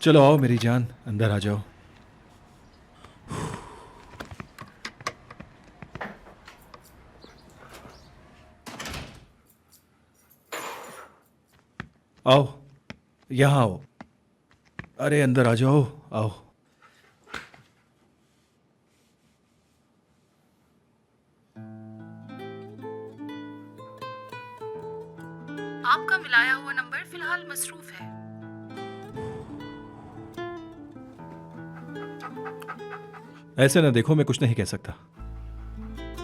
चलो आओ मेरी जान, अंदर आ जाओ। आओ, यहाँ आओ। अरे अंदर आ जाओ, आओ। आपका मिलाया हुआ नंबर फिलहाल मसरूफ है। ऐसे ना देखो, मैं कुछ नहीं कह सकता।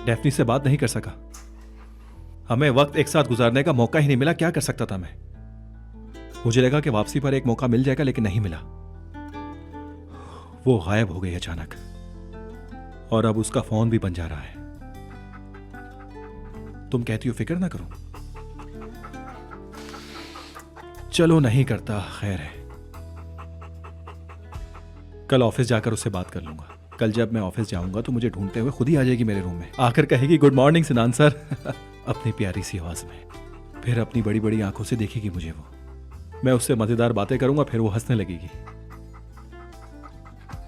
डेफनी से बात नहीं कर सका। हमें वक्त एक साथ गुजारने का मौका ही नहीं मिला। क्या कर सकता था मैं? मुझे लगा कि वापसी पर एक मौका मिल जाएगा, लेकिन नहीं मिला। वो गायब हो गई अचानक, और अब उसका फोन भी बन जा रहा है। तुम कहती हो फिक्र ना करो। चलो नहीं करता, खैर है। कल ऑफिस जाकर उससे बात कर लूंगा। कल जब मैं ऑफिस जाऊंगा तो मुझे ढूंढते हुए खुद ही आ जाएगी मेरे रूम में। आकर कहेगी गुड मॉर्निंग सिनान सर अपनी प्यारी सी आवाज में। फिर अपनी बड़ी बड़ी आंखों से देखेगी मुझे वो। मैं उससे मजेदार बातें करूंगा, फिर वो हंसने लगेगी।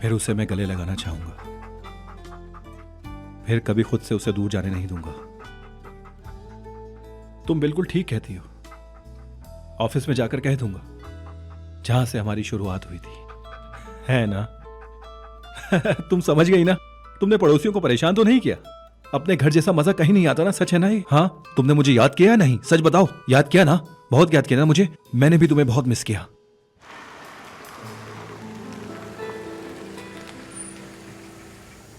फिर उसे मैं गले लगाना चाहूंगा। फिर कभी खुद से उसे दूर जाने नहीं दूंगा। तुम बिल्कुल ठीक कहती हो। ऑफिस में जाकर कह दूंगा, जहां से हमारी शुरुआत हुई थी, है ना? तुम समझ गई ना? तुमने पड़ोसियों को परेशान तो नहीं किया? अपने घर जैसा मजा कहीं नहीं आता ना, सच है ना ये? हाँ, तुमने मुझे याद किया या नहीं? सच बताओ, याद किया ना? बहुत याद किया ना मुझे? मैंने भी तुम्हें बहुत मिस किया।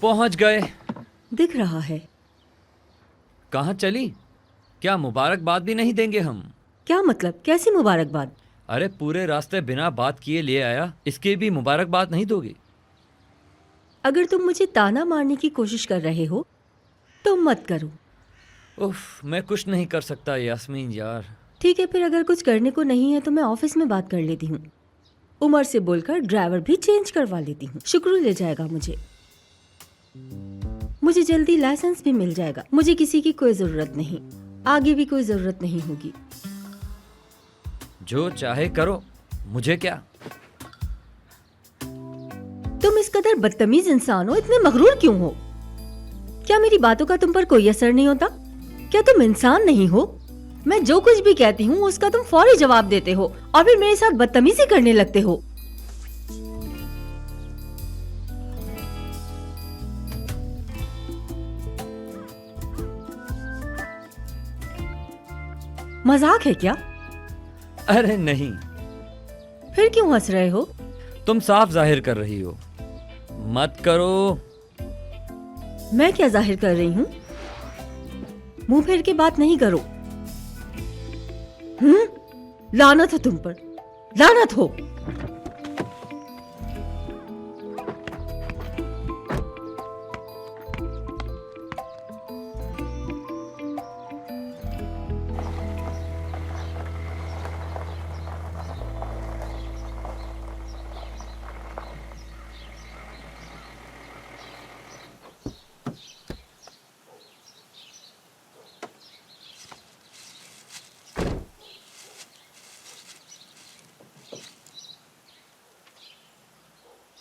पहुंच गए। दिख रहा है। कहाँ चली? क्या मुबारकबाद भी नहीं देंगे हम? क्या मतलब? कैसी मुबारकबाद? अरे पूरे रास्ते बिना बात किए ले आया, इसकी भी मुबारकबाद नहीं दोगी? अगर तुम मुझे ताना मारने की कोशिश कर रहे हो तो मत करो। उफ, मैं कुछ नहीं कर सकता यास्मीन यार। ठीक है, फिर अगर कुछ करने को नहीं है तो मैं ऑफिस में बात कर लेती हूँ। उमर से बोलकर ड्राइवर भी चेंज करवा लेती हूँ। शुक्र ले जाएगा मुझे जल्दी लाइसेंस भी मिल जाएगा। मुझे किसी की कोई जरूरत नहीं, आगे भी कोई जरूरत नहीं होगी। जो चाहे करो, मुझे क्या। तुम इस कदर बदतमीज इंसान हो, इतने मगरूर क्यों हो? क्या मेरी बातों का तुम पर कोई असर नहीं होता? क्या तुम इंसान नहीं हो? मैं जो कुछ भी कहती हूँ उसका तुम फौरी जवाब देते हो और फिर मेरे साथ बदतमीजी करने लगते हो। मजाक है क्या? अरे नहीं। फिर क्यों हंस रहे हो? तुम साफ जाहिर कर रही हो। मत करो। मैं क्या जाहिर कर रही हूँ? मुंह फेर के बात नहीं करो। लानत हो तुम पर, लानत हो।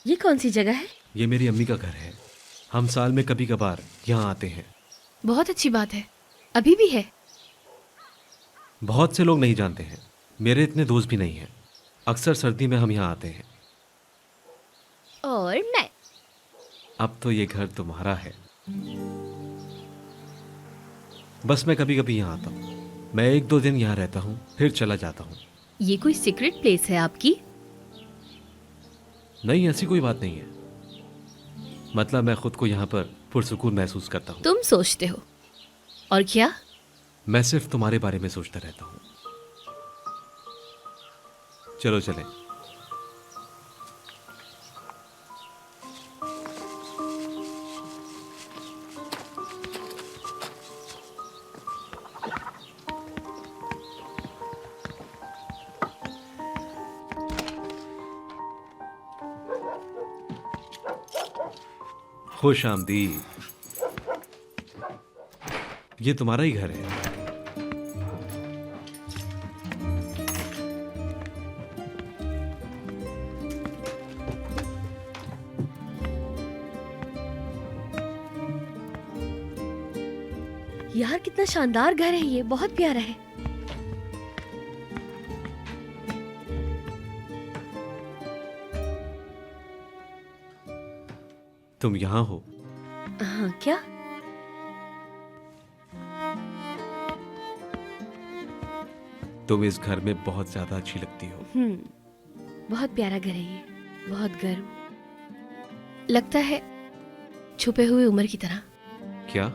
ये कौन सी जगह है? ये मेरी अम्मी का घर है। हम साल में कभी कभार यहाँ आते हैं। बहुत अच्छी बात है। अभी भी है? बहुत से लोग नहीं जानते हैं। मेरे इतने दोस्त भी नहीं हैं। अक्सर सर्दी में हम यहाँ आते हैं। और मैं? अब तो ये घर तुम्हारा है। बस मैं कभी कभी यहाँ आता हूँ। मैं 1-2 दिन यहाँ रहता हूँ, फिर चला जाता हूँ। ये कोई सीक्रेट प्लेस है आपकी? नहीं, ऐसी कोई बात नहीं है। मतलब मैं खुद को यहाँ पर पुरसुकून महसूस करता हूँ। तुम सोचते हो और क्या? मैं सिर्फ तुम्हारे बारे में सोचता रहता हूँ। चलो चलें। खुश आमदीद। ये तुम्हारा ही घर है। यार कितना शानदार घर है ये, बहुत प्यारा है। तुम यहाँ हो? हाँ, क्या? तुम इस घर में बहुत ज्यादा अच्छी लगती हो। बहुत प्यारा घर है ये, बहुत गर्म। लगता है छुपे हुए उम्र की तरह, क्या?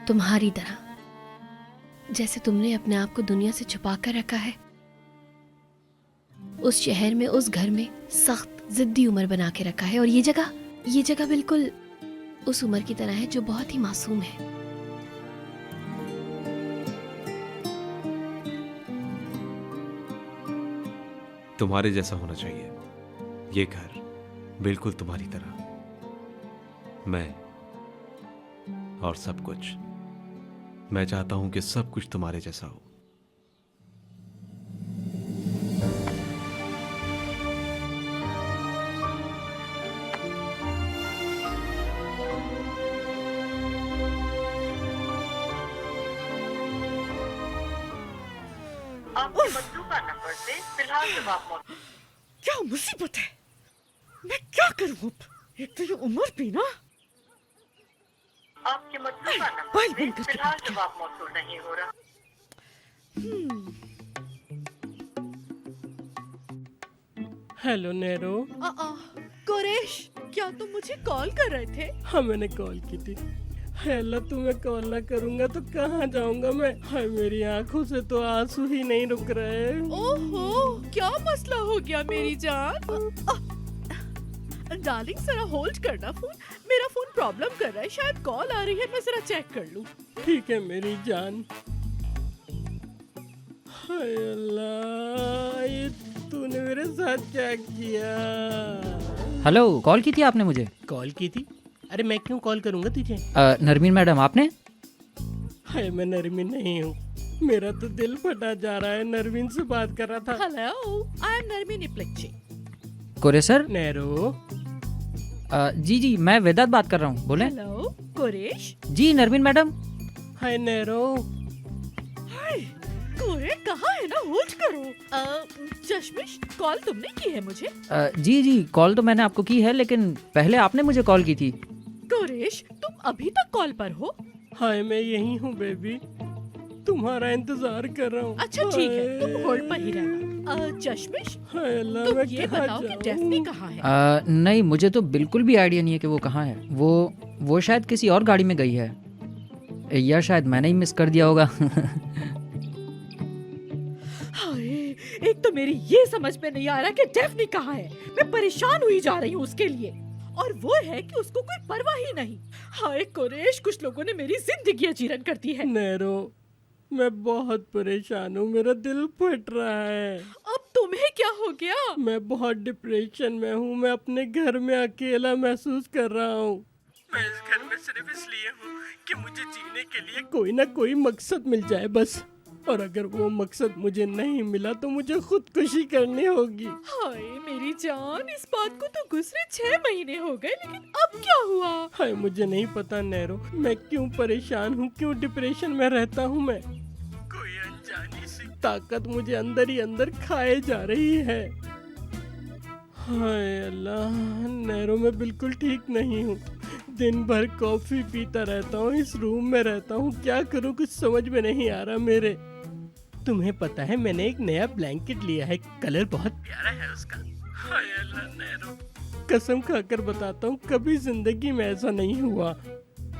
तुम्हारी तरह। जैसे तुमने अपने आप को दुनिया से छुपा कर रखा है। उस शहर में, उस घर में सख्त जिद्दी उम्र बना के रखा है। और ये जगह बिल्कुल उस उम्र की तरह है जो बहुत ही मासूम है। तुम्हारे जैसा होना चाहिए ये घर, बिल्कुल तुम्हारी तरह। मैं और सब कुछ, मैं चाहता हूं कि सब कुछ तुम्हारे जैसा हो। आपके मतलूबा नंबर से फिलहाल जवाब मौजूद। क्या मुसीबत है? मैं क्या करूं अब? एक तो ये उम्र भी ना। आपके मतलूबा नंबर भाई से बंद करके फिलहाल बैठ गया। जवाब मौजूद नहीं हो रहा। Hello narrow. कुरेश, क्या तुम मुझे कॉल कर रहे थे? हाँ, मैंने कॉल की थी। हेलो, तुम्हें कॉल ना करूंगा तो कहाँ जाऊंगा मैं? हाय, मेरी आंखों से तो आंसू ही नहीं रुक रहे। ओहो, क्या मसला हो गया मेरी जान? डार्लिंग जरा होल्ड करना फोन, मेरा फोन प्रॉब्लम कर रहा है, शायद कॉल आ रही है, मैं जरा चेक कर लूं। ठीक है मेरी जान। हाय अल्लाह, ये तूने मेरे साथ क्या किया? हेलो, कॉल की थी आपने मुझे? कॉल की थी? अरे मैं क्यों कॉल करूंगा तुझे? नरमीन मैडम आपने? हाय, मैं नरमीन नहीं हूँ। मेरा तो दिल फटा जा रहा है। नरमीन से बात कर रहा था। हेलो, आई एम नरमीन इप्लेक्ची। कोरे सर? नेरो। जी, मैं वेदांत बात कर रहा हूँ, बोले। हेलो कुरेश। जी नरमीन मैडम। हाय नेरो। हाय कोरे, कहाँ है ना? होल्ड करो। चश्मिश, कॉल तुमने की है मुझे? जी, कॉल तो मैंने आपको की है, लेकिन पहले आपने मुझे कॉल की थी। कुरेश, तुम अभी तक कॉल पर हो? हाय, मैं यही हूँ बेबी, तुम्हारा इंतजार कर रहा हूँ। अच्छा ठीक है, तुम होल्ड पर ही रहना। चश्मिश, हाय अल्लाह, तुम मैं ये कहाँ बताओ कि जाऊँ? डेफ्नी कहाँ है? नहीं, मुझे तो बिल्कुल भी आइडिया नहीं है कि वो कहाँ है। वो शायद किसी और गाड़ी में गई है, या शायद मैंने ही मिस कर दिया होगा। हाय, एक तो मेरी ये समझ में नहीं आ रहा कि डेफ्नी कहाँ है। मैं परेशान हुई जा रही हूँ उसके लिए, और वो है कि उसको कोई परवाह ही नहीं। हाय कुरेश, कुछ लोगों ने मेरी जिंदगी अजीरन कर दी है। नेरो, मैं बहुत परेशान हूँ, मेरा दिल फट रहा है। अब तुम्हें क्या हो गया? मैं बहुत डिप्रेशन में हूँ। मैं अपने घर में अकेला महसूस कर रहा हूँ। मैं इस घर में सिर्फ इसलिए हूँ कि मुझे जीने के लिए कोई ना कोई मकसद मिल जाए बस। और अगर वो मकसद मुझे नहीं मिला तो मुझे खुदकुशी करनी होगी। हाय मेरी जान, इस बात को तो गुजरे 6 महीने हो गए, लेकिन अब क्या हुआ? हाय, मुझे नहीं पता नेरो, मैं क्यों परेशान हूँ, क्यों डिप्रेशन में रहता हूँ मैं। कोई अनजानी सी ताकत मुझे अंदर ही अंदर खाए जा रही है। हाय अल्लाह, नेरो, मैं बिल्कुल ठीक नहीं हूँ। दिन भर कॉफी पीता रहता हूँ, इस रूम में रहता हूँ, क्या करूँ कुछ समझ में नहीं आ रहा मेरे। तुम्हें पता है मैंने एक नया ब्लैंकेट लिया है, कलर बहुत प्यारा है उसका। हाय अल्लाह नैरो, कसम खाकर बताता हूँ कभी जिंदगी में ऐसा नहीं हुआ।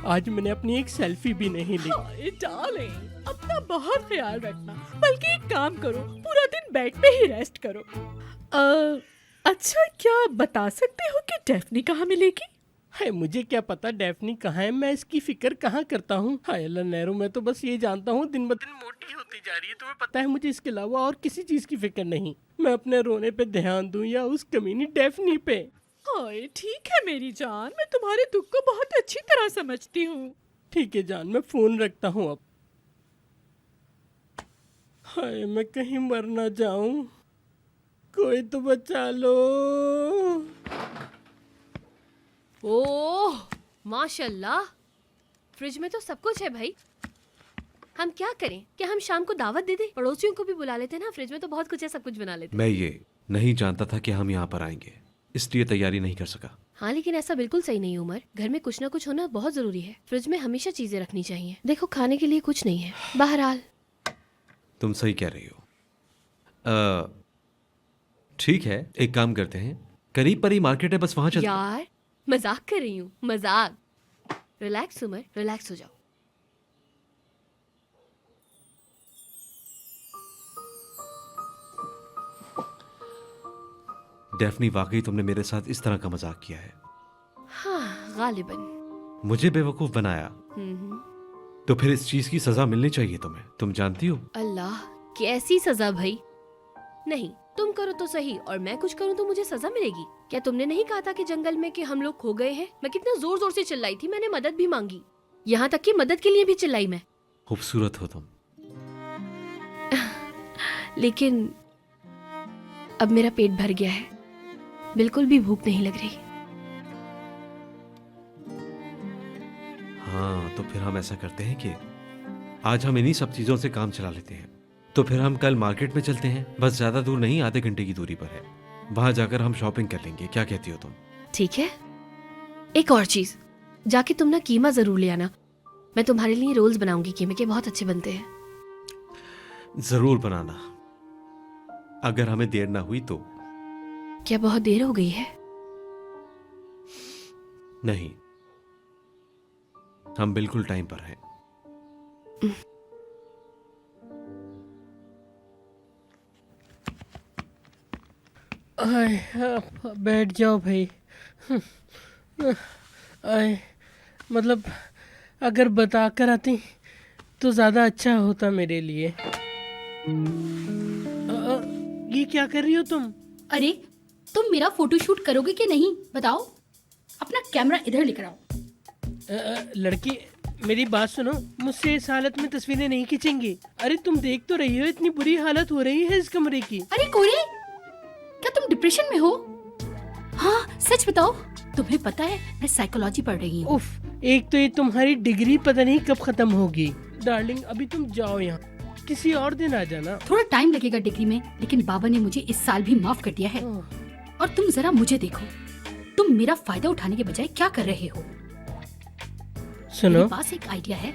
आज मैंने अपनी एक सेल्फी भी नहीं ली। हाय डार्लिंग, अपना बहुत ख्याल रखना। बल्कि एक काम करो, पूरा दिन बेड पे ही रेस्ट करो। अच्छा, क्या बता सकते हो कि डेफनी कहाँ मिलेगी? है मुझे क्या पता डेफनी कहाँ है, मैं इसकी फिक्र कहाँ करता हूँ। हाय अल्लाह नैरो, मैं तो बस ये जानता हूँ दिन ब दिन मोटी होती जा रही है। तुम्हें पता है मुझे इसके अलावा और किसी चीज की फिक्र नहीं। मैं अपने रोने पे ध्यान दूं या उस कमीनी डेफनी पे। हाय ठीक है मेरी जान, मैं तुम्हारे दुख को बहुत अच्छी तरह समझती हूँ। ठीक है जान, मैं फोन रखता हूँ अब। हाय मैं कहीं मर ना जाऊं, कोई तो बचा लो। ओह माशाल्लाह, फ्रिज में तो सब कुछ है भाई। हम क्या करें? क्या हम शाम को दावत दे दें? पड़ोसियों को भी बुला लेते ना, फ्रिज में तो बहुत कुछ है, सब कुछ बना लेते। मैं ये नहीं जानता था कि हम यहाँ पर आएंगे, इसलिए तैयारी नहीं कर सका। हाँ लेकिन ऐसा बिल्कुल सही नहीं उमर, घर में कुछ ना कुछ होना बहुत जरूरी है। फ्रिज में हमेशा चीजें रखनी चाहिए। देखो खाने के लिए कुछ नहीं है। बहरहाल तुम सही कह रही हो। ठीक है, एक काम करते हैं, करीब पर ही मार्केट है, बस वहां चलते हैं। यार मजाक कर रही हूँ, मजाक। रिलैक्स उमर, रिलैक्स हो जाओ। डेफनी, वाकई तुमने मेरे साथ इस तरह का मजाक किया है। हाँ गालिबन। मुझे बेवकूफ बनाया, तो फिर इस चीज की सजा मिलनी चाहिए तुम्हें, तुम जानती हो। अल्लाह कैसी सजा भाई? नहीं, तुम करो तो सही और मैं कुछ करूं तो मुझे सजा मिलेगी? क्या तुमने नहीं कहा था कि जंगल में कि हम लोग खो गए हैं? मैं कितना जोर जोर से चिल्लाई थी, मैंने मदद भी मांगी, यहाँ तक कि मदद के लिए भी चिल्लाई मैं। खूबसूरत हो तुम। लेकिन अब मेरा पेट भर गया है, बिल्कुल भी भूख नहीं लग रही। हाँ तो फिर हम ऐसा करते हैं कि आज हम इन्हीं सब चीजों से काम चला लेते हैं। तो फिर हम कल मार्केट में चलते हैं, बस ज्यादा दूर नहीं, आधे घंटे की दूरी पर है। वहां जाकर हम शॉपिंग कर लेंगे, क्या कहती हो तुम? ठीक है। एक और चीज, जाके तुम ना कीमा जरूर ले आना। मैं तुम्हारे लिए रोल्स बनाऊंगी, कीमे के बहुत अच्छे बनते हैं। जरूर बनाना, अगर हमें देर ना हुई तो। क्या बहुत देर हो गई है? नहीं, हम बिल्कुल टाइम पर हैं। आए आप बैठ जाओ भाई। आए मतलब अगर बता कर आती तो ज़्यादा अच्छा होता मेरे लिए। ये क्या कर रही हो तुम? अरे तुम मेरा फोटोशूट करोगे कि नहीं बताओ? अपना कैमरा इधर लेकर आओ। लड़की मेरी बात सुनो, मुझसे इस हालत में तस्वीरें नहीं खींचेंगी। अरे तुम देख तो रही हो इतनी बुरी हालत हो रही है इस कमरे की। अरे कोरे, क्या तुम डिप्रेशन में हो? हाँ सच बताओ, तुम्हें पता है मैं साइकोलॉजी पढ़ रही हूँ। उफ, एक तो ये तुम्हारी डिग्री पता नहीं कब खत्म होगी। डार्लिंग अभी तुम जाओ यहाँ, किसी और दिन आ जाना। थोड़ा टाइम लगेगा डिग्री में, लेकिन बाबा ने मुझे इस साल भी माफ कर दिया है। और तुम जरा मुझे देखो, तुम मेरा फायदा उठाने के बजाय क्या कर रहे हो? सुनो, मेरे पास एक आइडिया है।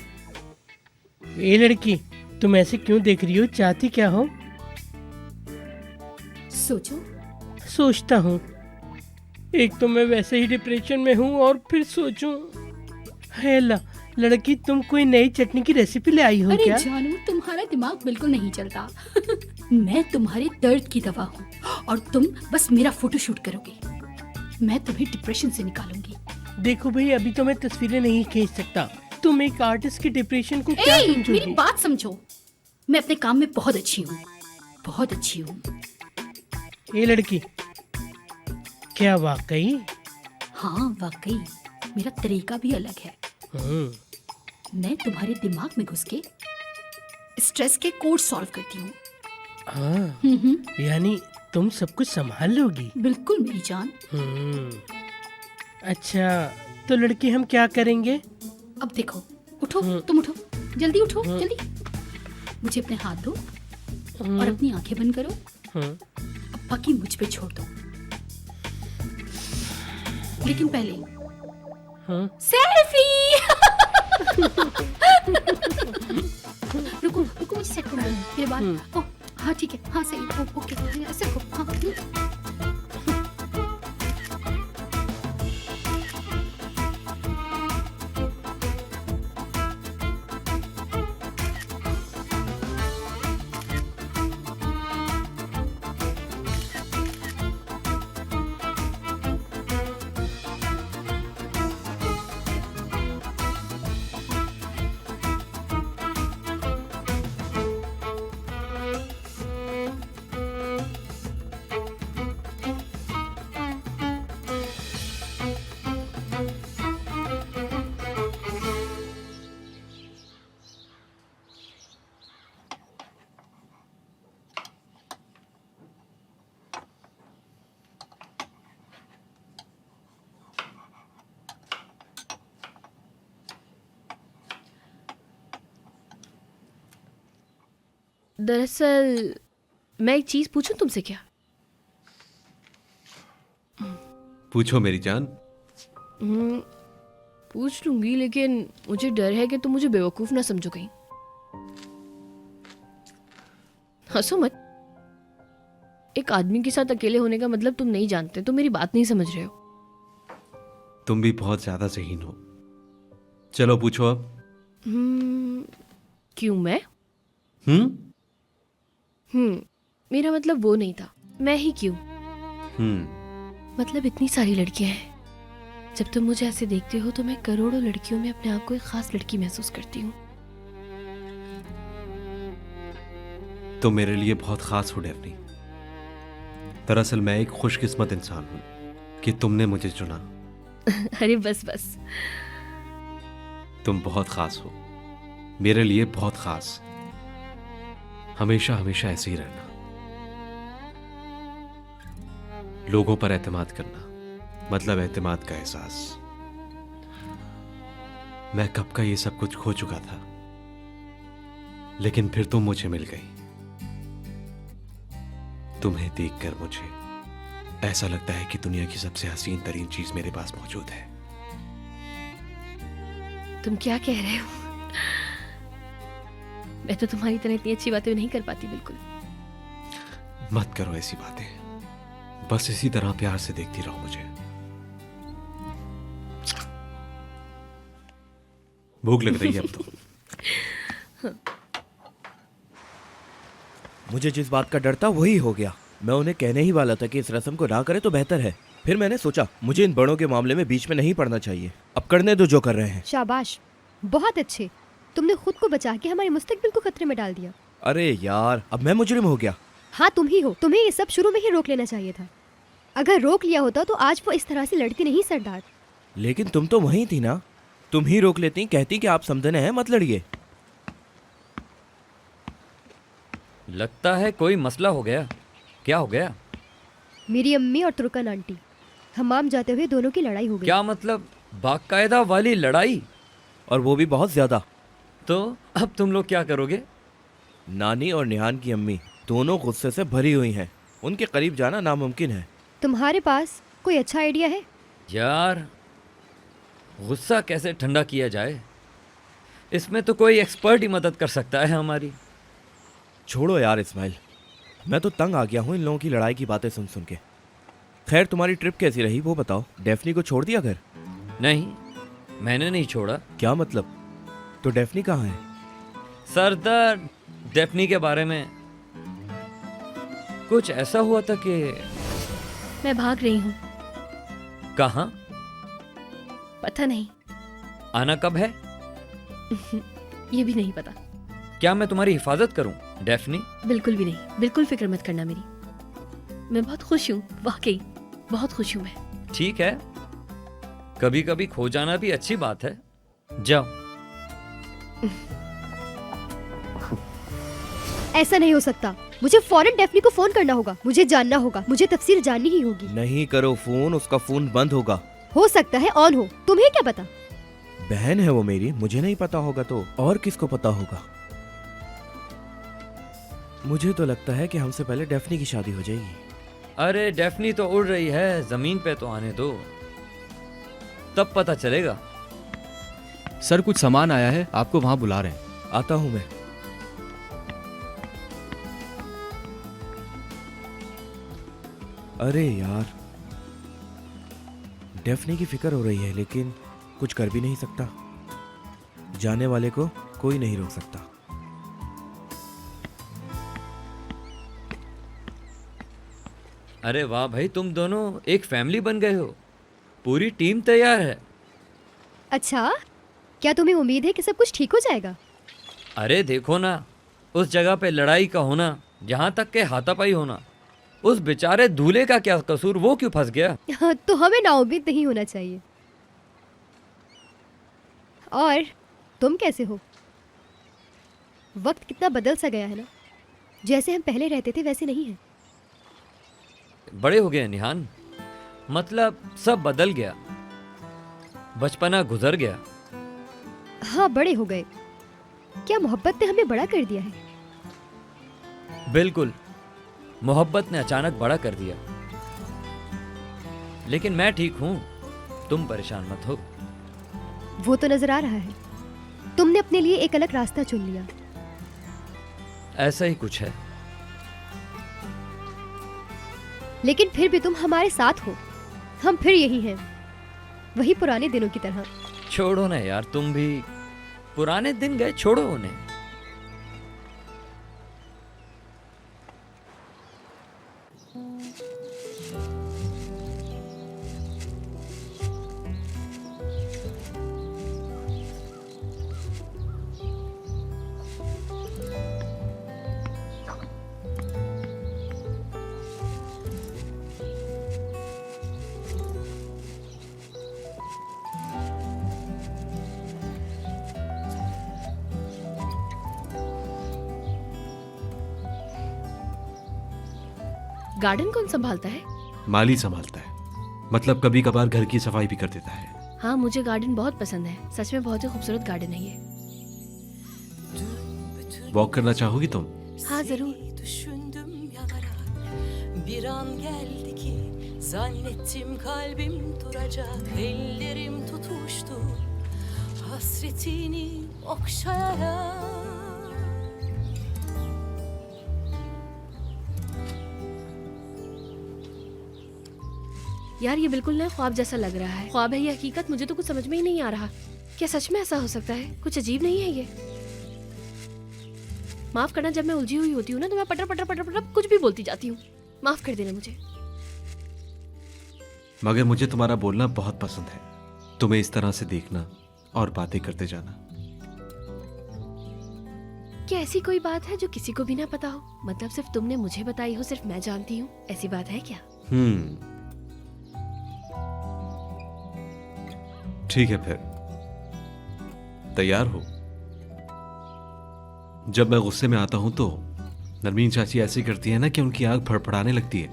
ये लड़की तुम ऐसे क्यों देख रही हो, चाहती क्या हो? सोचो। सोचता हूँ, एक तो मैं वैसे ही डिप्रेशन में हूँ और फिर सोचूं। है लड़की तुम कोई नई चटनी की रेसिपी ले आई हो अरे क्या? जानू तुम्हारा दिमाग बिल्कुल नहीं चलता। मैं तुम्हारे दर्द की दवा हूँ और तुम बस मेरा फोटोशूट करोगे, मैं तुम्हें डिप्रेशन से निकालूंगी। देखो भाई, अभी तो मैं तस्वीरें नहीं खींच सकता। तुम एक आर्टिस्ट के डिप्रेशन को क्या समझोगी? मेरी बात समझो, मैं अपने काम में बहुत अच्छी हूँ, बहुत अच्छी हूँ। ये लड़की क्या वाकई? हाँ वाकई, मेरा तरीका भी अलग है। मैं तुम्हारे दिमाग में घुस के स्ट्रेस के कोड सॉल्व करती हूँ। हाँ, यानी तुम सब कुछ संभाल लोगी? बिल्कुल मेरी जान। अच्छा तो लड़की हम क्या करेंगे? अब देखो, उठो, तुम उठो, जल्दी उठो, जल्दी। मुझे अपने हाथ दो और अपनी आंखें बंद करो। अब बाकी मुझ पे छोड़ दो, लेकिन पहले हाँ सेल्फी। रुको रुको, मुझे सेट करना है मेरे बाल। ओह हाँ ठीक है, हाँ सही, ओके ऐसे रखो, हाँ। दरअसल मैं एक चीज पूछूं तुमसे क्या? पूछो मेरी जान। पूछ लूंगी, लेकिन मुझे डर है कि तुम मुझे बेवकूफ ना समझो कहीं। हंसो मत। एक आदमी के साथ अकेले होने का मतलब तुम नहीं जानते, तुम मेरी बात नहीं समझ रहे हो। तुम भी बहुत ज्यादा ज़हीन हो। चलो पूछो अब। क्यों मैं? हम्म मेरा मतलब वो नहीं था, मैं ही क्यों। हम्म मतलब इतनी सारी लड़कियां हैं, जब तुम मुझे ऐसे देखते हो तो मैं करोड़ों लड़कियों में अपने आप को एक खास लड़की महसूस करती हूँ। तुम मेरे लिए बहुत खास हो डेफनी। दरअसल मैं एक खुशकिस्मत इंसान हूं कि तुमने मुझे चुना। अरे बस बस। तुम बहुत खास हो, मेरे लिए बहुत खास। हमेशा हमेशा ऐसे ही रहना। लोगों पर एतमाद करना मतलब एतमाद का एहसास। मैं कब का ये सब कुछ खो चुका था, लेकिन फिर तुम मुझे मिल गई। तुम्हें देखकर मुझे ऐसा लगता है कि दुनिया की सबसे हसीन तरीन चीज मेरे पास मौजूद है। तुम क्या कह रहे हो? मैं तो तुम्हारी तरह इतनी अच्छी बातें नहीं कर पाती बिल्कुल। मत करो ऐसी बातें, बस इसी तरह प्यार से देखती रहो मुझे। भूख लग रही है अब तो। मुझे जिस बात का डर था वही हो गया। मैं उन्हें कहने ही वाला था कि इस रस्म को ना करे तो बेहतर है। फिर मैंने सोचा मुझे इन बड़ों के मामले में बीच में नहीं पड़ना चाहिए। अब करने दो जो कर रहे हैं। शाबाश, बहुत अच्छे। तुमने खुद को बचा के हमारे मुस्तकबिल को खतरे में डाल दिया। अरे यार, अब मैं मुजरिम हो गया। हाँ तुम ही हो। तुम्हें ये सब शुरू में ही रोक लेना चाहिए था। अगर रोक लिया होता तो आज वो इस तरह से लड़ती नहीं सरदार। लेकिन तुम तो वहीं थी ना, तुम ही रोक लेती, कहती कि आप समझने हैं मत लड़िए। लगता है कोई मसला हो गया। क्या हो गया? मेरी अम्मी और तुर्कन आंटी हमाम जाते हुए दोनों की लड़ाई हो गई। क्या मतलब? बाकायदा वाली लड़ाई? और वो भी बहुत ज्यादा। तो अब तुम लोग क्या करोगे? नानी और निहान की अम्मी दोनों गुस्से से भरी हुई हैं। उनके करीब जाना नामुमकिन है। तुम्हारे पास कोई अच्छा आइडिया है? यार, गुस्सा कैसे ठंडा किया जाए, इसमें तो कोई एक्सपर्ट ही मदद कर सकता है हमारी। छोड़ो यार इस्माइल, मैं तो तंग आ गया हूँ इन लोगों की लड़ाई की बातें सुन सुन के। खैर तुम्हारी ट्रिप कैसी रही वो बताओ। डेफनी को छोड़ दिया घर? नहीं, मैंने नहीं छोड़ा। क्या मतलब? तो डेफनी कहाँ है? सरदार, डेफनी के बारे में कुछ ऐसा हुआ था कि मैं भाग रही हूँ। कहाँ? पता नहीं। आना कब है? ये भी नहीं पता। क्या मैं तुम्हारी हिफाजत करूं डेफनी? बिल्कुल भी नहीं, बिल्कुल फिक्र मत करना मेरी। मैं बहुत खुश हूँ, वाकई बहुत खुश हूँ मैं। ठीक है, कभी कभी खो जाना भी अच्छी बात है। जाओ। ऐसा नहीं हो सकता। मुझे फौरन डेफनी को फोन करना होगा। मुझे जानना होगा, मुझे तफसीर जाननी ही होगी। नहीं करो फोन, उसका फोन बंद होगा। हो सकता है ऑन हो, तुम्हें क्या पता? बहन है वो मेरी, मुझे नहीं पता होगा तो और किसको पता होगा? मुझे तो लगता है कि हमसे पहले डेफनी की शादी हो जाएगी। अरे डेफनी तो उड़ रही है, जमीन पे तो आने दो, तब पता चलेगा। सर कुछ सामान आया है, आपको वहां बुला रहे हैं। आता हूं मैं। अरे यार, डेफनी की फिक्र हो रही है लेकिन कुछ कर भी नहीं सकता। जाने वाले को कोई नहीं रोक सकता। अरे वाह भाई, तुम दोनों एक फैमिली बन गए हो। पूरी टीम तैयार है। अच्छा, क्या तुम्हें उम्मीद है कि सब कुछ ठीक हो जाएगा? अरे देखो ना, उस जगह पे लड़ाई का होना, जहाँ तक के हाथापाई होना, उस बेचारे दूल्हे का क्या कसूर, वो क्यों फंस गया? तो हमें नाउम्मीद नहीं होना चाहिए। और तुम कैसे हो? वक्त कितना बदल सा गया है ना। जैसे हम पहले रहते थे वैसे नहीं है। बड़े हो गए निहान, मतलब सब बदल गया, बचपना गुजर गया। हाँ, बड़े हो गए। क्या मोहब्बत ने हमें बड़ा कर दिया है? बिल्कुल, मोहब्बत ने अचानक बड़ा कर दिया। लेकिन मैं ठीक हूं, तुम परेशान मत हो। वो तो नजर आ रहा है। तुमने अपने लिए एक अलग रास्ता चुन लिया। ऐसा ही कुछ है। लेकिन फिर भी तुम हमारे साथ हो। हम फिर यही हैं, वही पुराने दिनों की तरह। छोड़ो ना यार, तुम भी पुराने दिन गए, छोड़ो उन्हें। गार्डन कौन संभालता है? माली संभालता है, मतलब कभी कभार घर की सफाई भी कर देता है। हाँ, मुझे गार्डन बहुत पसंद है। सच में बहुत ही खूबसूरत गार्डन है ये। वॉक करना चाहोगी तुम? हाँ जरूर। Bir an geldi ki zannettim kalbim duracak, ellerim tutuştu hasretini okşayarak. यार ये बिल्कुल नया ख्वाब जैसा लग रहा है। ख्वाब है या हकीकत, मुझे तो कुछ समझ में ही नहीं आ रहा। क्या सच में ऐसा हो सकता है? कुछ अजीब नहीं है ये? माफ करना, जब मैं उलझी हुई होती हूँ ना तो मैं पटर पटर पटर पटर कुछ भी बोलती जाती हूँ। माफ कर देना मुझे। मगर मुझे तुम्हारा बोलना बहुत पसंद है, तुम्हें इस तरह से देखना और बातें करते जाना। क्या ऐसी कोई बात है जो किसी को भी ना पता हो? मतलब सिर्फ तुमने मुझे बताई हो, सिर्फ मैं जानती हूँ, ऐसी बात है क्या? ठीक है, फिर तैयार हो? जब मैं गुस्से में आता हूं तो नरमीन चाची ऐसी करती है ना कि उनकी आंख फड़फड़ाने लगती है।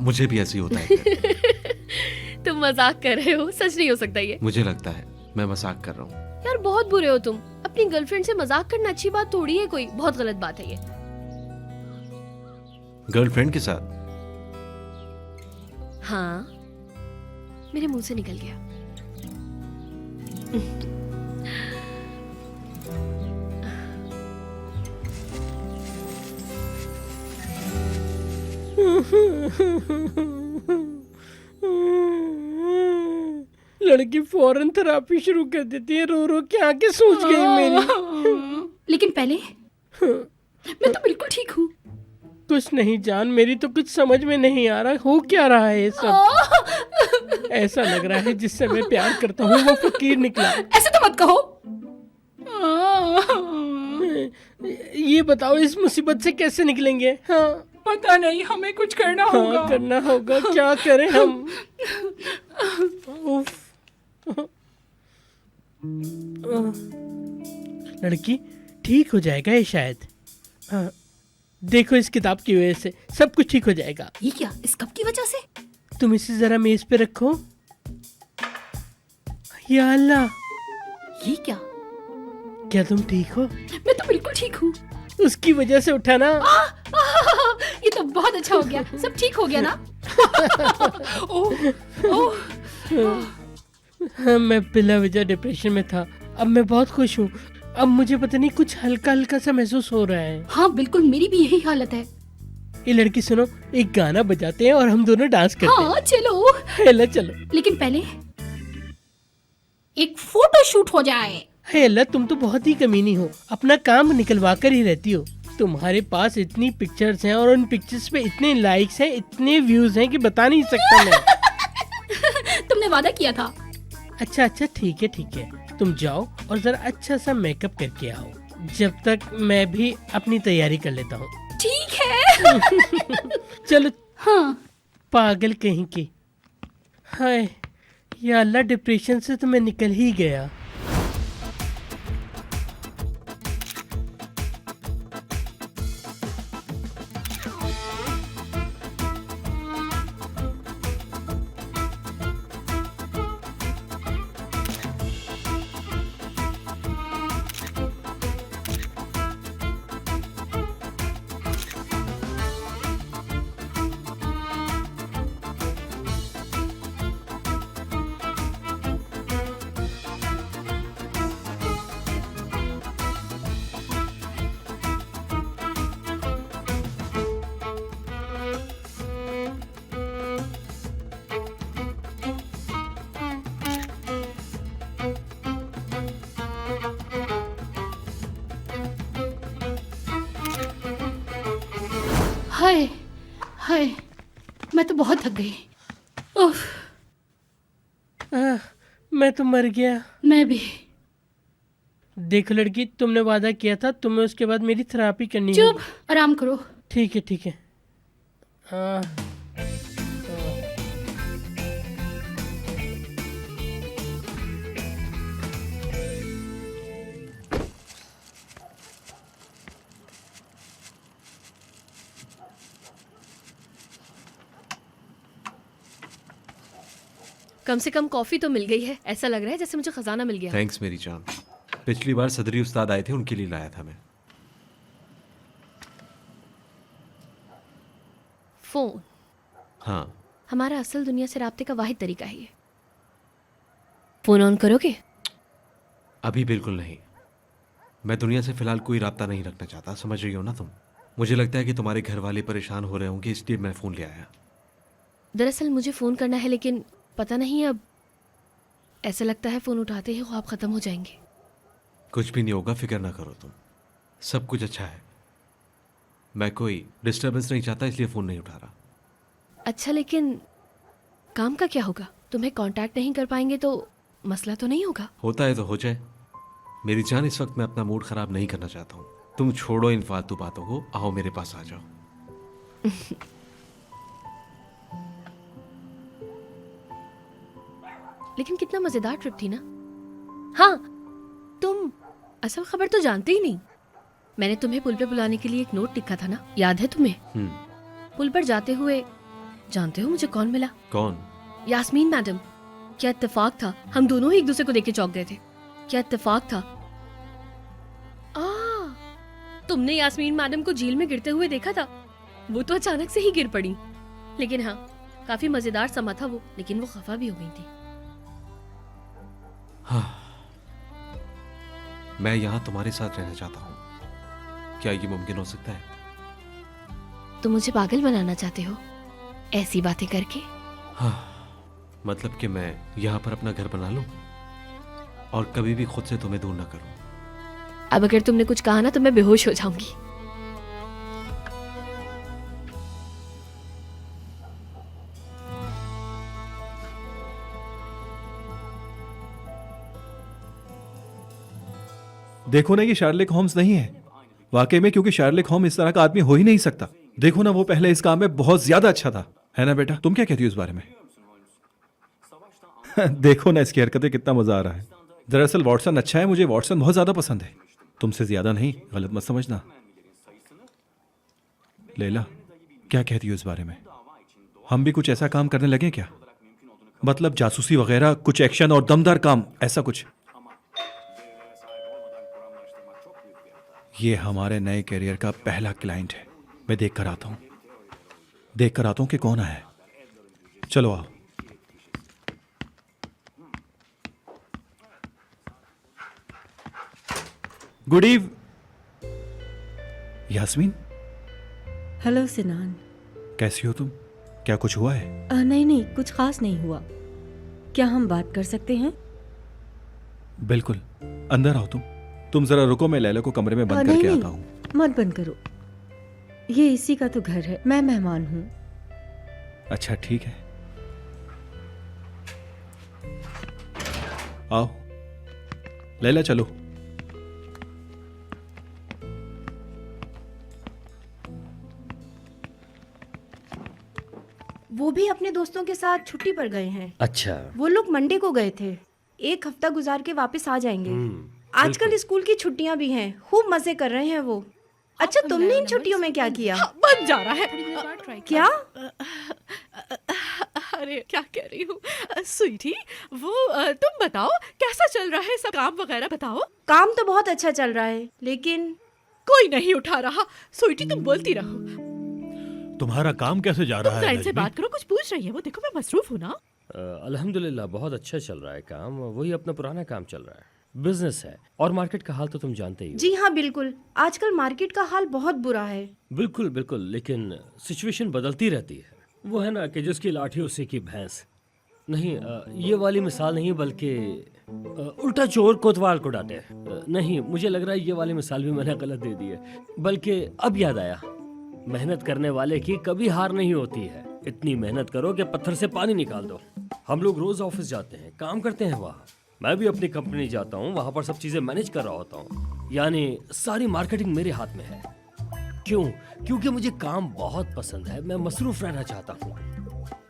मुझे भी ऐसी होता है फिर। तुम मजाक कर रहे हो? सच नहीं हो सकता ये। मुझे लगता है मैं मजाक कर रहा हूँ। यार बहुत बुरे हो तुम। अपनी गर्लफ्रेंड से मजाक करना अच्छी बात थोड़ी है कोई, बहुत गलत बात है ये। गर्लफ्रेंड के साथ? हाँ, मेरे मुंह से निकल गया। लड़की फौरन थेरेपी शुरू कर देती है। रो रो के आंखें सूज गई मेरी। लेकिन पहले मैं तो बिल्कुल ठीक हूँ। कुछ नहीं जान, मेरी तो कुछ समझ में नहीं आ रहा हो क्या रहा है ये सब। ऐसा लग रहा है जिससे मैं प्यार करता हूँ वो फकीर निकला। ऐसे तो मत कहो। ये बताओ इस मुसीबत से कैसे निकलेंगे? हाँ पता नहीं, हमें कुछ करना होगा। हाँ करना होगा, क्या करें हम? लड़की ठीक हो जाएगा ये शायद। हाँ देखो, इस किताब की वजह से सब कुछ ठीक हो जाएगा। ये क्या? इस कप की वजह से? तुम इसे जरा मेज पे रखो। या अल्लाह, ये क्या? क्या तुम ठीक हो? मैं तो बिल्कुल ठीक हूँ। उसकी वजह से उठा ना। ये तो बहुत अच्छा हो गया, सब ठीक हो गया ना? ओह, ओह। हाँ, मैं बिला वजह डिप्रेशन में था, अब मैं बहुत खुश हूँ। अब मुझे पता नहीं कुछ हल्का हल्का सा महसूस हो रहा है। हाँ बिल्कुल, मेरी भी यही हालत है। ये लड़की सुनो, एक गाना बजाते हैं और हम दोनों डांस करते हाँ चलो। हैं। चलो। लेकिन पहले एक फोटो शूट हो जाए। हे अल्लाह, तुम तो बहुत ही कमीनी हो, अपना काम निकलवा कर ही रहती हो। तुम्हारे पास इतनी पिक्चर्स हैं और उन पिक्चर्स पे इतने लाइक्स हैं, इतने व्यूज हैं कि बता नहीं सकता मैं। तुमने वादा किया था। अच्छा ठीक है, तुम जाओ और जरा अच्छा सा मेकअप करके आओ, जब तक मैं भी अपनी तैयारी कर लेता हूँ। ठीक है। चलो। हाँ। पागल कहीं की। हाय या अल्लाह, डिप्रेशन से तो मैं निकल ही गया। हाय हाय, मैं तो बहुत थक गई। उफ। मैं तो मर गया। मैं भी। देखो लड़की, तुमने वादा किया था तुम्हें उसके बाद मेरी थेरेपी करनी है। चुप, आराम करो। ठीक है। कम से कम कॉफी तो मिल गई है। ऐसा लग रहा है जैसे मुझे खजाना मिल गया। थैंक्स मेरी जान। पिछली बार सदरी उस्ताद आए थे, उनके लिए लाया था मैं। फोन। हाँ। हमारा असल दुनिया से राब्ते का वाहिद तरीका है ये। फोन ऑन करोगे? अभी बिल्कुल नहीं। मैं दुनिया से फिलहाल कोई राब्ता नहीं रखना चाहता, समझ रही हो ना तुम? मुझे लगता है कि तुम्हारे घर वाले परेशान हो रहे होंगे, इसलिए मैं फ़ोन ले आया। दरअसल मुझे फ़ोन करना है, लेकिन पता नहीं, अब ऐसा लगता है फ़ोन उठाते ही ख्वाब ख़त्म हो जाएंगे। कुछ भी नहीं होगा, फिक्र ना करो तुम, सब कुछ अच्छा है। मैं कोई डिस्टर्बेंस नहीं चाहता, इसलिए फ़ोन नहीं उठा रहा। अच्छा, लेकिन काम का क्या होगा? तुम्हें कांटेक्ट नहीं कर पाएंगे तो मसला तो नहीं होगा? होता है तो हो जाए मेरी जान। इस वक्त मैं अपना मूड ख़राब नहीं करना चाहता हूँ। तुम छोड़ो इन फालतू बातों को, आओ मेरे पास आ जाओ। लेकिन कितना मज़ेदार ट्रिप थी ना। हाँ, तुम असल खबर तो जानते ही नहीं। मैंने तुम्हें पुल पे बुलाने के लिए एक नोट लिखा था ना, याद है तुम्हें? पुल पर जाते हुए जानते हो मुझे कौन मिला? कौन? यास्मीन मैडम। क्या इत्तेफाक था, हम दोनों ही एक दूसरे को देख के चौंक गए थे। क्या इत्तेफाक था। तुमने यास्मीन मैडम को झील में गिरते हुए देखा था? वो तो अचानक से ही गिर पड़ी। लेकिन हाँ, काफी मजेदार समा था वो, लेकिन वो खफा भी हो गई थी। हाँ, मैं यहाँ तुम्हारे साथ रहना चाहता हूँ। क्या ये मुमकिन हो सकता है? तुम मुझे पागल बनाना चाहते हो ऐसी बातें करके? हाँ, मतलब कि मैं यहाँ पर अपना घर बना लूँ और कभी भी खुद से तुम्हें दूर ना करूँ। अब अगर तुमने कुछ कहा ना तो मैं बेहोश हो जाऊंगी। देखो ना, ये शार्लेक होम्स नहीं है वाकई में, क्योंकि शार्लेक होम्स इस तरह का आदमी हो ही नहीं सकता। देखो ना, वो पहले इस काम में बहुत ज्यादा अच्छा था, है ना बेटा? तुम क्या कहती हो इस बारे में? देखो ना इसकी हरकतें, कितना मजा आ रहा है। दरअसल वॉटसन अच्छा है, मुझे वॉटसन बहुत ज्यादा पसंद है, तुमसे ज्यादा नहीं, गलत मत समझना। लैला, क्या कहती हो इस बारे में? हम भी कुछ ऐसा काम करने लगे क्या? मतलब जासूसी वगैरह, कुछ एक्शन और दमदार काम, ऐसा कुछ। ये हमारे नए करियर का पहला क्लाइंट है। मैं देख कर आता हूं कि कौन आया है। चलो आओ। गुड इव यास्मीन, हेलो सिनान। कैसी हो तुम? क्या कुछ हुआ है? नहीं नहीं, कुछ खास नहीं हुआ। क्या हम बात कर सकते हैं? बिल्कुल, अंदर आओ तुम जरा रुको, मैं लैला को कमरे में बंद नहीं, करके नहीं, आता हूँ। मत बंद करो, ये इसी का तो घर है, मैं मेहमान हूँ। अच्छा ठीक है, आओ लैला चलो। वो भी अपने दोस्तों के साथ छुट्टी पर गए हैं। अच्छा, वो लोग मंडे को गए थे, एक हफ्ता गुजार के वापस आ जाएंगे। आजकल स्कूल की छुट्टियां भी हैं, खूब मजे कर रहे हैं वो। अच्छा, तुमने इन छुट्टियों में क्या किया? बन जा रहा है। क्या? अरे क्या कह रही हूँ स्वीटी, वो तुम बताओ कैसा चल रहा है सब, काम वगैरह बताओ। काम तो बहुत अच्छा चल रहा है, लेकिन कोई नहीं उठा रहा। स्वीटी तुम बोलती रहो। तुम्हारा काम कैसे जा रहा है? फ्रेंड से नजमी? बात करो, कुछ पूछ रही है वो, देखो मैं मसरूफ हूँ ना। अल्हम्दुलिल्लाह बहुत अच्छा चल रहा है काम, वही अपना पुराना काम चल रहा है, बिजनेस है। और मार्केट का हाल तो तुम जानते ही हो। जी हाँ बिल्कुल, आजकल मार्केट का हाल बहुत बुरा है। बिल्कुल बिल्कुल, लेकिन सिचुएशन बदलती रहती है। वो है ना कि जिसकी लाठी उसी की भैंस। नहीं, ये वाली मिसाल नहीं, बल्कि उल्टा चोर कोतवाल को डांटे। नहीं, मुझे लग रहा है ये वाली मिसाल भी मैंने गलत दे दी है। बल्कि अब याद आया, मेहनत करने वाले की कभी हार नहीं होती है। इतनी मेहनत करो कि पत्थर से पानी निकाल दो। हम लोग रोज ऑफिस जाते हैं, काम करते हैं वहाँ। मैं भी अपनी कंपनी जाता हूँ, वहाँ पर सब चीजें मैनेज कर रहा होता हूँ, यानी सारी मार्केटिंग मेरे हाथ में है। क्यों? क्योंकि मुझे काम बहुत पसंद है, मैं मसरूफ रहना चाहता हूँ,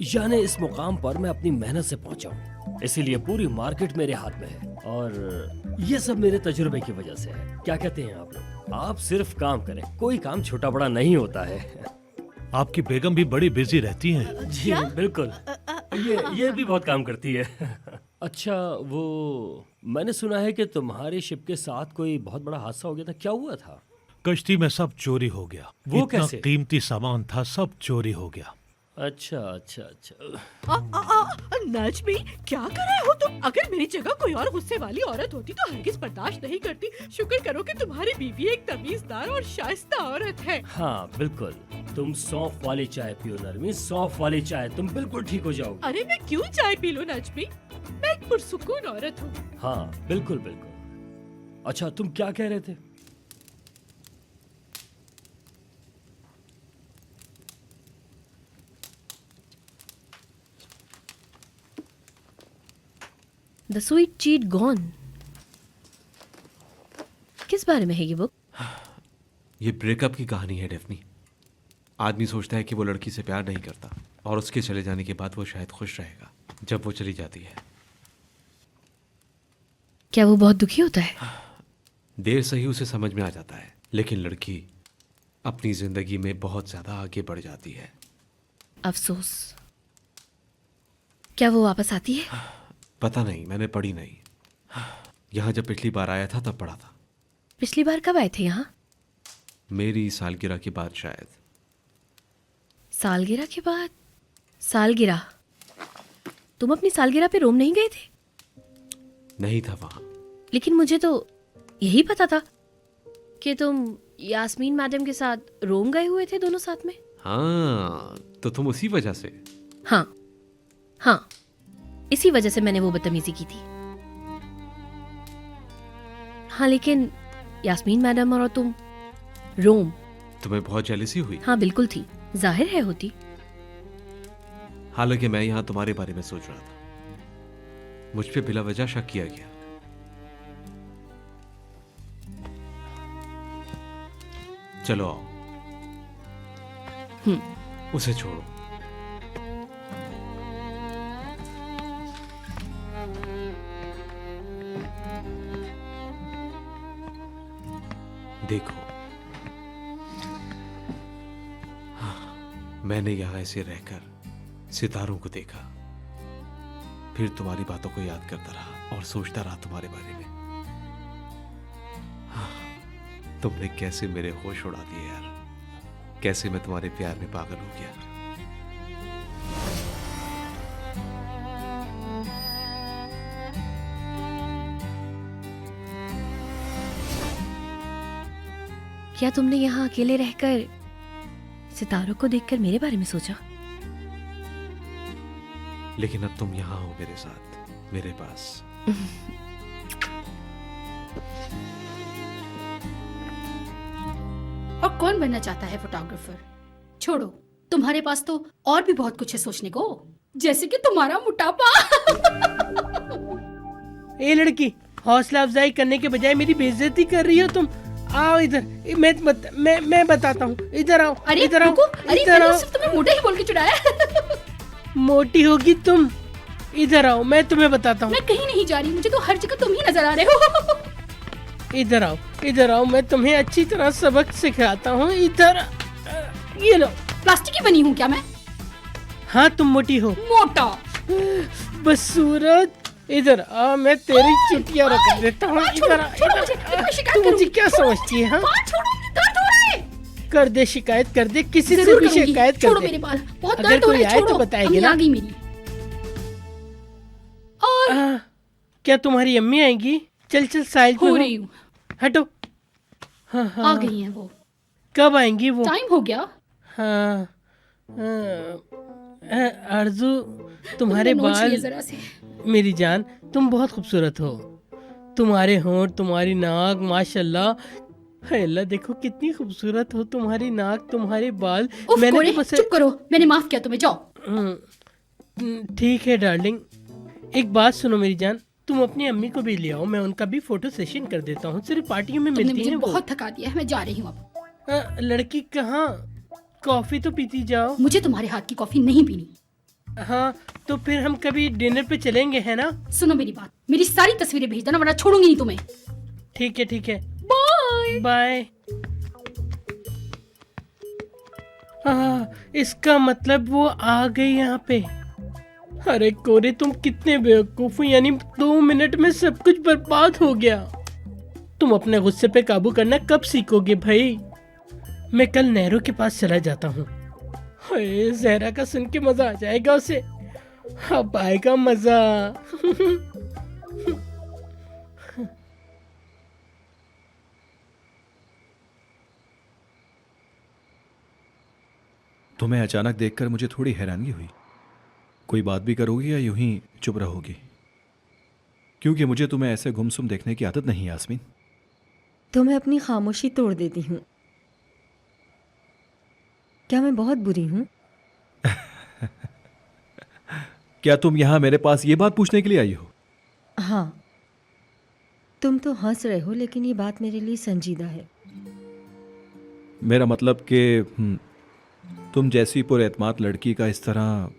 यानी इस मुकाम पर मैं अपनी मेहनत से पहुंचा हूँ, इसीलिए पूरी मार्केट मेरे हाथ में है। और ये सब मेरे तजुर्बे की वजह से है। क्या कहते हैं आप लोग? आप सिर्फ काम करें, कोई काम छोटा बड़ा नहीं होता है। आपकी बेगम भी बड़ी बिजी रहती हैं। जी बिल्कुल, ये भी बहुत काम करती है। अच्छा, वो मैंने सुना है कि तुम्हारे शिप के साथ कोई बहुत बड़ा हादसा हो गया था, क्या हुआ था? कश्ती में सब चोरी हो गया। वो इतना कैसे? कीमती सामान था, सब चोरी हो गया। अच्छा अच्छा अच्छा। नजमी, क्या कर रहे हो तुम? अगर मेरी जगह कोई और गुस्से वाली औरत होती तो हरगिज बर्दाश्त नहीं करती। शुक्र करो कि तुम्हारी बीवी एक तमीजदार और शाइस्ता औरत है। हाँ बिल्कुल, तुम सौंफ वाली चाय पियो नरमी, सौंफ वाली चाय, तुम बिल्कुल ठीक हो जाओगे। अरे मैं क्यों चाय पी लूं नजमी, मैं एक पुरसुकून औरत हूँ। हाँ बिल्कुल बिल्कुल। अच्छा, तुम क्या कह रहे थे? The sweet cheat gone. किस बारे में है ये बुक? ये ब्रेकअप की कहानी है डेफनी। आदमी सोचता है कि वो लड़की से प्यार नहीं करता और उसके चले जाने के बाद वो शायद खुश रहेगा। जब वो चली जाती है, क्या वो बहुत दुखी होता है? देर से ही उसे समझ में आ जाता है, लेकिन लड़की अपनी जिंदगी में बहुत ज्यादा आगे बढ़ जाती है। अफसोस। क्या वो वापस आती है? पता नहीं, मैंने पढ़ी नहीं। यहाँ जब पिछली बार आया था तब पढ़ा था। पिछली बार कब आए थे यहाँ? मेरी सालगिरह के बाद शायद। सालगिरह के बाद? सालगिरह? तुम अपनी सालगिरह पे रोम नहीं गए थे? नहीं था वहां। लेकिन मुझे तो यही पता था कि तुम यास्मीन मैडम के साथ रोम गए हुए थे, दोनों साथ में। हाँ, तो तुम उसी वजह से? हाँ हाँ, इसी वजह से मैंने वो बदतमीजी की थी। हाँ, लेकिन यास्मीन मैडम और तुम रोम। तुम्हें बहुत जेलसी हुई? हाँ बिल्कुल थी, जाहिर है होती। हालांकि मैं यहाँ तुम्हारे बारे में सोच रहा था। मुझ पे बिला वजह शक किया गया। चलो आओ। उसे छोड़ो। देखो, मैंने यहां ऐसे रहकर सितारों को देखा, फिर तुम्हारी बातों को याद करता रहा और सोचता रहा तुम्हारे बारे में। तुमने कैसे मेरे होश उड़ा दिए यार, कैसे मैं तुम्हारे प्यार में पागल हो गया। क्या तुमने यहाँ अकेले रहकर सितारों को देखकर मेरे बारे में सोचा? लेकिन अब तुम यहाँ हो मेरे साथ, मेरे पास। और कौन बनना चाहता है फोटोग्राफर? छोड़ो, तुम्हारे पास तो और भी बहुत कुछ है सोचने को, जैसे कि तुम्हारा मोटापा। ए लड़की, हौसला अफजाई करने के बजाय मेरी बेइज्जती कर रही हो तुम। आओ इधर, मैं बताता हूँ। इधर आओ, अरे इधर आओ, रुको, अरे इधर मैंने आओ। सिर्फ तुम्हें मोटा ही बोल के चुराया। मोटी होगी तुम। इधर आओ, मैं तुम्हें बताता हूँ। मैं कहीं नहीं जा रही, मुझे तो हर जगह तुम ही नजर आ रहे हो। इधर आओ, इधर आओ, मैं तुम्हें अच्छी तरह सबक सिखाता हूँ। इधर, ये लो। प्लास्टिक की बनी हूँ क्या मैं? हाँ, तुम मोटी हो। मोटा बस सूरत, इधर आ, मैं तेरी चुटिया रख देता हूँ। इधर आ, तू मुझे क्या समझती है? हाँ, कर दे, शिकायत कर दे, किसी से भी शिकायत कर छोड़ो दे। मेरे बाल, बहुत अगर दर्द हो कोई रहा है, आए तो छोड़ो। बताएगी अम्मी ना? आ गई मेरी। क्या तुम्हारी अम्मी आएंगी? चल चल, साइड में हो हो। रही हूँ। हटो। हाँ हाँ, आ गई हैं वो। कब आएंगी वो? टाइम हो गया। हाँ, अर्जू, तुम्हारे तुमने नोच लिए बाल, जरा से। मेरी जान, तुम बहुत खूबसूरत हो। तुम्हारे होंठ, तुम्हारी नाक, माशाल्लाह। हाय अल्लाह, देखो कितनी खूबसूरत हो। तुम्हारी नाक, तुम्हारे बाल। उफ, कोरे, तो बस चुप करो, मैंने माफ किया तुम्हें, जाओ। ठीक है डार्लिंग, एक बात सुनो मेरी जान, तुम अपनी अम्मी को भी ले आओ, मैं उनका भी फोटो सेशन कर देता हूँ। सिर्फ पार्टियों में तुमने मिलती मुझे हैं वो। बहुत थका दिया है, मैं जा रही हूँ अब। लड़की कहाँ? कॉफी तो पीती जाओ। मुझे तुम्हारे हाथ की कॉफी नहीं पीनी। हाँ, तो फिर हम कभी डिनर पे चलेंगे, है ना? सुनो मेरी बात, मेरी सारी तस्वीरें भेज देना, वरना छोड़ूंगी नहीं तुम्हें। ठीक है, ठीक है, बाय बाय। इसका मतलब वो आ गई यहाँ पे। अरे कोरे, तुम कितने बेवकूफ हो, यानी 2 मिनट में सब कुछ बर्बाद हो गया। तुम अपने गुस्से पे काबू करना कब सीखोगे भाई? मैं कल नेहरू के पास चला जाता हूँ। हाय, जहरा का सुन के मजा आ जाएगा उसे। अब आएगा मजा। तुम्हें अचानक देखकर मुझे थोड़ी हैरानगी हुई। कोई बात भी करोगी या यूं ही चुप रहोगी? क्योंकि मुझे तुम्हें ऐसे गुमसुम देखने की आदत नहीं, यास्मीन। तो मैं अपनी खामोशी तोड़ देती हूँ। क्या मैं बहुत बुरी हूँ? क्या तुम यहाँ मेरे पास ये बात पूछने के लिए आई हो? हाँ, तुम तो हंस रहे हो, लेकिन ये बात मेरे लिए संजीदा है। मेरा मतलब कि तुम जैसी पुरएतमाद लड़की का इस तरह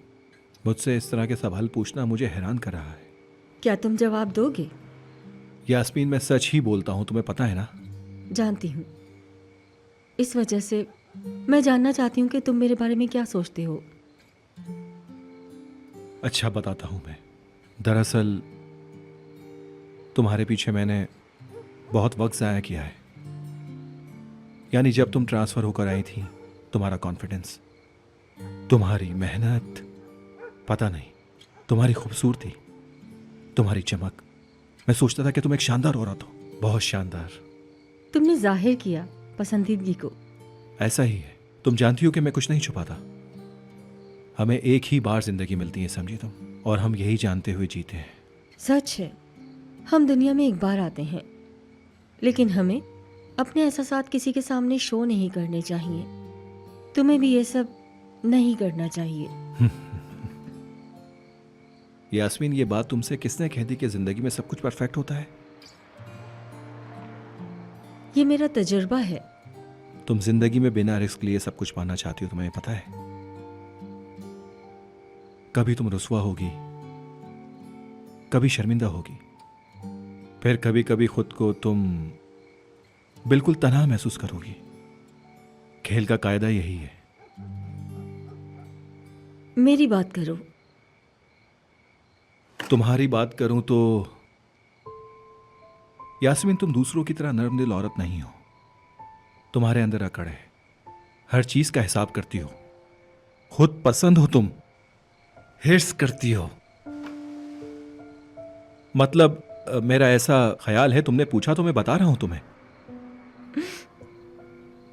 मुझसे इस तरह के सवाल पूछना मुझे हैरान कर रहा है। क्या तुम जवाब दोगे? यास्मीन, मैं सच ही बोलता हूँ, तुम्हें पता है ना। जानती हूँ, इस वजह से मैं जानना चाहती हूँ कि तुम मेरे बारे में क्या सोचते हो। अच्छा, बताता हूँ मैं। दरअसल तुम्हारे पीछे मैंने बहुत वक्त ज़ाया किया है। यानी जब तुम ट्रांसफ़र होकर आई थी, तुम्हारा कॉन्फिडेंस, तुम्हारी मेहनत, पता नहीं, तुम्हारी खूबसूरती, तुम्हारी चमक, मैं सोचता था कि तुम एक शानदार औरत हो, बहुत शानदार। तुमने जाहिर किया पसंदीदगी को। ऐसा ही है। तुम जानती हो कि मैं कुछ नहीं छुपाता। हमें एक ही बार जिंदगी मिलती है, समझी तुम, और हम यही जानते हुए जीते हैं। सच है, हम दुनिया में एक बार आते हैं, लेकिन हमें अपने एहसासात किसी के सामने शो नहीं करने चाहिए। तुम्हें भी ये सब नहीं करना चाहिए। यास्मीन, ये बात तुमसे किसने कह दी कि जिंदगी में सब कुछ परफेक्ट होता है? ये मेरा तजुर्बा है। तुम जिंदगी में बिना रिस्क लिए सब कुछ पाना चाहती हो, तुम्हें पता है। कभी तुम रुस्वा होगी, कभी शर्मिंदा होगी, फिर कभी कभी खुद को तुम बिल्कुल तन्हा महसूस करोगी। खेल का कायदा यही है। मेरी बात करो। तुम्हारी बात करूं तो यास्मीन, तुम दूसरों की तरह नर्म दिल औरत नहीं हो। तुम्हारे अंदर अकड़ है, हर चीज का हिसाब करती हो, खुद पसंद हो, तुम हिर्स करती हो। मतलब मेरा ऐसा ख्याल है, तुमने पूछा तो मैं बता रहा हूं तुम्हें।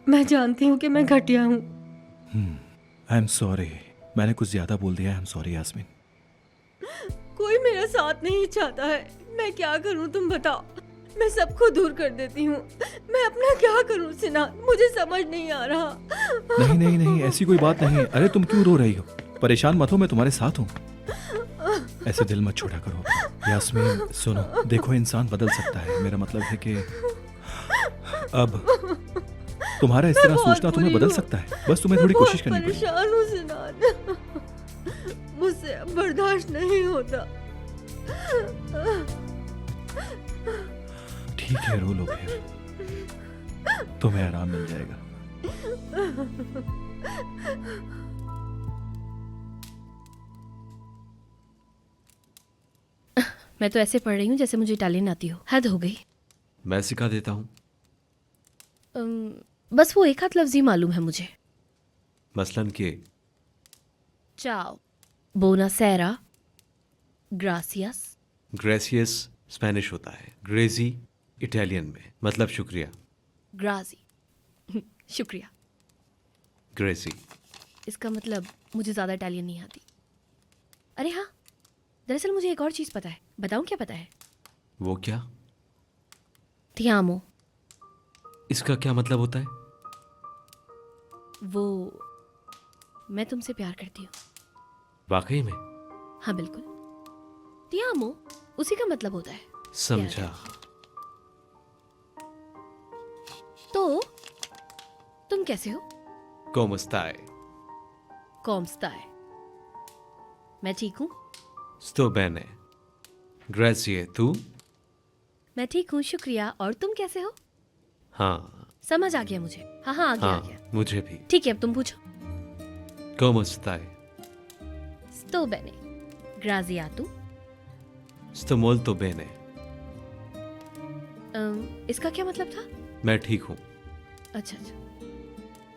मैं जानती हूँ कि मैं घटिया हूँ। आई एम सॉरी, मैंने कुछ ज्यादा बोल दिया। I am sorry Yasmin. कोई मेरा साथ नहीं चाहता है, मैं क्या करूँ तुम बताओ। मैं सबको दूर कर देती हूँ, मैं अपना क्या करूँ सिनान, मुझे समझ नहीं आ रहा। नहीं नहीं नहीं, ऐसी कोई बात नहीं है। अरे तुम क्यों रो रही हो? परेशान मत हो, मैं तुम्हारे साथ हूँ। ऐसे दिल मत छोड़ा करो। यास्मीन सुनो, देखो इंसान बदल सकता है। मेरा मतलब है कि अब तुम्हारा इस तरह सोचना तुम्हें बदल सकता है। बस तुम्हें थोड़ी कोशिश करनी पड़ेगी। परेशान हूँ सिनान, मुझसे अब बर्दाश्त नहीं होता। ठीक है, रो लो फिर, तुम्हें आराम मिल जाएगा। मैं तो ऐसे पढ़ रही हूँ जैसे मुझे इटालियन आती हो। हद हो गई। मैं सिखा देता हूँ। बस वो एक हाथ लफ्ज ही मालूम है मुझे। मसलन के चाओ, बोनासेरा, ग्रासियस। ग्रेसियस स्पेनिश होता है, ग्रेजी इटालियन में, मतलब शुक्रिया। ग्राजी शुक्रिया। ग्रेसी इसका मतलब मुझे ज़्यादा इटालियन नहीं आती। अरे हाँ, दरअसल मुझे एक और चीज़ पता है। बताऊँ क्या पता है? वो क्या? ती आमो। इसका क्या मतलब होता है? वो मैं तुमसे प्यार करती हूँ। वाकई में? हाँ बिल्कुल, ती आमो उसी का मतलब होता है। समझा। तो तुम कैसे हो? Come stai? कॉम स्टाई। मैं ठीक हूँ। Sto bene. Grazie, tu? मैं ठीक हूँ, शुक्रिया। और तुम कैसे हो? हाँ। समझ आ गया मुझे। हाँ हाँ, आ गया आ गया। मुझे भी। ठीक है, अब तुम पूछो। Come stai? sto bene, grazie a tu। Sto molto bene. इसका क्या मतलब था? मैं ठीक हूँ। अच्छा अच्छा,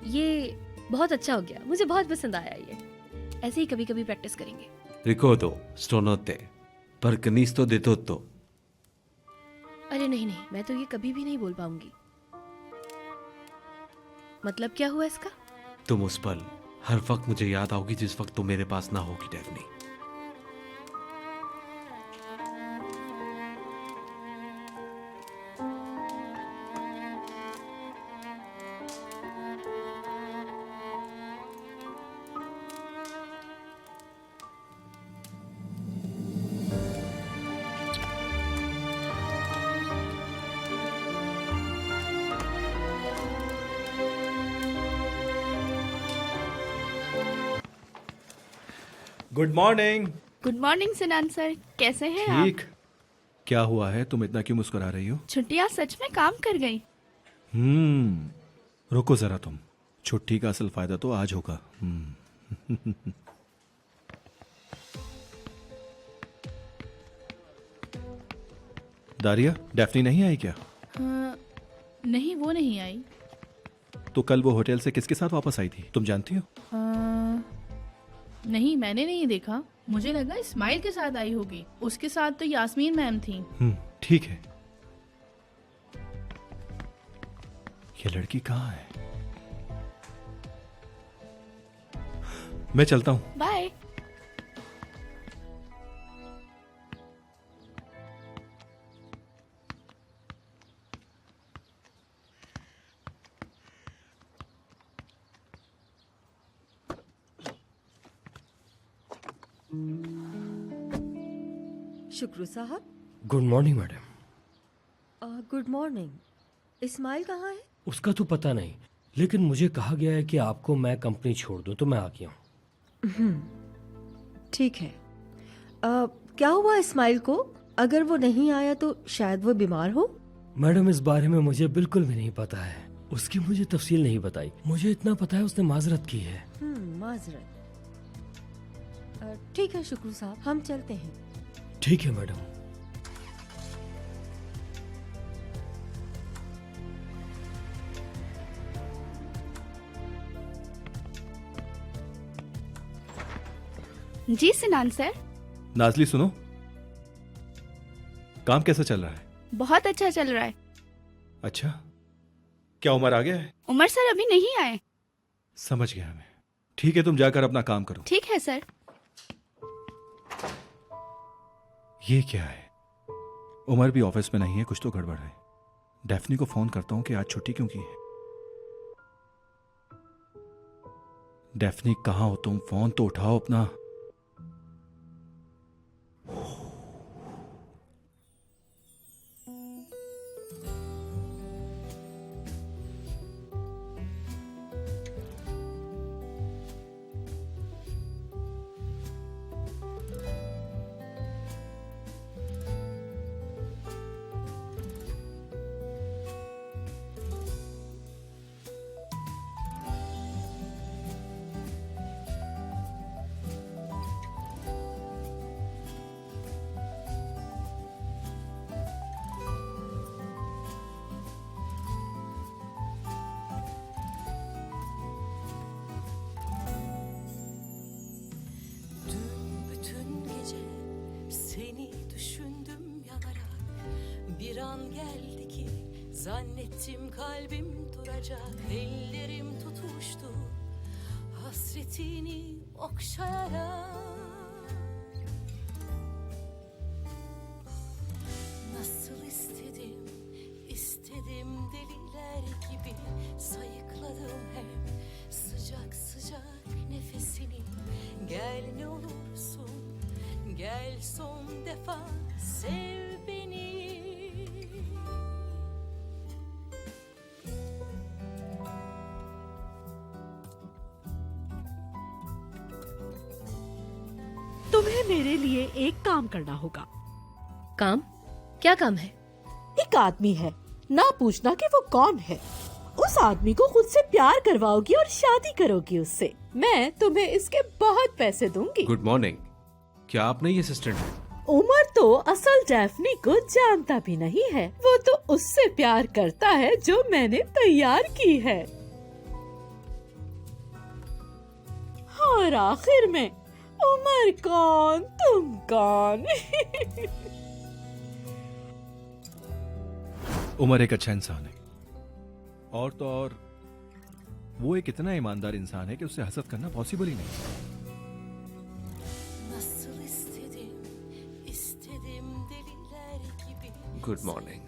ये बहुत अच्छा हो गया, मुझे बहुत पसंद आया ये। ऐसे ही कभी कभी प्रैक्टिस करेंगे। Ricordo, sto notte. Perché de tutto. अरे नहीं नहीं, मैं तो ये कभी भी नहीं बोल पाऊंगी। मतलब क्या हुआ इसका? तुम उस पल हर वक्त मुझे याद आओगी जिस वक्त तुम मेरे पास ना होगी डेफनी। Good morning. Good morning Sinan sir, कैसे हैं आप? ठीक। क्या हुआ है, तुम इतना क्यों मुस्कुरा रही हो? छुट्टियां सच में काम कर गई। रुको जरा तुम, छुट्टी का असल फायदा तो आज होगा। दारिया, डेफनी नहीं आई क्या? नहीं, वो नहीं आई। तो कल वो होटल से किसके साथ वापस आई थी, तुम जानती हो? नहीं, मैंने नहीं देखा। मुझे लगा इस्माइल के साथ आई होगी। उसके साथ तो यास्मीन मैम थी। ठीक है। ये लड़की कहाँ है? मैं चलता हूँ। बाय। शुक्रू साहब। Good morning madam. Good morning. Ismail कहाँ है? उसका तो पता नहीं, लेकिन मुझे कहा गया है कि आपको मैं कंपनी छोड़ दूं, तो मैं आ गया हूँ। ठीक है। क्या हुआ इस्माइल को? अगर वो नहीं आया तो शायद वो बीमार हो। मैडम, इस बारे में मुझे बिल्कुल भी नहीं पता है। उसकी मुझे तफसील नहीं बताई। मुझे इतना पता है उसने माजरत की है। माजरत। ठीक है शुक्रू साहब, हम चलते हैं। ठीक है मैडम। जी सिनान सर। नाजली सुनो, काम कैसा चल रहा है? बहुत अच्छा चल रहा है। अच्छा, क्या उमर आ गया है? उमर सर अभी नहीं आए। समझ गया मैं। ठीक है, तुम जाकर अपना काम करो। ठीक है सर। ये क्या है? उमर भी ऑफिस में नहीं है, कुछ तो गड़बड़ है। डेफनी को फोन करता हूं कि आज छुट्टी क्यों की है। डेफनी कहाँ हो तुम? फोन तो उठाओ अपना। Bütün gece seni düşündüm yanarak. Bir an geldi ki zannettim kalbim duracak. Ellerim tutuştu hasretini okşayarak. Nasıl istedim, istedim deliler gibi. Sayıkladım hep sıcak sıcak nefesini. Gel ne olursun, gel son defa sev beni. तुम्हें मेरे लिए एक काम करना होगा। काम? क्या काम है? एक आदमी है, ना पूछना कि वो कौन है। उस आदमी को खुद से प्यार करवाओगी और शादी करोगी उससे। मैं तुम्हें इसके बहुत पैसे दूंगी। Good morning. क्या आप नहीं असिस्टेंट हैं? उमर तो असल डेफनी को जानता भी नहीं है। वो तो उससे प्यार करता है जो मैंने तैयार की है। और आखिर में उमर कौन, तुम कौन? उमर एक अच्छा इंसान है, और तो और वो एक इतना ईमानदार इंसान है कि उससे हसद करना पॉसिबल ही नहीं। Nasıl istedim, istedim deliler gibi. Good morning.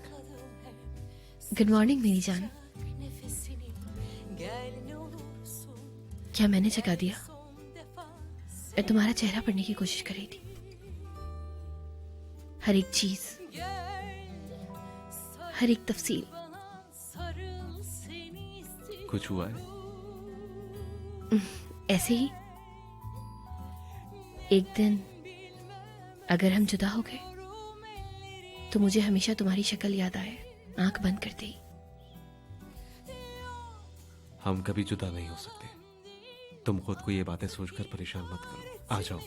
Good morning मेरी जान। Nefesini gel ne olursun. क्या मैंने जगा दिया? मैं तुम्हारा चेहरा पढ़ने की कोशिश कर रही थी। हर एक चीज, हर एक तफसील। कुछ हुआ है? ऐसे ही एक दिन अगर हम जुदा हो गए तो मुझे हमेशा तुम्हारी शक्ल याद आए, आंख बंद करते ही। हम कभी जुदा नहीं हो सकते। तुम खुद को ये बातें सोचकर परेशान मत करो। आ जाओ।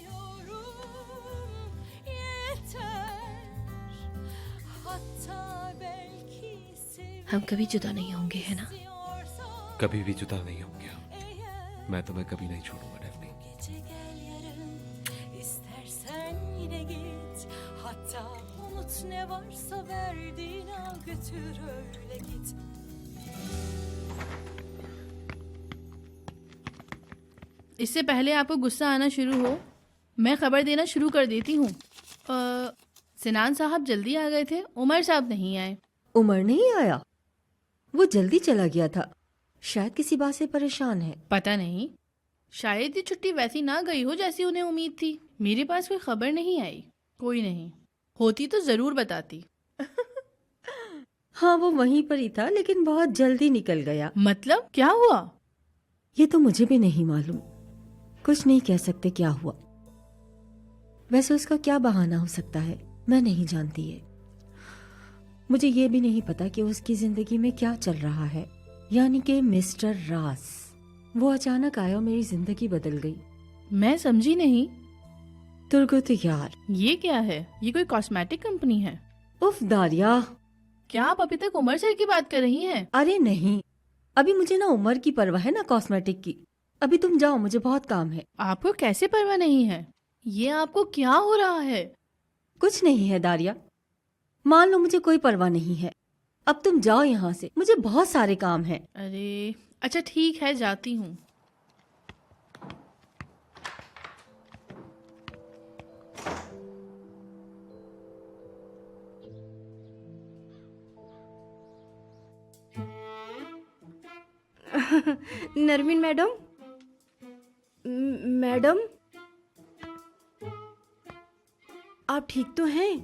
हम कभी जुदा नहीं होंगे, है ना? कभी भी जुदा नहीं होंगे। मैं तुम्हें कभी नहीं छोड़ूंगा Daphne. Gece gel yarın, istersen yine git. Hatta unut ne varsa verdiğin al götür öyle git. इससे पहले आपको गुस्सा आना शुरू हो, मैं खबर देना शुरू कर देती हूँ। सिनान साहब जल्दी आ गए थे, उमर साहब नहीं आए। उमर नहीं आया? वो जल्दी चला गया था, शायद किसी बात से परेशान है। पता नहीं, शायद ये छुट्टी वैसी ना गई हो जैसी उन्हें उम्मीद थी। मेरे पास कोई खबर नहीं आई। कोई नहीं, होती तो जरूर बताती। हाँ, वो वहीं पर ही था, लेकिन बहुत जल्दी निकल गया। मतलब क्या हुआ? ये तो मुझे भी नहीं मालूम, कुछ नहीं कह सकते क्या हुआ। वैसे उसका क्या बहाना हो सकता है, मैं नहीं जानती है। मुझे ये भी नहीं पता कि उसकी जिंदगी में क्या चल रहा है, यानी कि मिस्टर रास। वो अचानक आया और मेरी जिंदगी बदल गई। मैं समझी नहीं। तुर्गुत यार, ये क्या है? ये कोई कॉस्मेटिक कंपनी है? उफ दारिया, क्या आप अभी तक उमर सर की बात कर रही हैं? अरे नहीं, अभी मुझे ना उमर की परवाह है ना कॉस्मेटिक की। अभी तुम जाओ, मुझे बहुत काम है। आपको कैसे परवाह नहीं है? ये आपको क्या हो रहा है? कुछ नहीं है दारिया, मान लो मुझे कोई परवाह नहीं है। अब तुम जाओ यहाँ से, मुझे बहुत सारे काम हैं। अरे अच्छा ठीक है, जाती हूँ। नरमीन मैडम, मैडम आप ठीक तो हैं?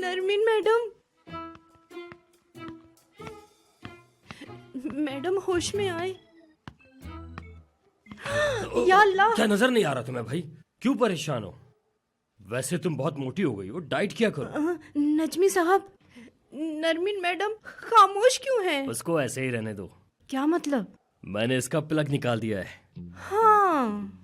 नरमीन मैडम, मैडम होश में आए। या अल्लाह, क्या नजर नहीं आ रहा तुम्हें भाई? क्यों परेशान हो? वैसे तुम बहुत मोटी हो गई हो, डाइट किया करो। नजमी साहब, नरमीन मैडम खामोश क्यों हैं? उसको ऐसे ही रहने दो। क्या मतलब? मैंने इसका प्लग निकाल दिया है। हाँ,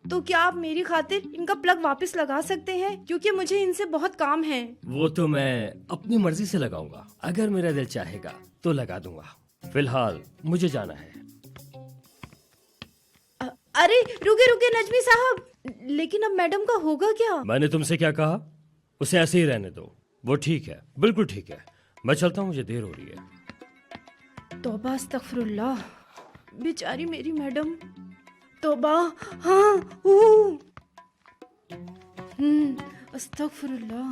तो क्या आप मेरी खातिर इनका प्लग वापस लगा सकते हैं? क्योंकि मुझे इनसे बहुत काम है। वो तो मैं अपनी मर्जी से लगाऊंगा, अगर मेरा दिल चाहेगा तो लगा दूंगा। फिलहाल मुझे जाना है। अरे रुके रुके नजमी साहब, लेकिन अब मैडम का होगा क्या? मैंने तुमसे क्या कहा? उसे ऐसे ही रहने दो, वो ठीक है, बिल्कुल ठीक है। मैं चलता हूँ, मुझे देर हो रही है। तौबा अस्तगफिरुल्लाह, बेचारी मेरी मैडम। तौबा, हाँ, अस्तगफिरुल्लाह।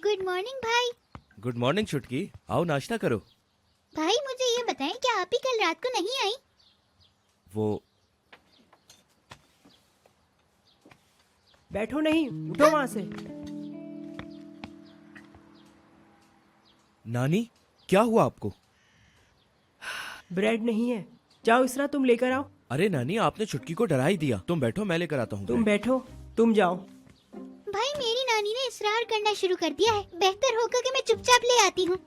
गुड मॉर्निंग भाई। गुड मॉर्निंग छुटकी, आओ नाश्ता करो। भाई मुझे ये बताएं, क्या आप ही कल रात को नहीं आई? वो बैठो नहीं, उठो वहां से। नानी, क्या हुआ आपको? ब्रेड नहीं है, जाओ इसरा तुम लेकर आओ। अरे नानी, आपने छुटकी को डरा ही दिया। तुम बैठो, मैं लेकर आता हूँ। तुम बैठो, तुम जाओ। भाई मेरी नानी ने इसरार करना शुरू कर दिया है, बेहतर होगा कि मैं चुपचाप ले आती हूँ।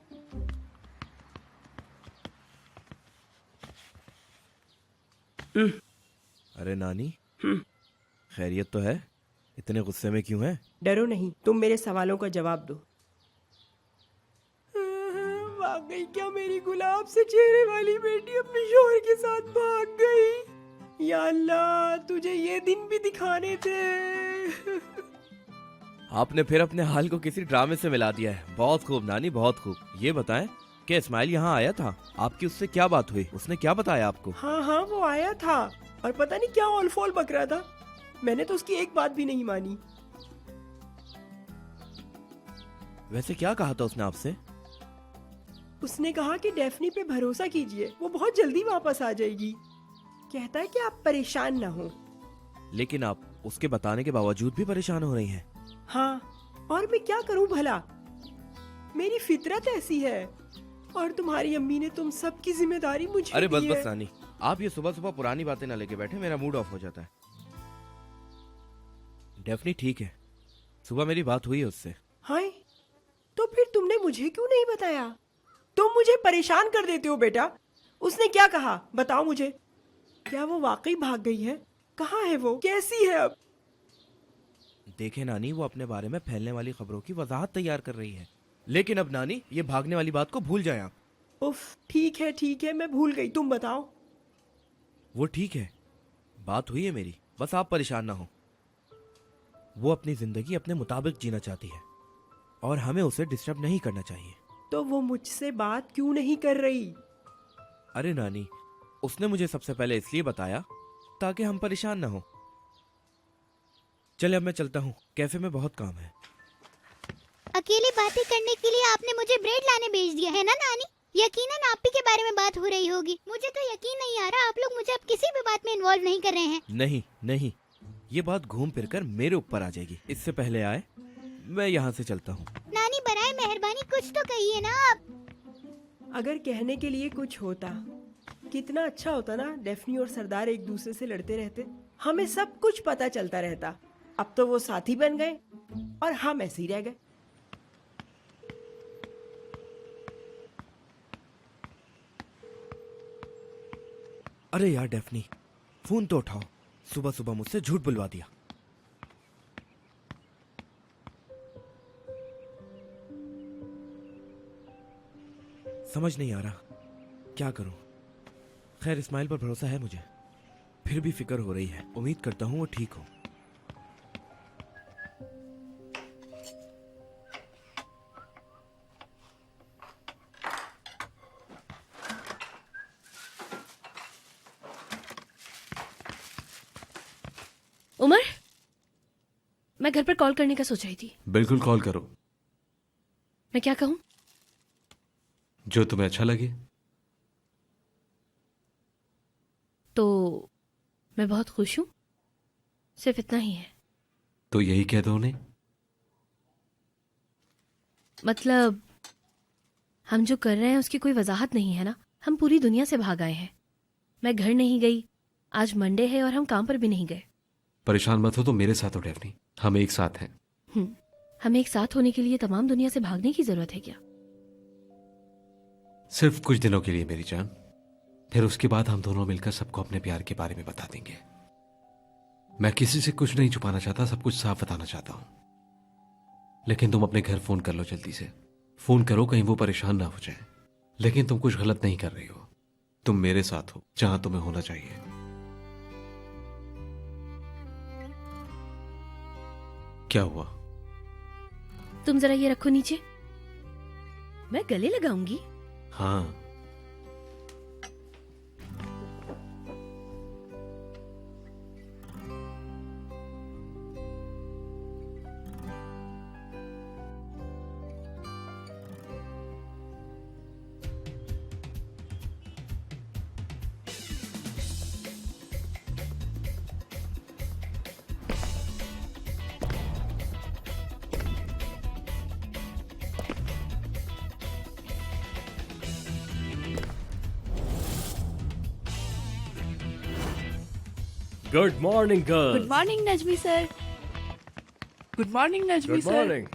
अरे नानी, खैरियत तो है? इतने गुस्से में क्यों है? डरो नहीं, तुम मेरे सवालों का जवाब दो। वाकई क्या मेरी गुलाब से चेहरे वाली बेटी अपने शोहर के साथ भाग गई? या अल्लाह, तुझे ये दिन भी दिखाने थे। आपने फिर अपने हाल को किसी ड्रामे से मिला दिया है। बहुत खूब नानी, बहुत खूब। ये बताएं कि इस्माइल यहाँ आया था? आपकी उससे क्या बात हुई? उसने क्या बताया आपको? हाँ हाँ, वो आया था और पता नहीं क्या ऑलफॉल बक रहा था। मैंने तो उसकी एक बात भी नहीं मानी। वैसे क्या कहा था उसने आपसे? उसने कहा कि डेफनी पे भरोसा कीजिए, वो बहुत जल्दी वापस आ जाएगी। कहता है कि आप परेशान ना हो। लेकिन आप उसके बताने के बावजूद भी परेशान हो रही हैं। हाँ, और मैं क्या करूं भला? मेरी फितरत ऐसी है। और तुम्हारी अम्मी ने तुम सब की जिम्मेदारी मुझे अरे बस दी बस है। नानी, आप ये सुबह सुबह पुरानी बातें ना लेके बैठे, मेरा मूड ऑफ हो जाता है। डेफनी ठीक है, सुबह मेरी बात हुई है उससे। हाय, तो फिर तुमने मुझे क्यों नहीं बताया? तुम मुझे परेशान कर देते हो बेटा। उसने क्या कहा, बताओ मुझे। क्या वो वाकई भाग गई है? कहाँ है वो? कैसी है अब? देखे नानी, वो अपने बारे में फैलने वाली खबरों की वजाहत तैयार कर रही है। लेकिन अब नानी, ये भागने वाली बात को भूल जाएं आप। उफ, ठीक है, मैं भूल गई। तुम बताओ। वो ठीक है, बात हुई है मेरी, बस आप परेशान ना हो। वो अपनी जिंदगी अपने मुताबिक जीना चाहती है और हमें उसे डिस्टर्ब नहीं करना चाहिए। तो वो मुझसे बात क्यों नहीं कर रही? अरे नानी, उसने मुझे सबसे पहले इसलिए बताया ताकि हम परेशान ना हो। चले अब मैं चलता हूँ, कैफे में बहुत काम है। अकेले बातें करने के लिए आपने मुझे ब्रेड लाने भेज दिया है ना नानी? यकीनन आप ही के बारे में बात हो रही होगी। मुझे तो यकीन नहीं आ रहा आप लोग मुझे अब किसी भी बात में इन्वॉल्व नहीं कर रहे हैं। नहीं नहीं, ये बात घूम फिर कर मेरे ऊपर आ जाएगी। इससे पहले आए, मैं यहाँ से चलता हूँ। नानी बराए मेहरबानी कुछ तो कहिए ना आप। अगर कहने के लिए कुछ होता, कितना अच्छा होता ना। डेफनी और सरदार एक दूसरे से लड़ते रहते, हमें सब कुछ पता चलता रहता। अब तो वो साथी बन गए और हम ऐसे ही रह गए। अरे यार डेफनी, फोन तो उठाओ। सुबह सुबह मुझसे झूठ बुलवा दिया। समझ नहीं आ रहा क्या करूं। खैर इस्माइल पर भरोसा है मुझे, फिर भी फिक्र हो रही है। उम्मीद करता हूं वो ठीक हो। उमर, मैं घर पर कॉल करने का सोच रही थी। बिल्कुल कॉल करो, मैं क्या कहूँ? जो तुम्हें अच्छा लगे। तो मैं बहुत खुश हूँ, सिर्फ इतना ही है। तो यही कह दो उन्हें। मतलब हम जो कर रहे हैं उसकी कोई वजाहत नहीं है ना। हम पूरी दुनिया से भाग आए हैं। मैं घर नहीं गई, आज मंडे है और हम काम पर भी नहीं गए। परेशान मत हो तो मेरे साथ हो डेफनी, हम एक साथ हैं। हमें एक साथ होने के लिए तमाम दुनिया से भागने की जरूरत है क्या? सिर्फ कुछ दिनों के लिए मेरी जान, फिर उसके बाद हम दोनों मिलकर सबको अपने प्यार के बारे में बता देंगे। मैं किसी से कुछ नहीं छुपाना चाहता, सब कुछ साफ बताना चाहता हूं। लेकिन तुम अपने घर फोन कर लो, जल्दी से फोन करो, कहीं वो परेशान ना हो जाए। लेकिन तुम कुछ गलत नहीं कर रही हो, तुम मेरे साथ हो जहां तुम्हें होना चाहिए। क्या हुआ? तुम जरा ये रखो नीचे, मैं गले लगाऊंगी। हाँ, good morning girl. Good morning Najmi sir. Good morning Najmi good sir. Morning.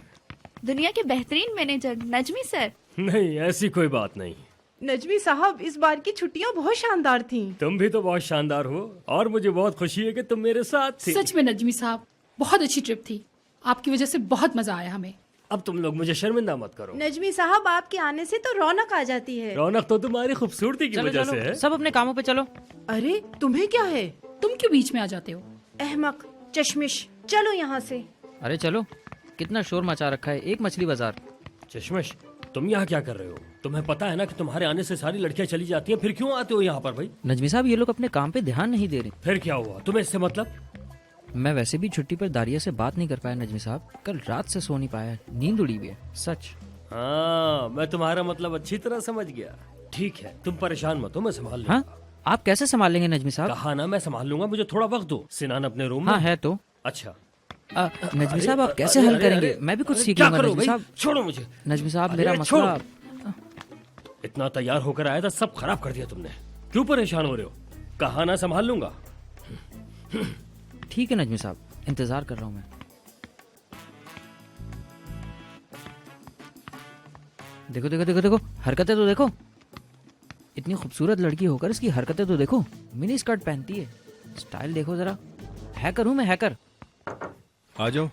दुनिया के बेहतरीन मैनेजर नजमी सर। नहीं, ऐसी कोई बात नहीं। नजमी साहब, इस बार की छुट्टियां बहुत शानदार थीं। तुम भी तो बहुत शानदार हो और मुझे बहुत खुशी है कि तुम मेरे साथ थी। सच में नजमी साहब, बहुत अच्छी ट्रिप थी। आपकी वजह से बहुत मजा आया हमें। अब तुम लोग मुझे शर्मिंदा मत करो। नजमी साहब, आपके आने से तो रौनक आ जाती है। रौनक तो तुम्हारी खूबसूरती की वजह से है। सब अपने कामों पे चलो। अरे तुम्हें क्या है? तुम क्यों बीच में आ जाते हो? अहमक, चश्मिश, चलो यहाँ से। अरे चलो, कितना शोर मचा रखा है। एक मछली बाजार। चश्मिश, तुम यहाँ क्या कर रहे हो? तुम्हें पता है ना कि तुम्हारे आने से सारी लड़कियाँ चली जाती हैं, फिर क्यों आते हो यहाँ पर भाई? नजमी साहब, ये लोग अपने काम पे ध्यान नहीं दे रहे। फिर क्या हुआ? तुम्हें इससे मतलब? मैं वैसे भी छुट्टी पर दारिया से बात नहीं कर पाया नजमी साहब। कल रात से सो नहीं पाया, नींद उड़ी हुई है सच। हाँ, मैं तुम्हारा मतलब अच्छी तरह समझ गया। ठीक है, तुम परेशान मत हो, मैं संभाल लूंगा। हाँ, आप कैसे संभाल लेंगे नजमी साहब? कहा ना मैं संभाल लूंगा, मुझे थोड़ा वक्त दो। सिनान अपने रूम में हाँ है तो। अच्छा। नजमी साहब, आप कैसे हल करेंगे? मैं भी कुछ सीख लूंगा नजमी साहब। छोड़ो मुझे नजमी साहब, मेरा मसला। इतना तैयार होकर आया था, सब खराब कर दिया तुमने। क्यों परेशान हो रहे हो? कहा ना संभाल लूंगा। ठीक है नजमी साहब, इंतजार कर रहा हूँ मैं। देखो देखो देखो देखो, हरकतें तो देखो। इतनी खूबसूरत लड़की होकर इसकी हरकतें तो देखो। मिनी स्कर्ट पहनती है, स्टाइल देखो जरा। हैकर हूँ मैं, हैकर। आ जाओ।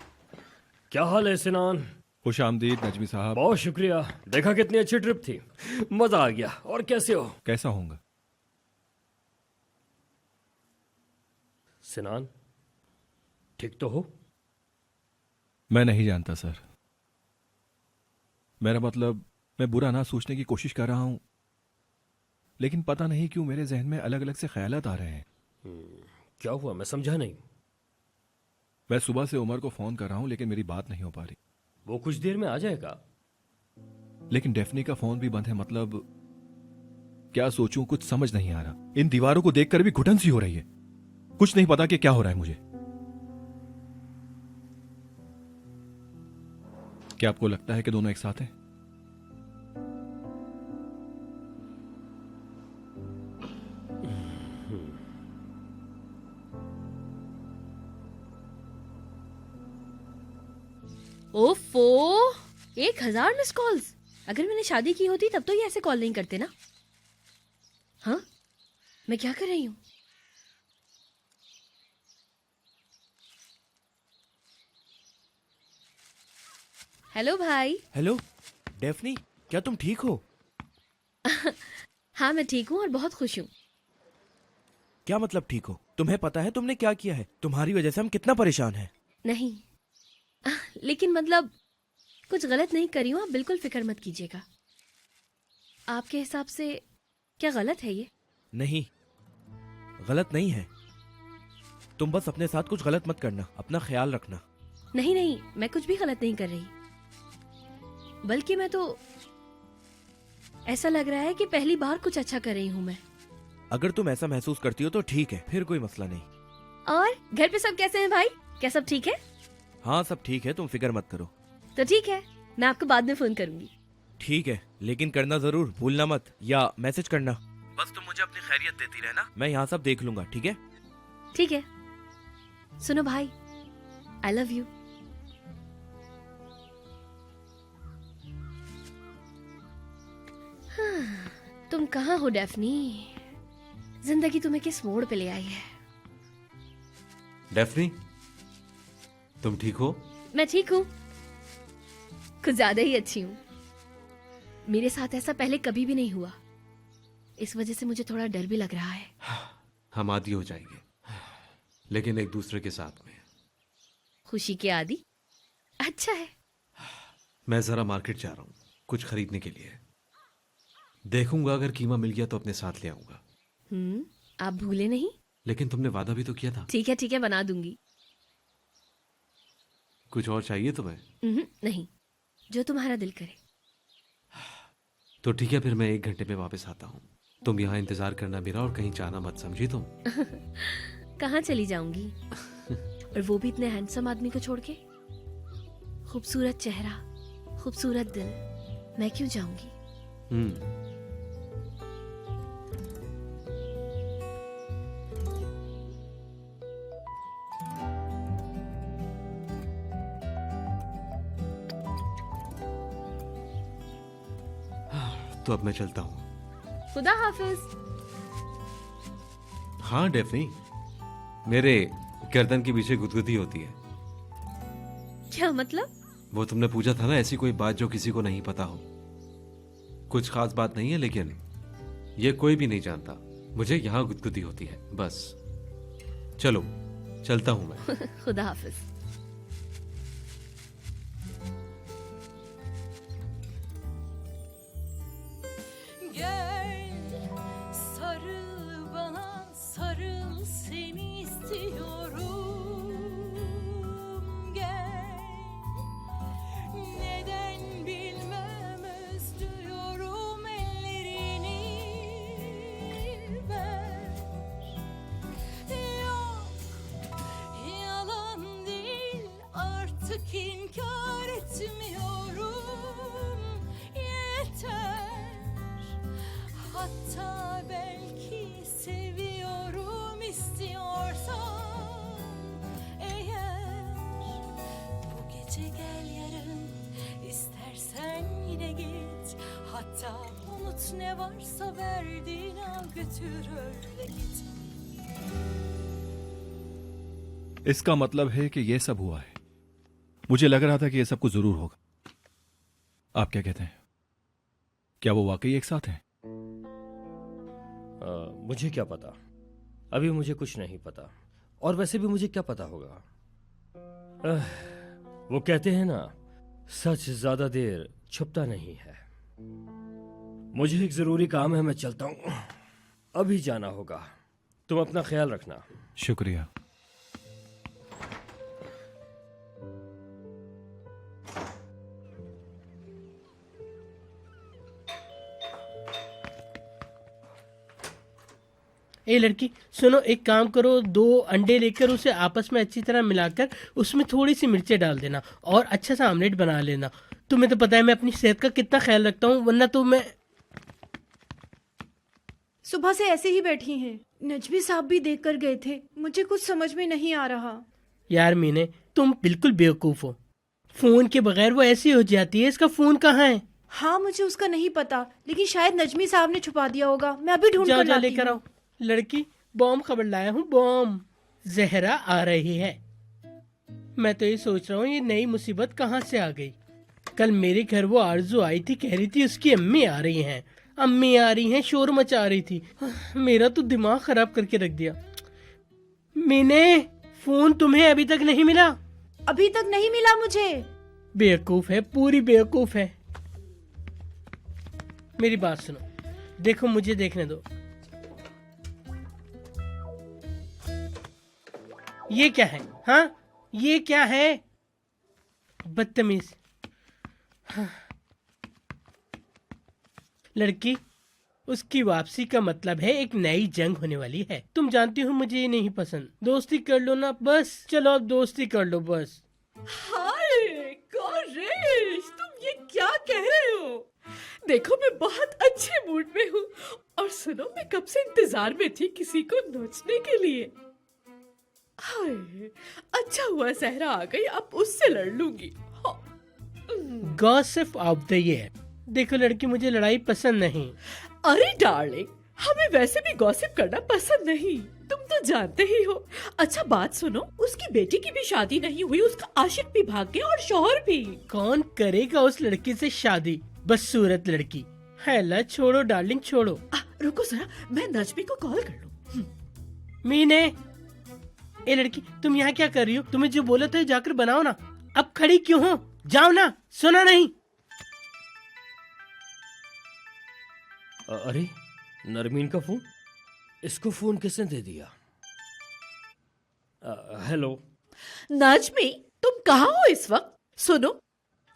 क्या हाल है सिनान? खुश आमदीद नजमी साहब। बहुत शुक्रिया। देखा कितनी अच्छी ट्रिप थी, मजा आ गया। और कैसे हो? कैसा होऊंगा? सिनान, ठीक तो हो? मैं नहीं जानता सर। मेरा मतलब, मैं बुरा ना सोचने की कोशिश कर रहा हूं, लेकिन पता नहीं क्यों मेरे जहन में अलग अलग से ख्यालात आ रहे हैं। क्या हुआ? मैं समझा नहीं। मैं सुबह से उमर को फोन कर रहा हूं, लेकिन मेरी बात नहीं हो पा रही। वो कुछ देर में आ जाएगा। लेकिन डेफनी का फोन भी बंद है। मतलब क्या सोचूं, कुछ समझ नहीं आ रहा। इन दीवारों को देखकर भी घुटन सी हो रही है। कुछ नहीं पता कि क्या हो रहा है मुझे। क्या आपको लगता है कि दोनों एक साथ हैं? ओफो, 1000 मिस कॉल्स। अगर मैंने शादी की होती तब तो ये ऐसे कॉल नहीं करते ना। हाँ, मैं क्या कर रही हूँ? हेलो भाई। हेलो डेफनी, क्या तुम ठीक हो? हाँ मैं ठीक हूँ और बहुत खुश हूँ। क्या मतलब ठीक हो? तुम्हें पता है तुमने क्या किया है? तुम्हारी वजह से हम कितना परेशान हैं। नहीं लेकिन मतलब कुछ गलत नहीं करी हूँ, आप बिल्कुल फिक्र मत कीजिएगा। आपके हिसाब से क्या गलत है ये? नहीं, गलत नहीं है। तुम बस अपने साथ कुछ गलत मत करना, अपना ख्याल रखना। नहीं नहीं, मैं कुछ भी गलत नहीं कर रही, बल्कि मैं तो ऐसा लग रहा है कि पहली बार कुछ अच्छा कर रही हूँ मैं। अगर तुम ऐसा महसूस करती हो तो ठीक है, फिर कोई मसला नहीं। और घर पे सब कैसे हैं भाई? क्या सब ठीक है? हाँ सब ठीक है, तुम फिक्र मत करो। तो ठीक है, मैं आपको बाद में फोन करूंगी। ठीक है, लेकिन करना जरूर, भूलना मत, या मैसेज करना। बस तुम मुझे अपनी खैरियत देती रहना, मैं यहाँ सब देख लूंगा। ठीक है? ठीक है। सुनो भाई, आई लव यू। तुम कहाँ हो डेफनी? जिंदगी तुम्हें किस मोड़ पे ले आई है? डेफनी, तुम ठीक हो? मैं ठीक हूँ, कुछ ज्यादा ही अच्छी हूँ। मेरे साथ ऐसा पहले कभी भी नहीं हुआ, इस वजह से मुझे थोड़ा डर भी लग रहा है। हम आदी हो जाएंगे, लेकिन एक दूसरे के साथ में। खुशी के आदी? अच्छा है। मैं जरा मार्केट जा रहा हूँ कुछ खरीदने के लिए। देखूंगा, अगर कीमा मिल गया तो अपने साथ ले आऊंगा। आप भूले नहीं? लेकिन तुमने वादा भी तो किया था। ठीक है बना दूंगी। कुछ और चाहिए तुम्हें? नहीं, जो तुम्हारा दिल करे। तो ठीक है, फिर मैं 1 घंटे में वापस आता हूँ। तुम यहाँ इंतजार करना मेरा, और कहीं जाना मत, समझी तुम? कहाँ चली जाऊंगी? और वो भी इतने हैंडसम आदमी को छोड़ के। खूबसूरत चेहरा, खूबसूरत दिल, मैं क्यों जाऊंगी? तो अब मैं चलता हूँ। खुदा हाफिज। हाँ डेफनी, मेरे गर्दन के पीछे गुदगुदी होती है। क्या मतलब? वो तुमने पूछा था ना, ऐसी कोई बात जो किसी को नहीं पता हो। कुछ खास बात नहीं है, लेकिन ये कोई भी नहीं जानता। मुझे यहाँ गुदगुदी होती है बस। चलो चलता हूँ मैं। खुदा हाफिज। Gel sarıl bana, sarıl seni istiyorum. Gel, neden bilmem özlüyorum ellerini ver. Yok, yalan değil, artık inkar etmiyorum. Yeter. Hatta belki seviyorum istiyorsan eğer. Bu gece gel yarın, istersen yine git. Hatta unut ne varsa verdiğin al götür öyle git. इसका मतलब है कि यह सब हुआ है। मुझे लग रहा था कि यह सब कुछ जरूर होगा। आप क्या कहते हैं? क्या वो वाकई एक साथ हैं? मुझे क्या पता, अभी मुझे कुछ नहीं पता, और वैसे भी मुझे क्या पता होगा। वो कहते हैं ना, सच ज्यादा देर छुपता नहीं है। मुझे एक जरूरी काम है, मैं चलता हूँ, अभी जाना होगा। तुम अपना ख्याल रखना। शुक्रिया। ए लड़की सुनो, एक काम करो, 2 अंडे लेकर उसे आपस में अच्छी तरह मिलाकर उसमें थोड़ी सी मिर्चें डाल देना और अच्छा सा ऑमलेट बना लेना। तुम्हें तो पता है मैं अपनी सेहत का कितना ख्याल रखता हूँ, वरना तो मैं। सुबह से ऐसे ही बैठी हैं। नजमी साहब भी देख कर गए थे, मुझे कुछ समझ में नहीं आ रहा। यार मीने, तुम बिल्कुल बेवकूफ हो। फोन के बगैर वो ऐसी हो जाती है। इसका फोन कहाँ है? हाँ मुझे उसका नहीं पता, लेकिन शायद नजमी साहब ने छुपा दिया होगा। मैं अभी ढूंढ कर लाती लेकर हूँ। आओ। लड़की, बॉम्ब खबर लाया हूँ, बॉम्ब। जहरा आ रही है। मैं तो ये सोच रहा हूँ ये नई मुसीबत कहाँ से आ गई। कल मेरे घर वो आरजू आई थी, कह रही थी उसकी अम्मी आ रही हैं। अम्मी आ रही हैं, शोर मचा रही थी। मेरा तो दिमाग खराब करके रख दिया। मीने, फोन तुम्हें अभी तक नहीं मिला? अभी तक नहीं मिला मुझे। बेवकूफ है, पूरी बेवकूफ है। मेरी बात सुनो, देखो मुझे देखने दो। ये क्या है? हाँ, ये क्या है? बदतमीज। हाँ। लड़की, उसकी वापसी का मतलब है एक नई जंग होने वाली है। तुम जानती हो मुझे ये नहीं पसंद। दोस्ती कर लो ना बस। चलो अब दोस्ती कर लो बस। हाय कोरेश, तुम ये क्या कह रहे हो? देखो मैं बहुत अच्छे मूड में हूँ और सुनो, मैं कब से इंतजार में थी किसी को नोचने के लिए। हाय, अच्छा हुआ सहरा आ गई, अब उससे लड़ लूंगी। Gossip of the year. देखो लड़की, मुझे लड़ाई पसंद नहीं। अरे डार्लिंग, हमें वैसे भी गॉसिप करना पसंद नहीं, तुम तो जानते ही हो। अच्छा बात सुनो, उसकी बेटी की भी शादी नहीं हुई, उसका आशिक भी भाग गया और शौहर भी। कौन करेगा उस लड़की से शादी? बदसूरत लड़की है। ला छोड़ो डार्लिंग, छोड़ो। रुको जरा, मैं नजमी को कॉल कर लूं। मीने, ए लड़की, तुम यहाँ क्या कर रही हो? तुम्हें जो बोला था जाकर बनाओ ना। अब खड़ी क्यों हो? जाओ ना, सुना नहीं? अरे नरमीन का फोन, इसको फोन किसने दे दिया? हेलो नजमी, तुम कहाँ हो इस वक्त? सुनो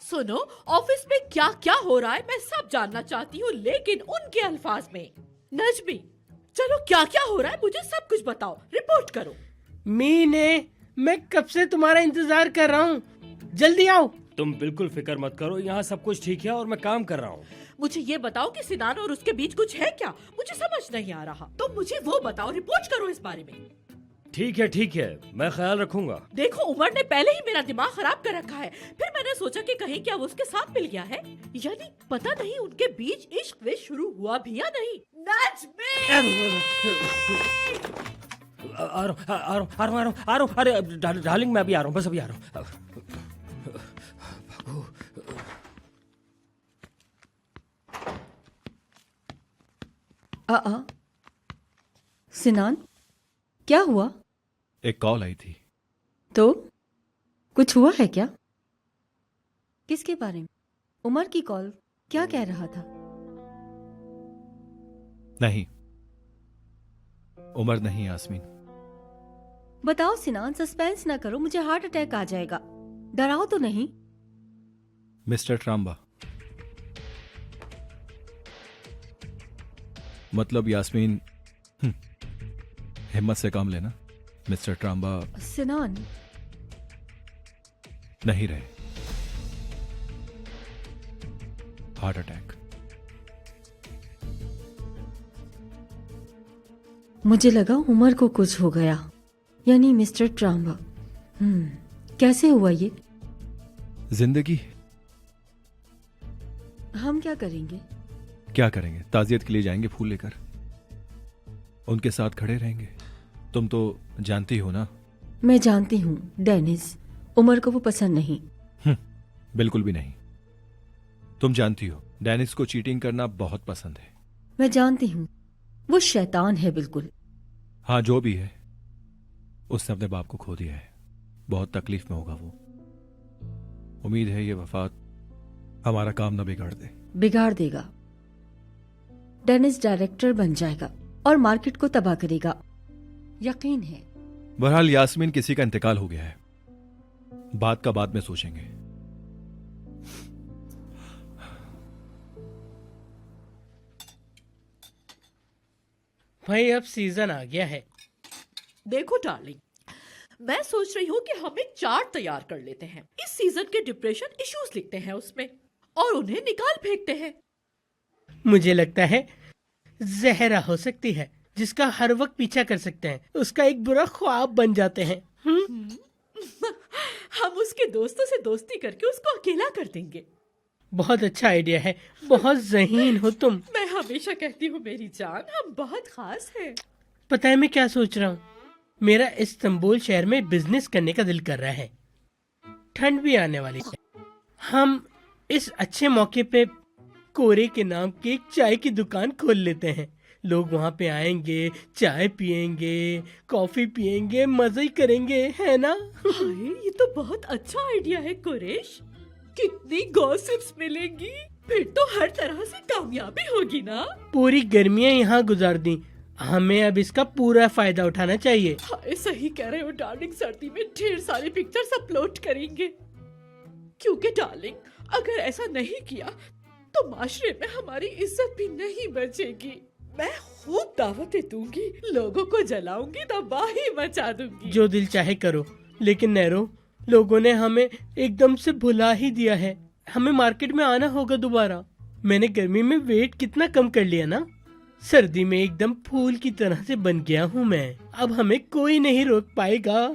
सुनो, ऑफिस में क्या क्या हो रहा है मैं सब जानना चाहती हूँ, लेकिन उनके अल्फाज में। नजमी, चलो क्या क्या हो रहा है मुझे सब कुछ बताओ, रिपोर्ट करो। मीने, मैं कब से तुम्हारा इंतजार कर रहा हूँ, जल्दी आओ। तुम बिल्कुल फिक्र मत करो, यहाँ सब कुछ ठीक है और मैं काम कर रहा हूँ। मुझे ये बताओ कि सिनान और उसके बीच कुछ है क्या? मुझे समझ नहीं आ रहा, तो मुझे वो बताओ, रिपोर्ट करो इस बारे में। ठीक है, मैं ख्याल रखूंगा। देखो उमर ने पहले ही मेरा दिमाग खराब कर रखा है, फिर मैंने सोचा कि कहीं क्या वो उसके साथ मिल गया है, यानी पता नहीं उनके बीच इश्क विश्क शुरू हुआ भी या नहीं। आ रहा हूँ। अरे डार्लिंग, मैं अभी आ रहा हूँ, बस अभी आ रहा हूँ। सिनान, क्या हुआ? एक कॉल आई थी। तो कुछ हुआ है क्या? किसके बारे में? उमर की कॉल? क्या कह रहा था? नहीं, उमर नहीं, यास्मीन। बताओ सिनान, सस्पेंस ना करो, मुझे हार्ट अटैक आ जाएगा। डराओ तो नहीं। मिस्टर ट्राम्बा। मतलब यास्मीन, हिम्मत से काम लेना। मिस्टर ट्राम्बा सिनान नहीं रहे। Heart attack. मुझे लगा उमर को कुछ हो गया, यानी मिस्टर ट्राम्बा। कैसे हुआ ये? जिंदगी। हम क्या करेंगे? क्या करेंगे? ताजियत के लिए जाएंगे फूल लेकर, उनके साथ खड़े रहेंगे। तुम तो जानती हो ना। मैं जानती हूँ डेनिस, उमर को वो पसंद नहीं। बिल्कुल भी नहीं। तुम जानती हो डेनिस को चीटिंग करना बहुत पसंद है। मैं जानती हूँ, वो शैतान है बिल्कुल। हाँ, जो भी है, उसने अपने बाप को खो दिया है। बहुत तकलीफ में होगा वो। उम्मीद है ये वफात हमारा काम न बिगाड़ दे। बिगाड़ देगा। डेनिस डायरेक्टर बन जाएगा और मार्केट को तबाह करेगा, यकीन है। बहरहाल यास्मीन, किसी का इंतकाल हो गया है, बात का बाद में सोचेंगे। भाई अब सीजन आ गया है। देखो डार्लिंग, मैं सोच रही हूँ कि हम एक चार्ट तैयार कर लेते हैं। इस सीजन के डिप्रेशन इश्यूज लिखते हैं उसमें और उन्हें निकाल फेंकते हैं। मुझे लगता है जहरा हो सकती है, जिसका हर वक्त पीछा कर सकते हैं, उसका एक बुरा ख्वाब बन जाते हैं। हम उसके दोस्तों से दोस्ती करके उसको अकेला कर देंगे। बहुत अच्छा आइडिया है, बहुत ज़हीन हो तुम। मैं हमेशा कहती हूँ मेरी जान, हम बहुत खास हैं। पता है मैं क्या सोच रहा हूँ? मेरा इस्तांबुल शहर में बिजनेस करने का दिल कर रहा है। ठंड भी आने वाली है। हम इस अच्छे मौके पे कोरे के नाम की एक चाय की दुकान खोल लेते हैं। लोग वहाँ पे आएंगे, चाय पिएंगे, कॉफी पिएंगे, मजे ही करेंगे, है ना? हाय, ये तो बहुत अच्छा आइडिया है कुरेश। कितनी गॉसिप्स मिलेंगी, फिर तो हर तरह से कामयाबी होगी ना। पूरी गर्मियाँ यहाँ गुजार दी, हमें अब इसका पूरा फायदा उठाना चाहिए। हाय, सही कह रहे हो डार्लिंग, सर्दी में ढेर सारी पिक्चर्स अपलोड करेंगे। क्योंकि डार्लिंग, अगर ऐसा नहीं किया तो माशरे में हमारी इज्जत भी नहीं बचेगी। मैं खूब दावतें दूंगी, लोगों को जलाऊंगी, तबाही मचा दूंगी। जो दिल चाहे करो, लेकिन नैरो, लोगों ने हमें एकदम से भुला ही दिया है। हमें मार्केट में आना होगा दोबारा। मैंने गर्मी में वेट कितना कम कर लिया ना, सर्दी में एकदम फूल की तरह से बन गया हूँ मैं। अब हमें कोई नहीं रोक पाएगा।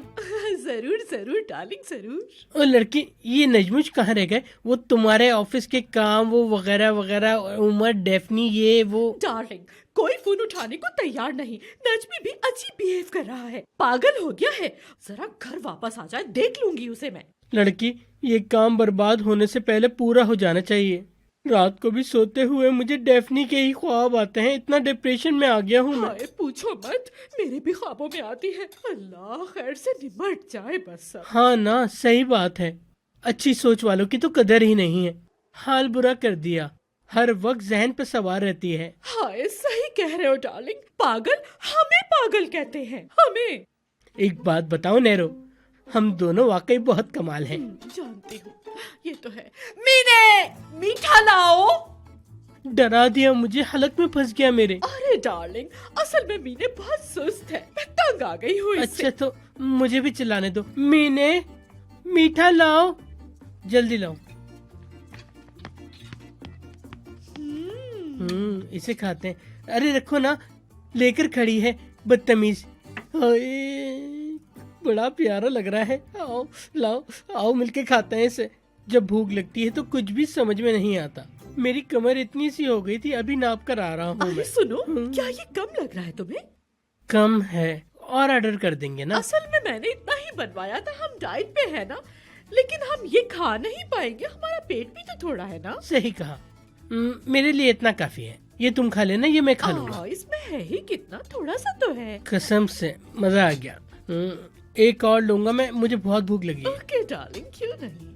जरूर जरूर डार्लिंग, जरूर। और लड़की, ये नजमुश कहाँ रह गए? वो तुम्हारे ऑफिस के काम, वो वगैरह वगैरह, उमर, डेफनी, ये वो। डार्लिंग, कोई फोन उठाने को तैयार नहीं। नजमी भी अजीब बिहेव कर रहा है, पागल हो गया है। जरा घर वापस आ जाए, देख लूंगी उसे मैं। लड़की, ये काम बर्बाद होने से पहले पूरा हो जाना चाहिए। रात को भी सोते हुए मुझे डेफनी के ही ख्वाब आते हैं। इतना डिप्रेशन में आ गया हूँ मैं। हाय, पूछो मत, मेरे भी ख्वाबों में आती है। अल्लाह खैर से निमट जाए बस सब। हाँ ना, सही बात है। अच्छी सोच वालों की तो कदर ही नहीं है। हाल बुरा कर दिया, हर वक्त जहन पे सवार रहती है। हाय, सही कह रहे हो डार्लिंग, पागल हमें पागल कहते हैं, हमें। एक बात बताओ नैरो, हम दोनों वाकई बहुत कमाल हैं। जानती हूँ, ये तो है। मीने, मीठा लाओ। डरा दिया मुझे, हलक में फंस गया मेरे। अरे डार्लिंग, असल में मीने बहुत सुस्त है, मैं तंग आ गई हूँ इससे। अच्छा तो मुझे भी चिल्लाने दो। मीने, मीठा लाओ, जल्दी लाओ। इसे खाते हैं। अरे रखो ना, लेकर खड़ी है बदतमीज। बड़ा प्यारा लग रहा है। आओ लाओ, आओ मिलके खाते हैं इसे। जब भूख लगती है तो कुछ भी समझ में नहीं आता। मेरी कमर इतनी सी हो गई थी, अभी नाप कर आ रहा हूँ मैं। सुनो, क्या ये कम लग रहा है तुम्हें? कम है, और ऑर्डर कर देंगे ना। असल में मैंने इतना ही बनवाया था, हम डाइट पे है ना, लेकिन हम ये खा नहीं पाएंगे, हमारा पेट भी तो थोड़ा है ना। सही कहा। मेरे लिए इतना काफी है। ये तुम खा लेना, ये मैं खा लूंगा। इसमें है ही कितना, थोड़ा सा तो है। कसम से मजा आ गया। एक और लूंगा मैं, मुझे बहुत भूख लगी है। ओके डार्लिंग, क्यों नहीं।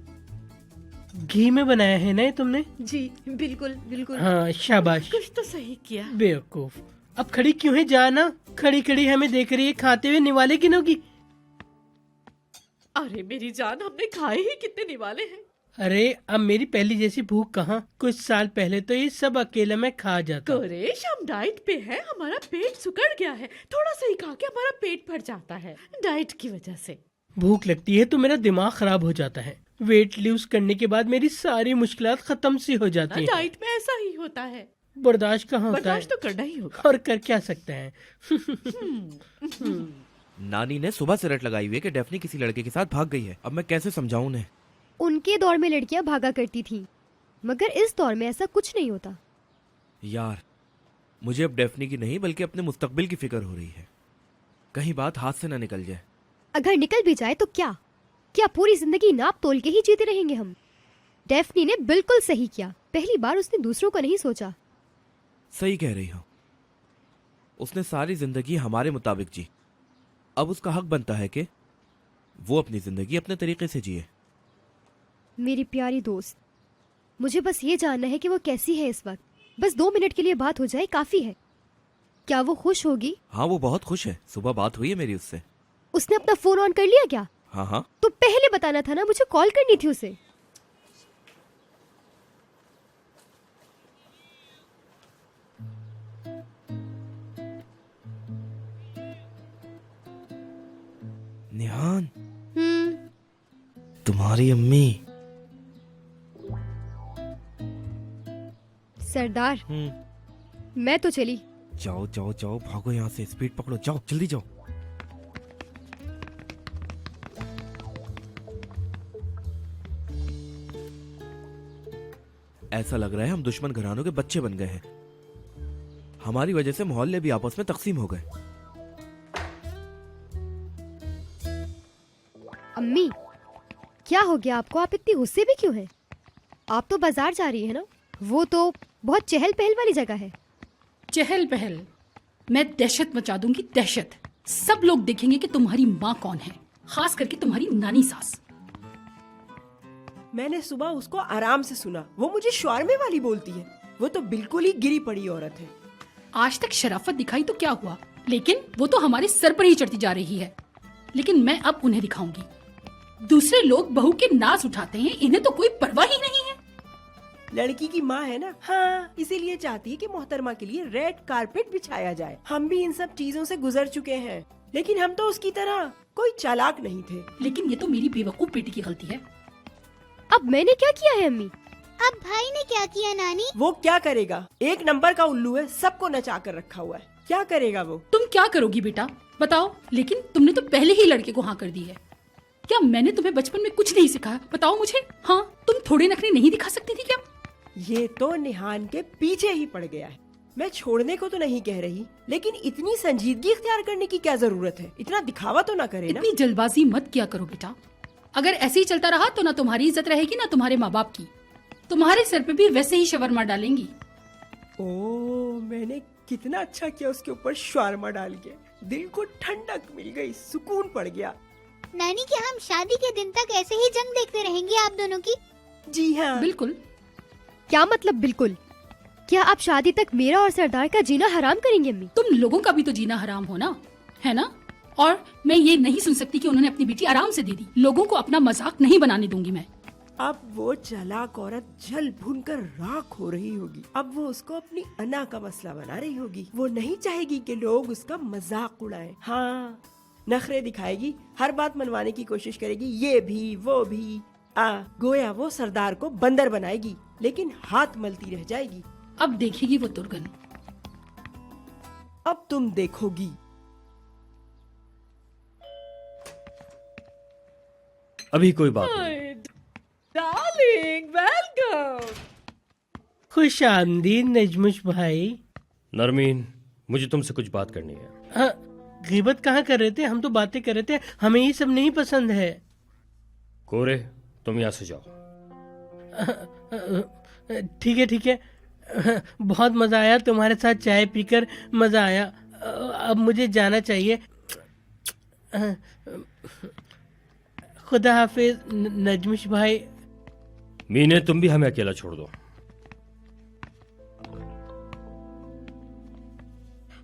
घी में बनाया है ना ये तुमने? जी बिल्कुल बिल्कुल। हाँ, शाबाश। कुछ तो सही किया। बेवकूफ। अब खड़ी क्यों है? जाना। खड़ी खड़ी हमें देख रही है, खाते हुए निवाले किनों की? अरे मेरी जान, हमने खाए ही कितने निवाले हैं। अरे अब मेरी पहली जैसी भूख कहाँ। कुछ साल पहले तो ये सब अकेला मैं खा जाता। कुरेश, हम डाइट पे हैं, हमारा पेट सुकड़ गया है। थोड़ा सा ही खा के हमारा पेट भर जाता है डाइट की वजह से। भूख लगती है तो मेरा दिमाग खराब हो जाता है। वेट लूज करने के बाद मेरी सारी मुश्किलात खत्म सी हो जाती हैं। डाइट में ऐसा ही होता है। बर्दाश्त कहाँ होता है? बर्दाश्त तो करना ही होगा। और कर क्या सकते हैं। नानी ने सुबह से रट लगाई हुई है कि डेफनी किसी लड़के के साथ भाग गई है। अब मैं कैसे समझाऊं उन्हें? उनके दौर में लड़कियां भागा करती थी, मगर इस दौर में ऐसा कुछ नहीं होता। यार, मुझे अब डेफनी की नहीं बल्कि अपने मुस्तकबिल की फिक्र हो रही है। कहीं बात हाथ से ना निकल जाए। अगर निकल भी जाए तो क्या? क्या पूरी जिंदगी नाप तोल के ही जीते रहेंगे हम? डेफनी ने बिल्कुल सही किया, पहली बार उसने दूसरों को नहीं सोचा। सही कह रही हो। उसने सारी जिंदगी हमारे मुताबिक जी। अब उसका हक बनता है कि वो अपनी जिंदगी अपने तरीके से जिए। मेरी प्यारी दोस्त, मुझे बस ये जानना है कि वो कैसी है इस वक्त। बस 2 मिनट के लिए बात हो जाए काफी है। क्या वो खुश होगी? हाँ, वो बहुत खुश है। सुबह बात हुई है मेरी उससे। उसने अपना फोन ऑन कर लिया क्या? हाँ हाँ। तो पहले बताना था ना, मुझे कॉल करनी थी उसे। निहान, तुम्हारी अम्मी। सरदार, मैं तो चली। जाओ जाओ जाओ, भागो यहाँ से, स्पीड पकड़ो, जाओ जल्दी जाओ। ऐसा लग रहा है हम दुश्मन घरानों के बच्चे बन गए हैं। हमारी वजह से मोहल्ले भी आपस में तकसीम हो गए। अम्मी, क्या हो गया आपको? आप इतनी गुस्से में क्यों हैं? आप तो बाजार जा रही है ना? वो तो बहुत चहल पहल वाली जगह है। चहल पहल? मैं दहशत मचा दूंगी, दहशत। सब लोग देखेंगे कि तुम्हारी माँ कौन है, खास करके तुम्हारी नानी सास। मैंने सुबह उसको आराम से सुना, वो मुझे शौर्मे वाली बोलती है। वो तो बिल्कुल ही गिरी पड़ी औरत है। आज तक शराफत दिखाई तो क्या हुआ, लेकिन वो तो हमारे सर पर ही चढ़ती जा रही है। लेकिन मैं अब उन्हें दिखाऊंगी। दूसरे लोग बहू के नाज उठाते हैं, इन्हें तो कोई परवाह ही नहीं है। लड़की की माँ है ना, हाँ, इसीलिए चाहती है कि मोहतरमा के लिए रेड कारपेट बिछाया जाए। हम भी इन सब चीजों से गुजर चुके हैं, लेकिन हम तो उसकी तरह कोई चालाक नहीं थे। लेकिन ये तो मेरी बेवकूफ बेटी की गलती है। अब मैंने क्या किया है अम्मी? अब भाई ने क्या किया नानी? वो क्या करेगा, एक नंबर का उल्लू है, सबको नचा कर रखा हुआ है। क्या करेगा वो? तुम क्या करोगी बेटा, बताओ। लेकिन तुमने तो पहले ही लड़के को हाँ कर दी है। क्या मैंने तुम्हें बचपन में कुछ नहीं सिखाया, बताओ मुझे। हाँ, तुम थोड़े नखरे नहीं दिखा सकती थी क्या? ये तो निहान के पीछे ही पड़ गया है। मैं छोड़ने को तो नहीं कह रही, लेकिन इतनी संजीदगी इख्तियार करने की क्या जरूरत है? इतना दिखावा तो ना करे ना। इतनी जल्दबाजी मत किया करो बेटा। अगर ऐसे ही चलता रहा तो ना तुम्हारी इज्जत रहेगी ना तुम्हारे माँ बाप की। तुम्हारे सर पे भी वैसे ही शवरमा डालेंगी। ओ, मैंने कितना अच्छा किया उसके ऊपर शवरमा डाल के। दिल को ठंडक मिल गई, सुकून पड़ गया। नानी, क्या हम शादी के दिन तक ऐसे ही जंग देखते रहेंगे आप दोनों की? जी हाँ, बिल्कुल। क्या मतलब बिल्कुल? क्या आप शादी तक मेरा और सरदार का जीना हराम करेंगे अम्मी? तुम लोगों का भी तो जीना हराम हो ना, है ना? और मैं ये नहीं सुन सकती कि उन्होंने अपनी बेटी आराम से दे दी। लोगों को अपना मजाक नहीं बनाने दूंगी मैं। अब वो चालाक औरत जल भून कर राख हो रही होगी। अब वो उसको अपनी अना का मसला बना रही होगी। वो नहीं चाहेगी कि लोग उसका मजाक उड़ाएं। हाँ, नखरे दिखाएगी, हर बात मनवाने की कोशिश करेगी, ये भी वो भी। गोया वो सरदार को बंदर बनाएगी, लेकिन हाथ मलती रह जाएगी। अब देखेगी वो तुर्गन। अब तुम देखोगी। अभी कोई बात नहीं। Darling, welcome. खुश आमदीद नजमुश भाई। नरमीन, मुझे तुमसे कुछ बात करनी है। हाँ, गीबत कहाँ कर रहे थे? हम तो बातें कर रहे थे, हमें ये सब नहीं पसंद है। कोरे, तुम यहाँ से जाओ। ठीक है, ठीक है। बहुत मजा आया तुम्हारे साथ चाय पीकर, मजा आया। अब मुझे जाना चाहिए। खुदा हाफिज नजमुश भाई। मीने, तुम भी हमें अकेला छोड़ दो।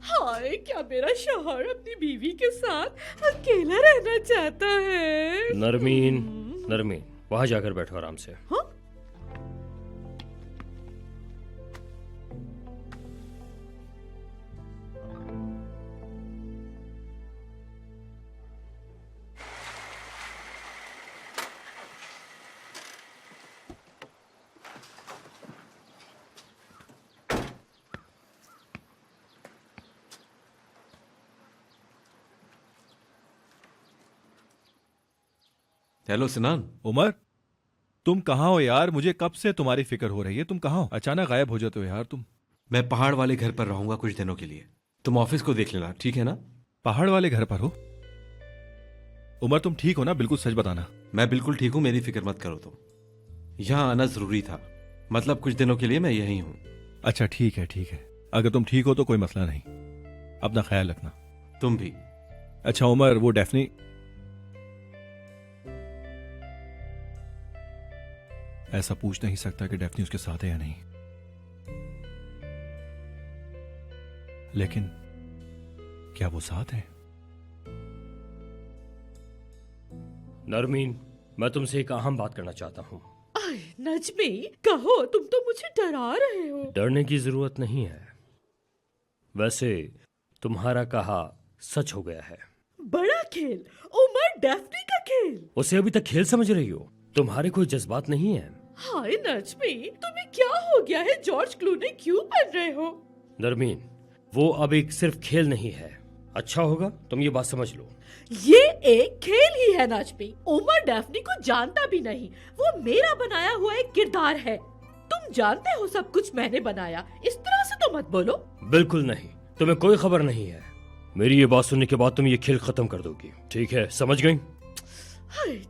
हाय, क्या मेरा शौहर अपनी बीवी के साथ अकेला रहना चाहता है? नरमीन, नरमीन, वहां जाकर बैठो आराम से। हाँ? हेलो सिनान। उमर, तुम कहाँ हो यार? मुझे कब से तुम्हारी फिक्र हो रही है। तुम कहाँ हो? अचानक गायब हो जाते हो यार तुम। मैं पहाड़ वाले घर पर रहूंगा कुछ दिनों के लिए। तुम ऑफिस को देख लेना, ठीक है ना? पहाड़ वाले घर पर हो? उमर, तुम ठीक हो ना? बिल्कुल सच बताना। मैं बिल्कुल ठीक हूं, मेरी फिक्र मत करो तुम। यहाँ आना जरूरी था, मतलब कुछ दिनों के लिए मैं यहीं हूँ। अच्छा, ठीक है, ठीक है। अगर तुम ठीक हो तो कोई मसला नहीं। अपना ख्याल रखना। तुम भी। अच्छा उमर, वो डेफनी ऐसा पूछ नहीं सकता कि डेफनी उसके साथ है या नहीं, लेकिन क्या वो साथ है? नरमीन, मैं तुमसे एक अहम बात करना चाहता हूँ। नजमी, कहो, तुम तो मुझे डरा रहे हो। डरने की जरूरत नहीं है। वैसे तुम्हारा कहा सच हो गया है। बड़ा खेल, उमर डेफनी का खेल। उसे अभी तक खेल समझ रही हो? तुम्हारे कोई जज्बात नहीं है। हाय नजमी, तुम्हें क्या हो गया है? जॉर्ज क्लूनी क्यों बन रहे हो? नरमीन, वो अब एक सिर्फ खेल नहीं है। अच्छा होगा तुम ये बात समझ लो। ये एक खेल ही है नजमी। उमर डेफनी को जानता भी नहीं, वो मेरा बनाया हुआ एक किरदार है। तुम जानते हो सब कुछ मैंने बनाया, इस तरह से तो मत बोलो। बिल्कुल नहीं, तुम्हें कोई खबर नहीं है। मेरी ये बात सुनने के बाद तुम ये खेल खत्म कर दोगी, ठीक है? समझ गई?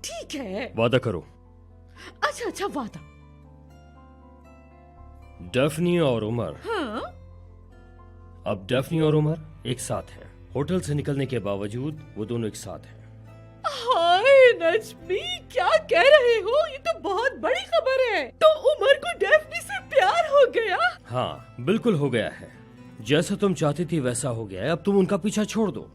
ठीक है, वादा करो। अच्छा, वादा। डेफनी और उमर, हाँ? अब डेफनी और उमर एक साथ हैं। होटल से निकलने के बावजूद वो दोनों एक साथ हैं। हाय नजमी, क्या कह रहे हो? ये तो बहुत बड़ी खबर है। तो उमर को डेफनी से प्यार हो गया? हाँ, बिल्कुल हो गया है। जैसा तुम चाहती थी वैसा हो गया है। अब तुम उनका पीछा छोड़ दो।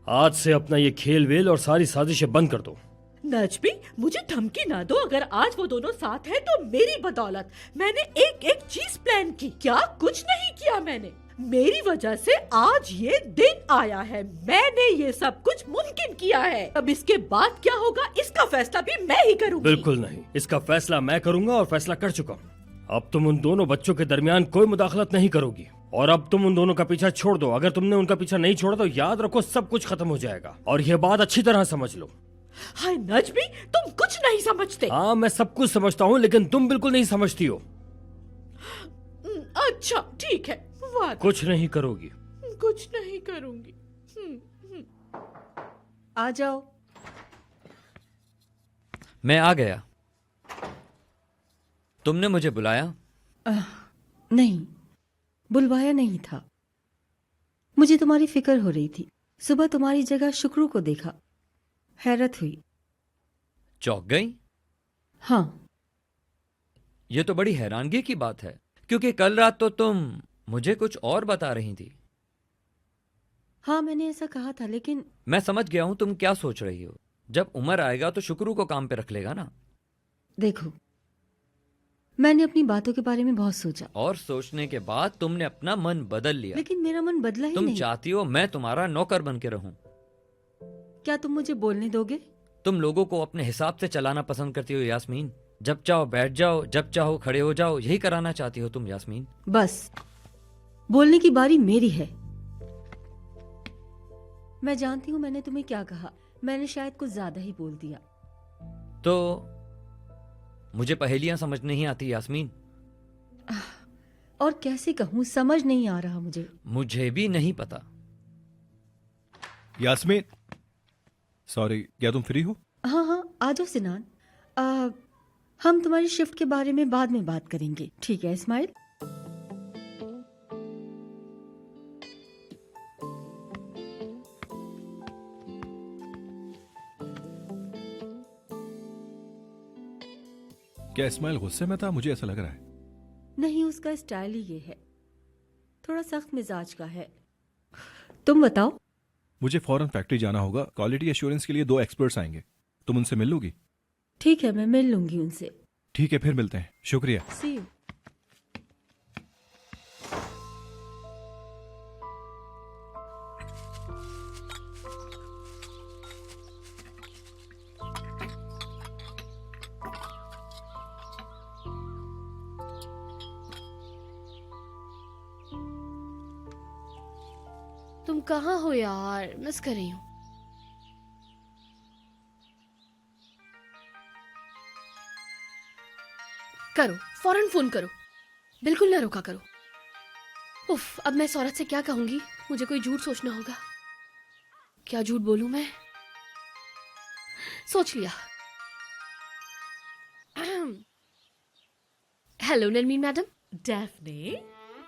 आज से अपना ये खेल वेल और सारी साजिशें बंद कर दो। नजमी, मुझे धमकी ना दो। अगर आज वो दोनों साथ हैं तो मेरी बदौलत। मैंने एक एक चीज प्लान की। क्या कुछ नहीं किया मैंने? मेरी वजह से आज ये दिन आया है। मैंने ये सब कुछ मुमकिन किया है। अब इसके बाद क्या होगा इसका फैसला भी मैं ही करूंगी। बिल्कुल नहीं, इसका फैसला मैं करूंगा और फैसला कर चुका हूँ। अब तुम उन दोनों बच्चों के दरमियान कोई मुदाखलत नहीं करोगी और अब तुम उन दोनों का पीछा छोड़ दो। अगर तुमने उनका पीछा नहीं छोड़ा तो याद रखो सब कुछ खत्म हो जाएगा। और यह बात अच्छी तरह समझ लो। हाय नजमी, तुम कुछ नहीं समझते। हाँ, मैं सब कुछ समझता हूँ लेकिन तुम बिल्कुल नहीं समझती हो। अच्छा ठीक है, वादा। कुछ नहीं करोगी। कुछ नहीं करूंगी। आ जाओ। मैं आ गया। तुमने मुझे बुलाया? नहीं, बुलवाया नहीं था। मुझे तुम्हारी फिक्र हो रही थी। सुबह तुम्हारी जगह शुक्रू को देखा, हैरत हुई। चौंक गई? हाँ। ये तो बड़ी हैरानगी की बात है, क्योंकि कल रात तो तुम मुझे कुछ और बता रही थी। हाँ, मैंने ऐसा कहा था, लेकिन मैं समझ गया हूं तुम क्या सोच रही हो। जब उमर आएगा तो शुक्रू को काम पे रख लेगा ना। देखो, मैंने अपनी बातों के बारे में बहुत सोचा और सोचने के बाद तुमने अपना मन बदल लिया। लेकिन मेरा मन बदला ही तुम नहीं। चाहती हो मैं तुम्हारा नौकर बन के रहूं। क्या तुम मुझे बोलने दोगे? तुम लोगों को अपने हिसाब से चलाना पसंद करती हो यास्मीन। जब चाहो बैठ जाओ, जब चाहो खड़े हो जाओ, यही कराना चाहती हो तुम यास्मीन। बस बोलने की बारी मेरी है। मैं जानती हूँ मैंने तुम्हें क्या कहा। मैंने शायद कुछ ज्यादा ही बोल दिया। तो मुझे पहेलियां समझ नहीं आती यास्मीन। और कैसे कहूँ, समझ नहीं आ रहा मुझे। मुझे भी नहीं पता। यास्मीन, सॉरी, क्या तुम फ्री हो? हाँ हाँ, आ जाओ सिनान। हम तुम्हारी शिफ्ट के बारे में बाद में बात करेंगे, ठीक है इस्माइल? क्या इस्माइल गुस्से में था? मुझे ऐसा लग रहा है। नहीं, उसका स्टाइल ही ये है। थोड़ा सख्त मिजाज का है। तुम बताओ। मुझे फौरन फैक्ट्री जाना होगा। क्वालिटी एश्योरेंस के लिए 2 एक्सपर्ट्स आएंगे। तुम उनसे मिल लोगी? ठीक है, मैं मिल लूंगी उनसे। ठीक है, फिर मिलते हैं। शुक्रिया। See you. तुम कहाँ हो यार? मिस कर रही हूँ। करो, फौरन फोन करो। बिल्कुल ना रोका करो। उफ, अब मैं सौरत से क्या कहूंगी? मुझे कोई झूठ सोचना होगा। क्या झूठ बोलूं मैं? सोच लिया। Hello Narmeen madam. Daphne,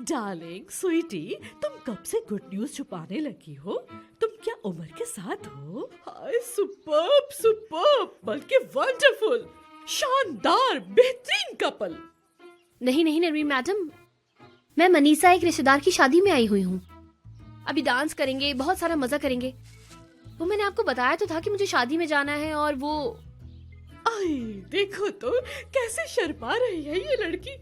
darling, sweetie, तुम कब से गुड न्यूज छुपाने लगी हो? तुम क्या उमर के साथ हो? हाय, सुपर्ब सुपर्ब, बल्कि वंडरफुल, शानदार, बेहतरीन कपल। नहीं नहीं नरमीन मैडम, मैं मनीषा एक रिश्तेदार की शादी में आई हुई हूँ। अभी डांस करेंगे, बहुत सारा मजा करेंगे। वो मैंने आपको बताया तो था कि मुझे शादी में जाना है। और वो आई देखो तो कैसे शर्मा रही है ये लड़की।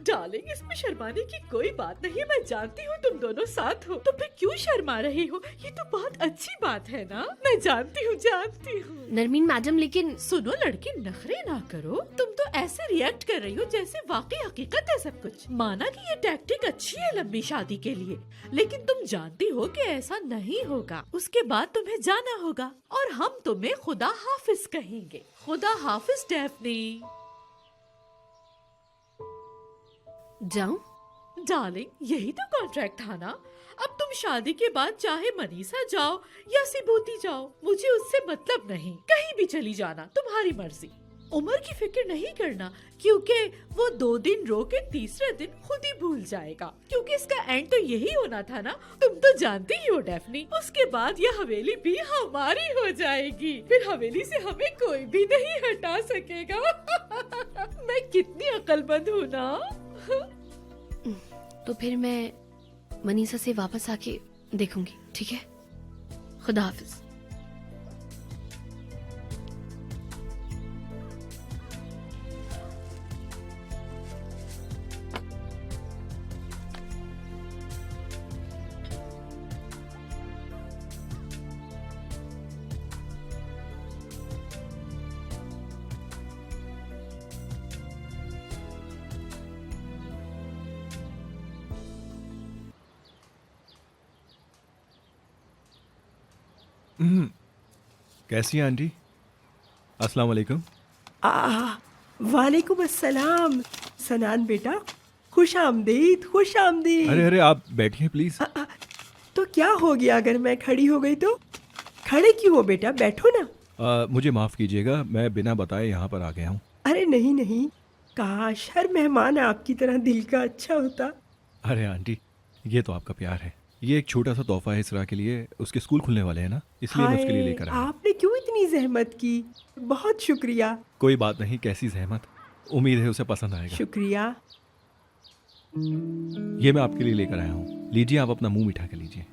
डार्लिंग, इसमें शर्माने की कोई बात नहीं। मैं जानती हूँ तुम दोनों साथ हो, तो फिर क्यों शर्मा रही हो? ये तो बहुत अच्छी बात है ना। मैं जानती हूँ, जानती हूँ। नरमीन मैडम, लेकिन सुनो लड़की, नखरे ना करो। तुम तो ऐसे रिएक्ट कर रही हो जैसे वाकई हकीकत है सब कुछ। माना कि ये टैक्टिक अच्छी है लंबी शादी के लिए, लेकिन तुम जानती हो कि ऐसा नहीं होगा। उसके बाद तुम्हें जाना होगा और हम तुम्हें खुदा हाफिज कहेंगे। खुदा हाफिज डेफनी। जाऊं? डार्लिंग, यही तो कॉन्ट्रैक्ट था ना। अब तुम शादी के बाद चाहे मनीषा जाओ या सिबूती जाओ, मुझे उससे मतलब नहीं। कहीं भी चली जाना, तुम्हारी मर्जी। उम्र की फिक्र नहीं करना, क्योंकि वो 2 दिन रो के तीसरे दिन खुद ही भूल जाएगा, क्योंकि इसका एंड तो यही होना था ना। तुम तो जानती ही हो डेफनी, उसके बाद ये हवेली भी हमारी हो जाएगी, फिर हवेली से हमें कोई भी नहीं हटा सकेगा। मैं कितनी अक्लमंद हूँ ना। तो फिर मैं मनीषा से वापस आके देखूंगी, ठीक है? खुदा हाफिज। कैसी हैं आंटी? अस्सलाम वालेकुम। वालेकुम अस्सलाम। सनान बेटा, खुश आमदीद, खुश आमदीद। अरे अरे आप बैठिए प्लीज। तो क्या हो गया अगर मैं खड़ी हो गई तो? खड़े क्यों हो बेटा, बैठो ना। मुझे माफ कीजिएगा, मैं बिना बताए यहाँ पर आ गया हूँ। अरे नहीं नहीं, काश हर मेहमान आपकी तरह दिल का अच्छा होता। अरे आंटी, ये तो आपका प्यार है। ये एक छोटा सा तोहफा है इसरा के लिए, उसके स्कूल खुलने वाले हैं ना, इसलिए मैं उसके लिए लेकर आया। आपने क्यों इतनी जहमत की, बहुत शुक्रिया। कोई बात नहीं, कैसी जहमत, उम्मीद है उसे पसंद आएगा। शुक्रिया। ये मैं आपके लिए लेकर आया हूँ, लीजिए, आप अपना मुंह मीठा कर लीजिए।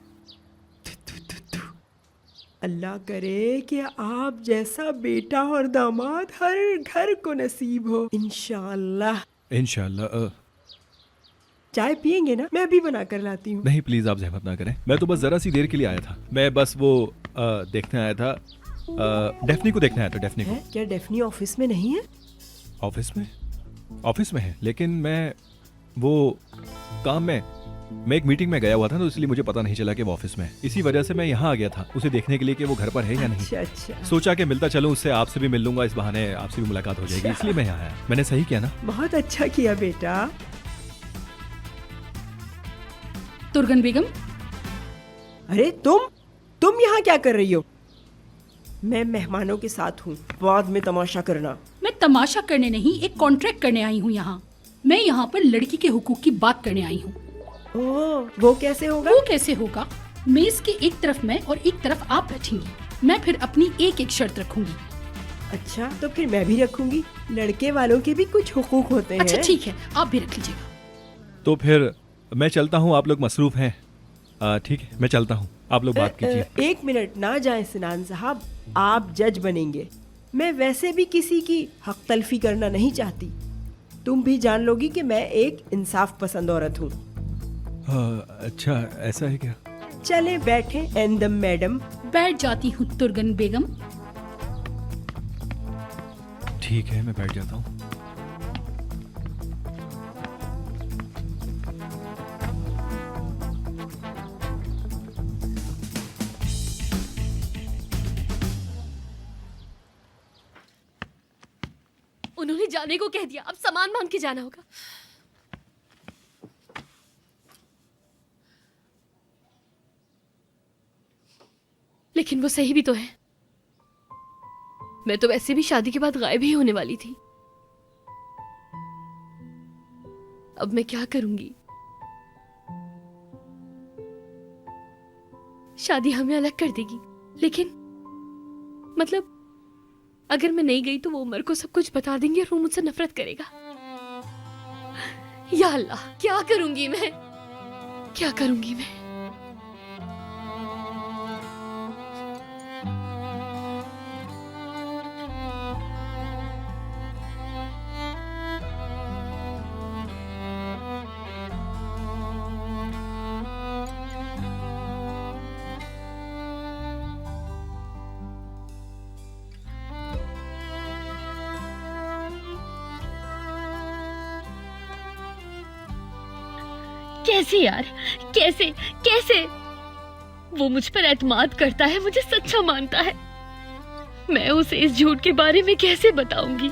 अल्लाह करे कि आप जैसा बेटा और दामाद हर घर को नसीब हो, इंशाअल्लाह। इंशाअल्लाह। चाय पियेंगे ना? मैं भी बना कर लाती हूँ। नहीं प्लीज, आप जहमत ना करें, मैं तो बस जरा सी देर के लिए आया था। मैं बस वो देखने आया था, डेफनी को देखने आया था। डेफनी को। क्या डेफनी ऑफिस में नहीं है? ऑफिस में? ऑफिस में है, लेकिन मैं वो काम में, मैं एक मीटिंग में गया हुआ था तो इसलिए मुझे पता नहीं चला कि वो ऑफिस में है। इसी वजह से मैं यहाँ आ गया था उसे देखने के लिए कि वो घर पर है या नहीं। अच्छा। सोचा कि मिलता चलूं उससे, आपसे भी मिल लूंगा, इस बहाने आपसे भी मुलाकात हो जाएगी, इसलिए मैं यहाँ आया। मैंने सही किया ना? बहुत अच्छा किया बेटा। तुर्गन बेगम। अरे तुम यहाँ क्या कर रही हो? मैं मेहमानों के साथ हूँ, बाद में तमाशा करना। मैं तमाशा करने नहीं, एक कॉन्ट्रैक्ट करने आई हूँ यहाँ। मैं यहाँ पर लड़की के हुकूक की बात करने आई हूँ। वो कैसे होगा? वो कैसे होगा? मेज के एक तरफ मैं और एक तरफ आप बैठेंगी। मैं फिर अपनी एक एक शर्त रखूंगी। अच्छा, तो फिर मैं भी रखूंगी। लड़के वालों के भी कुछ हुकूक होते हैं। अच्छा ठीक है, आप भी रख लीजिएगा। तो फिर मैं चलता हूँ, आप लोग मसरूफ हैं। ठीक है, मैं चलता हूँ, आप लोग बात कीजिए। 1 मिनट ना जाए सिनान साहब, आप जज बनेंगे। मैं वैसे भी किसी की हक तलफी करना नहीं चाहती। तुम भी जान लोगी कि मैं एक इंसाफ पसंद औरत हूँ। अच्छा, ऐसा है क्या? चले बैठे एंदम मैडम। बैठ जाती हूँ तुर्गन बेगम। ठीक है, मैं बैठ जाता हूँ। उन्होंने जाने को कह दिया, अब सामान मांग के जाना होगा। लेकिन वो सही भी तो है, मैं तो वैसे भी शादी के बाद गायब ही होने वाली थी। अब मैं क्या करूंगी? शादी हमें अलग कर देगी, लेकिन मतलब अगर मैं नहीं गई तो वो उमर को सब कुछ बता देंगे और वो मुझसे नफरत करेगा। या अल्लाह, क्या करूंगी मैं, क्या करूंगी मैं? कैसे यार, कैसे कैसे? वो मुझ पर एतमाद करता है, मुझे सच्चा मानता है। मैं उसे इस झूठ के बारे में कैसे बताऊंगी?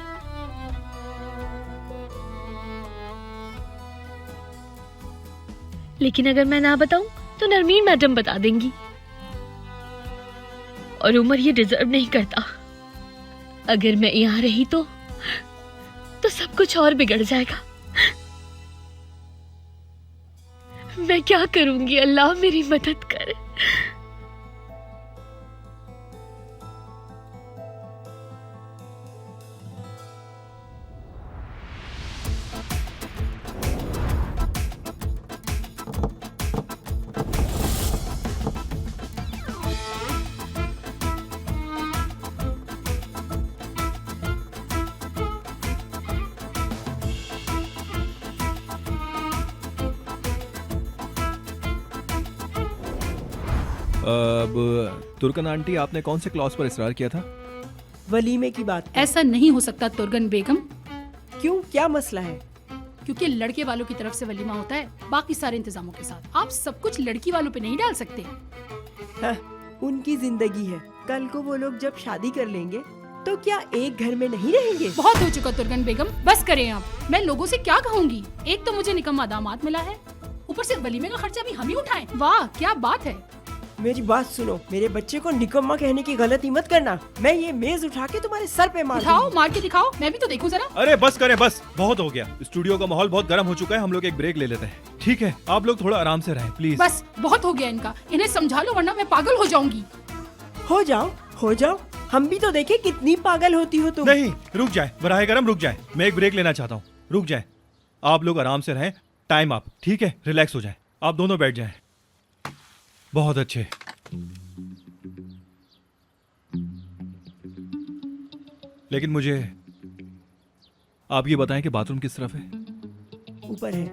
लेकिन अगर मैं ना बताऊं तो नरमीन मैडम बता देंगी, और उमर ये डिजर्व नहीं करता। अगर मैं यहाँ रही तो तो सब कुछ और बिगड़ जाएगा। मैं क्या करूंगी? अल्लाह मेरी मदद करे। अब तुर्कन आंटी, आपने कौन से क्लॉज पर इसरार किया था? वलीमे की बात। ऐसा नहीं हो सकता तुर्गन बेगम। क्यों, क्या मसला है? क्योंकि लड़के वालों की तरफ से वलीमा होता है बाकी सारे इंतजामों के साथ। आप सब कुछ लड़की वालों पे नहीं डाल सकते। हाँ, उनकी जिंदगी है। कल को वो लोग जब शादी कर लेंगे तो क्या एक घर में नहीं रहेंगे? बहुत हो चुका तुर्गन बेगम, बस करें आप। मैं लोगों से क्या कहूँगी? एक तो मुझे निकम्मा दामाद मिला है, ऊपर से वलीमे का खर्चा भी हम ही उठाएं। वाह क्या बात है। मेरी बात सुनो, मेरे बच्चे को निकम्मा कहने की गलती मत करना। मैं ये मेज उठा के तुम्हारे सर पे मार उठाओ, दूंगी। मार के दिखाओ, मैं भी तो देखूं जरा। अरे बस करें, बस बहुत हो गया। स्टूडियो का माहौल बहुत गर्म हो चुका है, हम लोग एक ब्रेक ले लेते हैं। ठीक है, आप लोग थोड़ा आराम से रहें प्लीज। बस बहुत हो गया इनका, इन्हें समझा लो वरना मैं पागल हो जाऊंगी। हो जाओ, हो जाओ, हम भी तो देखे कितनी पागल होती हो तुम। नहीं, रुक जाए, बराहे करम रुक जाए। मैं एक ब्रेक लेना चाहता हूँ, रुक जाए। आप लोग आराम से रहें, टाइम अप, ठीक है? रिलैक्स हो जाए, आप दोनों बैठ जाएं। बहुत अच्छे। लेकिन मुझे आप ये बताएं कि बाथरूम किस तरफ है? ऊपर है।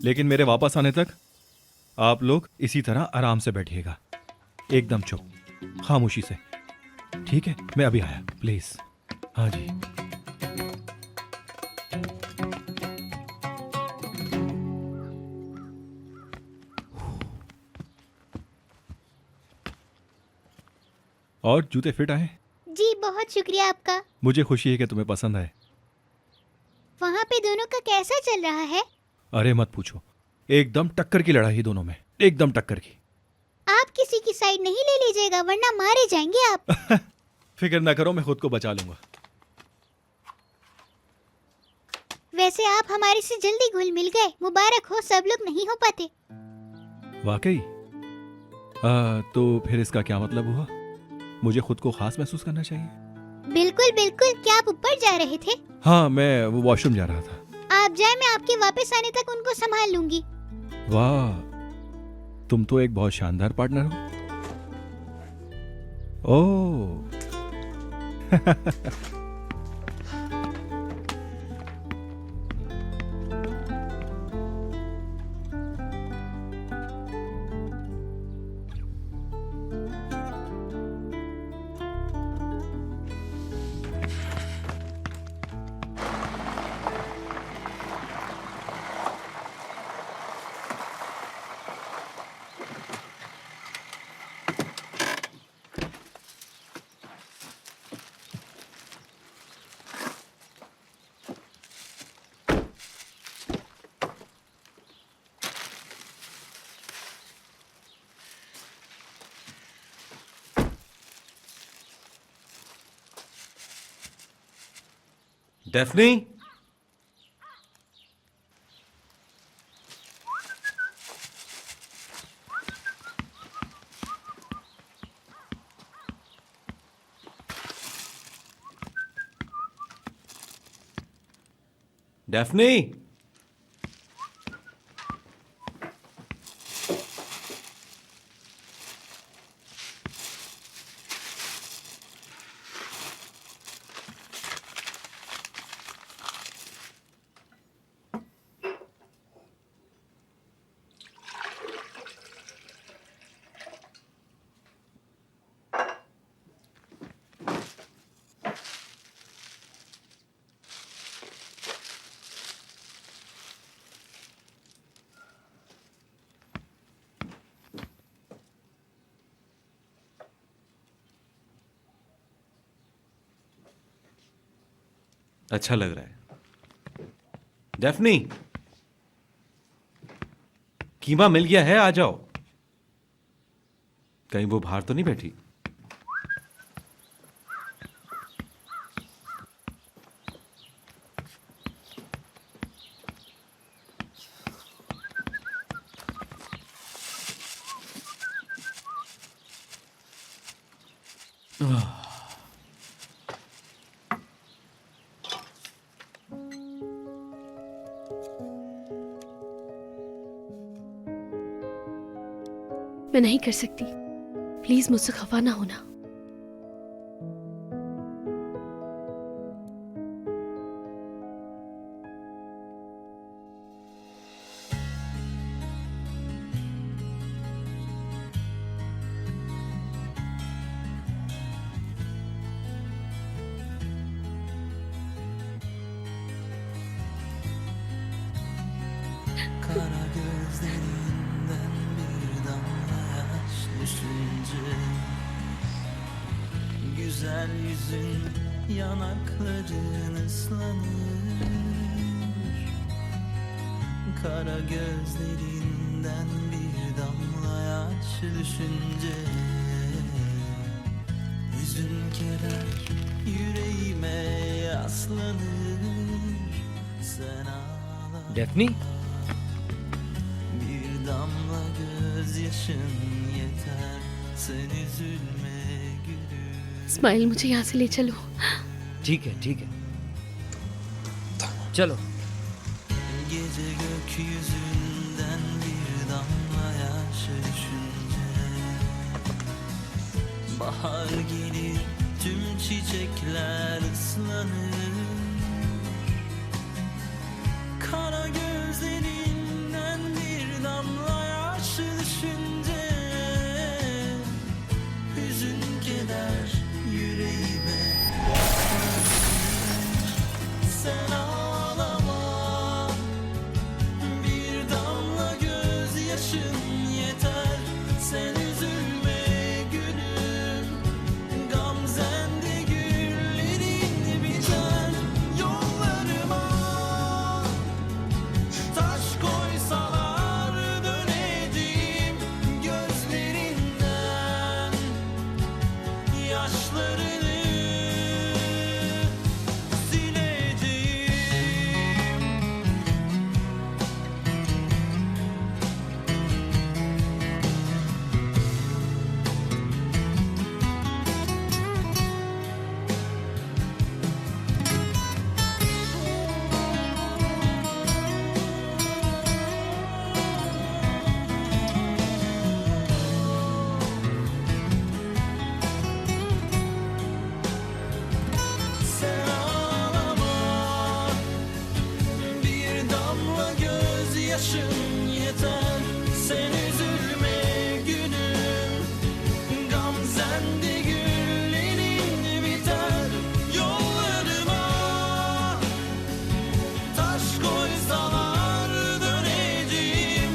लेकिन मेरे वापस आने तक आप लोग इसी तरह आराम से बैठिएगा, एकदम चुप, खामोशी से, ठीक है? मैं अभी आया, प्लीज। हाँ जी। और जूते फिट आए? जी बहुत शुक्रिया आपका। मुझे खुशी है कि तुम्हें पसंद आए। वहाँ पे दोनों का कैसा चल रहा है? अरे मत पूछो, एकदम टक्कर की लड़ाई दोनों में, एकदम टक्कर की। आप किसी की साइड नहीं ले लीजिएगा वरना मारे जाएंगे आप। फिक्र ना करो, मैं खुद को बचा लूंगा। वैसे आप हमारे से जल्दी घुल मिल गए, मुबारक हो, सब लोग नहीं हो पाते। वाकई? तो फिर इसका क्या मतलब हुआ? मुझे खुद को खास महसूस करना चाहिए। बिल्कुल बिल्कुल। क्या आप ऊपर जा रहे थे? हाँ, मैं वो वॉशरूम जा रहा था। आप जाए, मैं आपके वापस आने तक उनको संभाल लूंगी। वाह, तुम तो एक बहुत शानदार पार्टनर हो। ओह डेफनी, डेफनी, अच्छा लग रहा है। डेफनी, कीमा मिल गया है, आ जाओ। कहीं वो बाहर तो नहीं बैठी? मैं नहीं कर सकती, प्लीज मुझसे खफा ना होना। Kara gözlerinden bir damla yaş düşünce güzel yüzün yanakların ıslanır. Kara gözlerinden bir damla yaş düşünce hüzün keder yüreğime yaslanır. Sen ağla Daphne bir damla gözyaşın yeter. Sen üzülme gülüm. Smile, मुझे यहाँ से ले चलो। ठीक है चलो। Gece gökyüzünden bir damla yaş düşünce bahar gelir tüm çiçekler ıslanır. Kara gözlerinden bir damla yaş düşünce hüzün keder yüreğime yaslanır. Sen ağlama, bir damla gözyaşın yeter. Sen üzülme gülüm, gamzende güllerin biter. Yollarıma taş koysalar döneceğim gözlerinden yaşlarını sileceğim. Sen ağlama, bir damla gözyaşın yeter. Sen üzülme gülüm, gamzende güllerin biter. Yollarıma taş koysalar döneceğim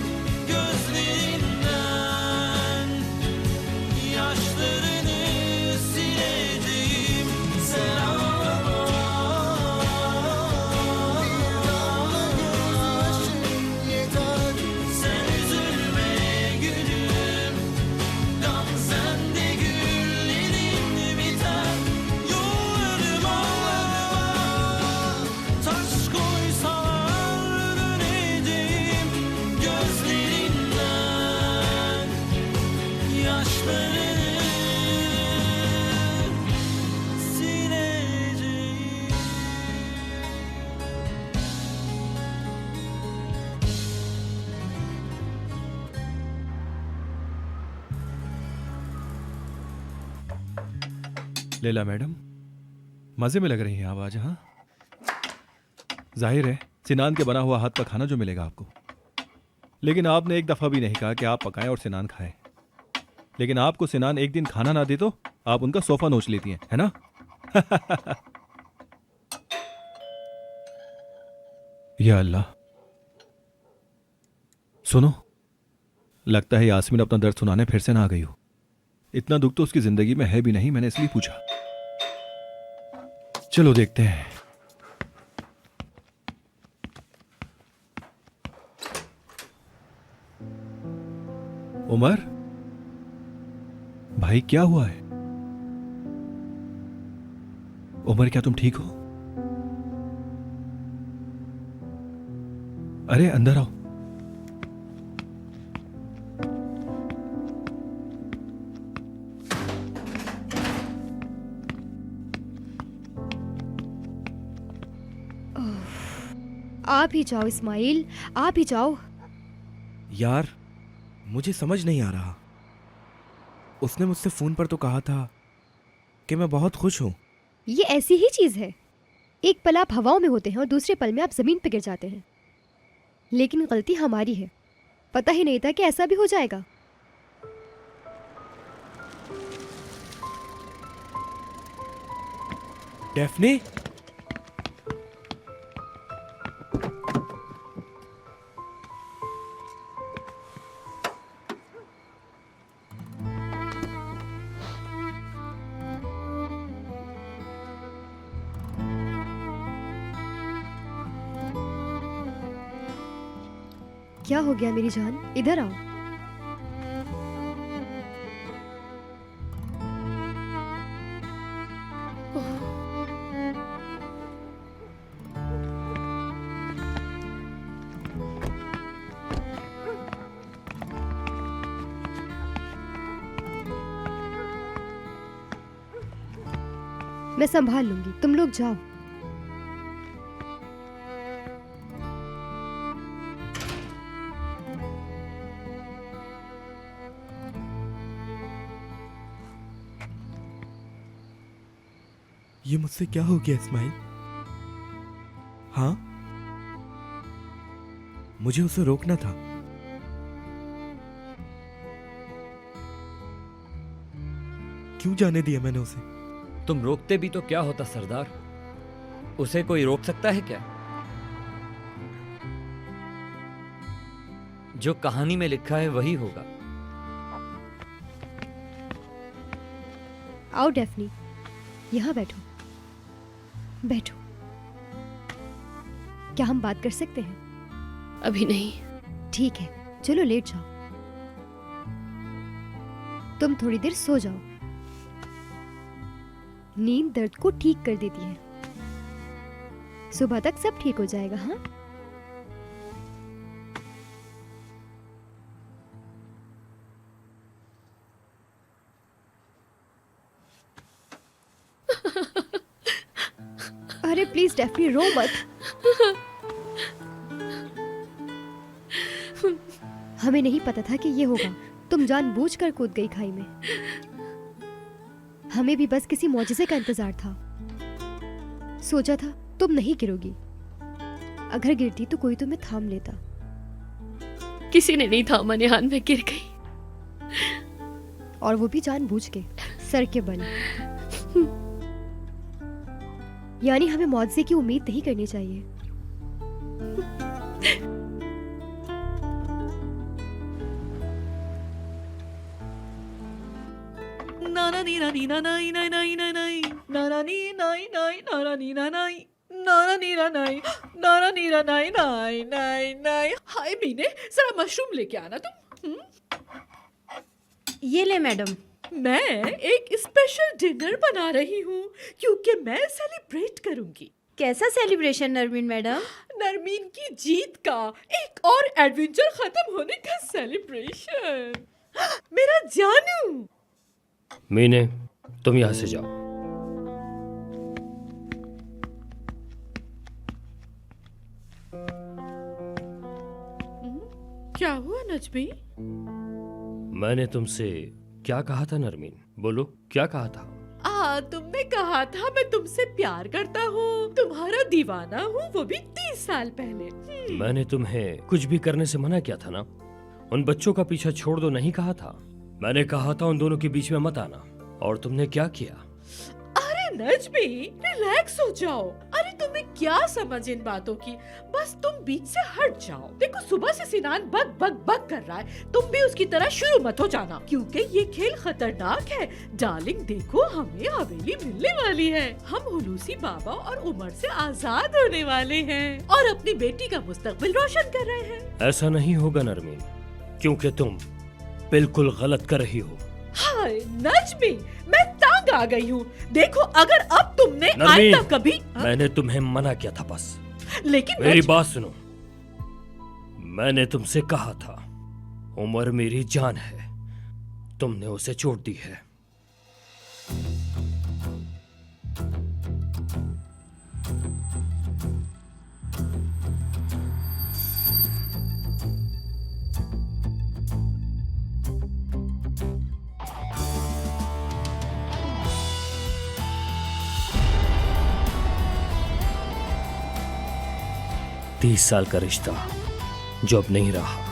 gözlerinden yaşlarını sileceğim. Sen ağlama, bir damla gözyaşın yeter. Sen üzülme gülüm, gamzende güllerin biter. Yollarıma taş koysalar döneceğim gözlerinden yaşlarını sileceğim. Laila madam, मजे में लग रही हैं आप आज। हाँ, जाहिर है सिनान के बना हुआ हाथ का खाना जो मिलेगा आपको। लेकिन आपने एक दफा भी नहीं कहा कि आप पकाएं और सिनान खाएं। लेकिन आपको सिनान एक दिन खाना ना दे तो आप उनका सोफा नोच लेती हैं, है ना? या अल्लाह, सुनो, लगता है यास्मीन अपना दर्द सुनाने फिर से ना आ गई हो। इतना दुख तो उसकी जिंदगी में है भी नहीं, मैंने इसलिए पूछा। चलो देखते हैं। उमर भाई, क्या हुआ है? उमर, क्या तुम ठीक हो? अरे अंदर आओ। आप ही जाओ इस्माइल, आप ही जाओ। यार मुझे समझ नहीं आ रहा। उसने मुझसे फोन पर तो कहा था कि मैं बहुत खुश हूँ। ये ऐसी ही चीज है, एक पल आप हवाओं में होते हैं और दूसरे पल में आप जमीन पर गिर जाते हैं। लेकिन गलती हमारी है, पता ही नहीं था कि ऐसा भी हो जाएगा। डेफ्ने, क्या हो गया मेरी जान, इधर आओ। मैं संभाल लूंगी, तुम लोग जाओ। ये मुझसे क्या हो गया इस्माइल? हाँ, मुझे उसे रोकना था। क्यों जाने दिया मैंने उसे? तुम रोकते भी तो क्या होता सरदार? उसे कोई रोक सकता है क्या? जो कहानी में लिखा है वही होगा। आओ डेफनी, यहाँ बैठो, बैठो। क्या हम बात कर सकते हैं? अभी नहीं। ठीक है, चलो लेट जाओ। तुम थोड़ी देर सो जाओ, नींद दर्द को ठीक कर देती है। सुबह तक सब ठीक हो जाएगा। हाँ, अरे प्लीज डेफनी, रो मत। हमें नहीं पता था कि ये होगा। तुम जानबूझकर कूद गई खाई में। हमें भी बस किसी मौजज़े का इंतजार था। सोचा था तुम नहीं गिरोगी, अगर गिरती तो कोई तुम्हें थाम लेता। किसी ने नहीं थामा, निहान में गिर गई, और वो भी जानबूझ के, सर के बल। यानी हमें मुआवजे की उम्मीद नहीं करनी चाहिए। नाना नी ना नी ना नाई नाई नाई नाई नाई नाना नी नाई नाई नाना नी ना नाई नाना नी ना नाई नाना नी ना नाई नाई नाई नाई। हाय मीने, जरा मशरूम लेके आना तुम। ये ले मैडम। मैं एक स्पेशल डिनर बना रही हूँ क्योंकि मैं सेलिब्रेट करूंगी। कैसा सेलिब्रेशन नरमीन मैडम? नरमीन की जीत का, एक और एडवेंचर खत्म होने का सेलिब्रेशन। मेरा जानू। मीने, तुम यहां से जाओ। क्या हुआ नजमी? मैंने तुमसे क्या कहा था नरमीन? बोलो, क्या कहा था? तुमने कहा था मैं तुमसे प्यार करता हूँ, तुम्हारा दीवाना हूँ, वो भी 30 साल पहले। मैंने तुम्हें कुछ भी करने से मना किया था ना? उन बच्चों का पीछा छोड़ दो नहीं कहा था? मैंने कहा था उन दोनों के बीच में मत आना, और तुमने क्या किया? अरे नजमी, रिलैक्स हो जाओ। अरे तुम्हें क्या समझ इन बातों की, बस तुम बीच से हट जाओ। देखो सुबह से सिनान बग बग बग कर रहा है, तुम भी उसकी तरह शुरू मत हो जाना, क्योंकि ये खेल खतरनाक है। डार्लिंग देखो, हमें हवेली मिलने वाली है, हम हुलूसी बाबा और उमर से आजाद होने वाले हैं और अपनी बेटी का मुस्तकबिल रोशन कर रहे हैं। ऐसा नहीं होगा नरमीन, क्योंकि तुम बिल्कुल गलत कर रही हो। हाय नजमी, मैं तंग आ गई हूँ। देखो अगर अब तुमने आइंदा कभी मैंने तुम्हें मना किया था बस। लेकिन मेरी बात सुनो, मैंने तुमसे कहा था उमर मेरी जान है, तुमने उसे छोड़ दी है। 30 साल का रिश्ता जो अब नहीं रहा।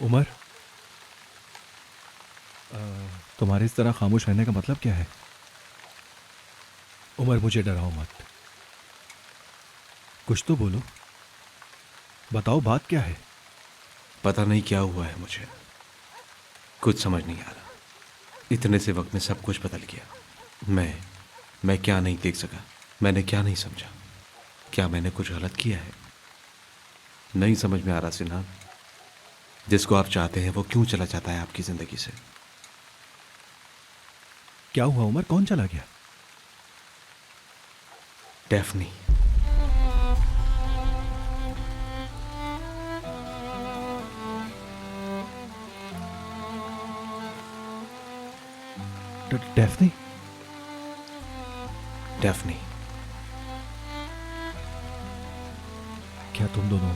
उमर, तुम्हारे इस तरह खामोश रहने का मतलब क्या है? उमर, मुझे डराओ मत, कुछ तो बोलो, बताओ बात क्या है? पता नहीं क्या हुआ है, मुझे कुछ समझ नहीं आ रहा। इतने से वक्त में सब कुछ बदल गया। मैं क्या नहीं देख सका, मैंने क्या नहीं समझा, क्या मैंने कुछ गलत किया है? नहीं समझ में आ रहा सिनान। जिसको आप चाहते हैं वो क्यों चला जाता है आपकी जिंदगी से? क्या हुआ उमर, कौन चला गया? डेफनी। डेफनी? डेफनी। क्या तुम दोनों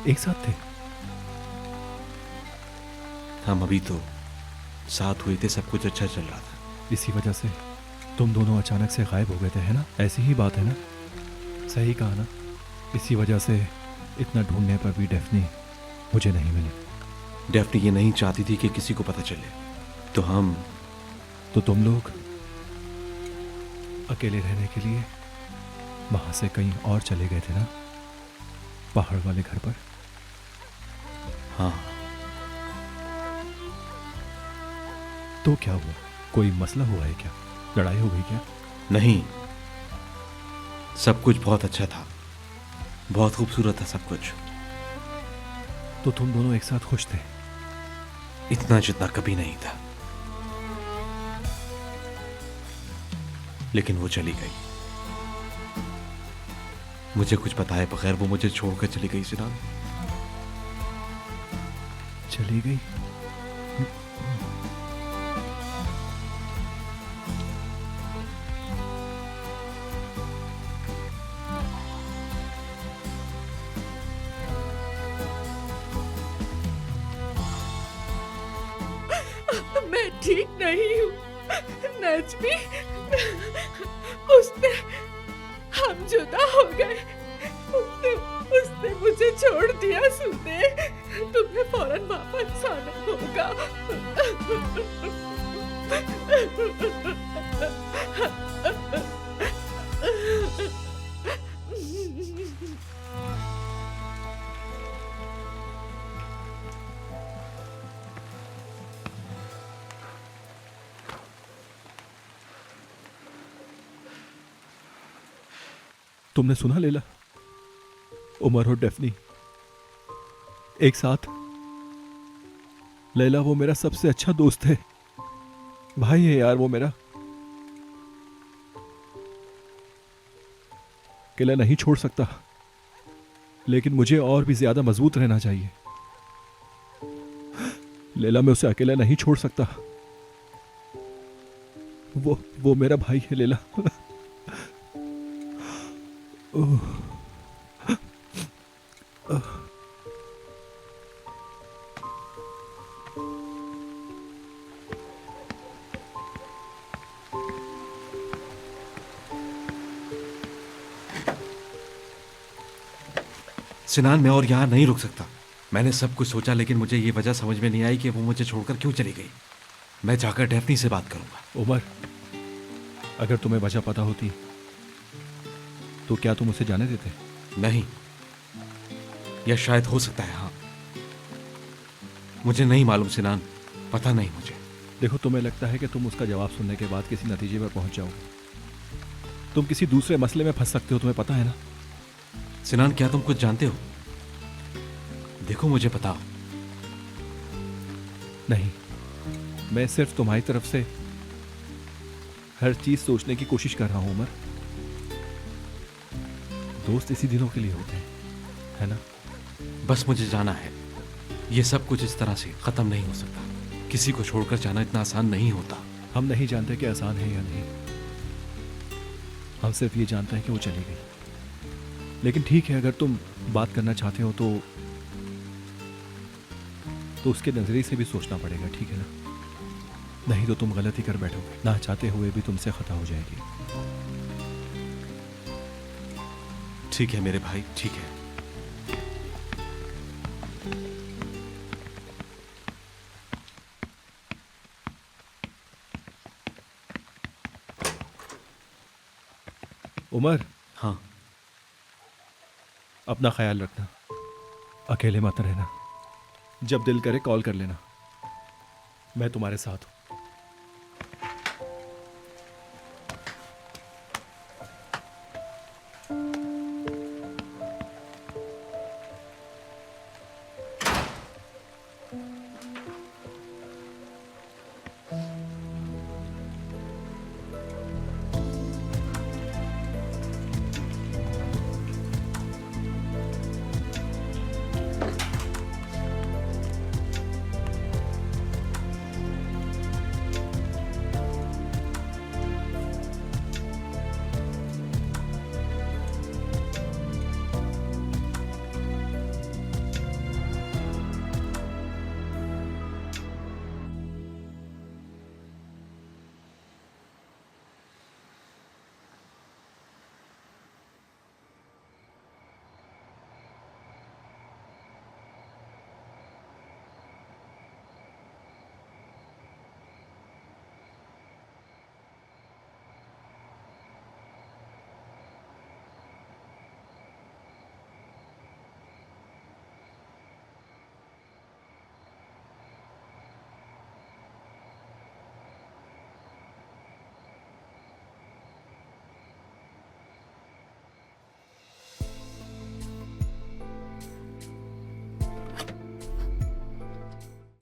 एक साथ थे? हम अभी तो साथ हुए थे, सब कुछ अच्छा चल रहा था। इसी वजह से तुम दोनों अचानक से गायब हो गए थे, है ना? ऐसी ही बात है ना? सही कहा ना? इसी वजह से इतना ढूंढने पर भी डेफनी मुझे नहीं मिली। डेफनी ये नहीं चाहती थी कि किसी को पता चले, तो तुम लोग अकेले रहने के लिए वहां से कहीं और चले गए थे ना, पहाड़ वाले घर पर? हाँ। तो क्या हुआ? कोई मसला हुआ है क्या? लड़ाई हो गई क्या? नहीं, सब कुछ बहुत अच्छा था, बहुत खूबसूरत था सब कुछ। तो तुम दोनों एक साथ खुश थे? इतना जितना कभी नहीं था। लेकिन वो चली गई, मुझे कुछ बताए बगैर वो मुझे छोड़कर चली गई। सिनान, चली गई? मैं ठीक नहीं हूँ नजमी। उसने, हम जुदा हो गए, उसने मुझे छोड़ दिया। सुने, तुम्हें फौरन वापस आना होगा। तुमने सुना लैला? उमर और डेफनी एक साथ। लैला वो मेरा सबसे अच्छा दोस्त है, भाई है यार वो मेरा। अकेला नहीं छोड़ सकता, लेकिन मुझे और भी ज्यादा मजबूत रहना चाहिए। लैला, मैं उसे अकेला नहीं छोड़ सकता। वो मेरा भाई है लैला। सिनान, मैं और यहाँ नहीं रुक सकता। मैंने सब कुछ सोचा, लेकिन मुझे ये वजह समझ में नहीं आई कि वो मुझे छोड़कर क्यों चली गई। मैं जाकर डेफनी से बात करूंगा। उमर, अगर तुम्हें वजह पता होती तो क्या तुम उसे जाने देते? नहीं, या शायद हो सकता है हाँ, मुझे नहीं मालूम सिनान, पता नहीं मुझे। देखो, तुम्हें लगता है कि तुम उसका जवाब सुनने के बाद किसी नतीजे पर पहुंच जाओगे। तुम किसी दूसरे मसले में फंस सकते हो, तुम्हें पता है ना? सिनान, क्या तुम कुछ जानते हो? देखो, मुझे बताओ। नहीं, मैं सिर्फ तुम्हारी तरफ से हर चीज सोचने की कोशिश कर रहा हूं उमर। दोस्त इसी दिनों के लिए होते हैं, है ना? बस मुझे जाना है। ये सब कुछ इस तरह से खत्म नहीं हो सकता। किसी को छोड़कर जाना इतना आसान नहीं होता। हम नहीं जानते कि आसान है या नहीं, हम सिर्फ ये जानते हैं कि वो चली गई। लेकिन ठीक है, अगर तुम बात करना चाहते हो तो उसके नजरिए से भी सोचना पड़ेगा, ठीक है ना? नहीं तो तुम गलती कर बैठोगे, ना चाहते हुए भी तुमसे खता हो जाएगी। ठीक है मेरे भाई, ठीक है। उमर, हाँ, अपना ख्याल रखना, अकेले मत रहना। जब दिल करे कॉल कर लेना, मैं तुम्हारे साथ हूं।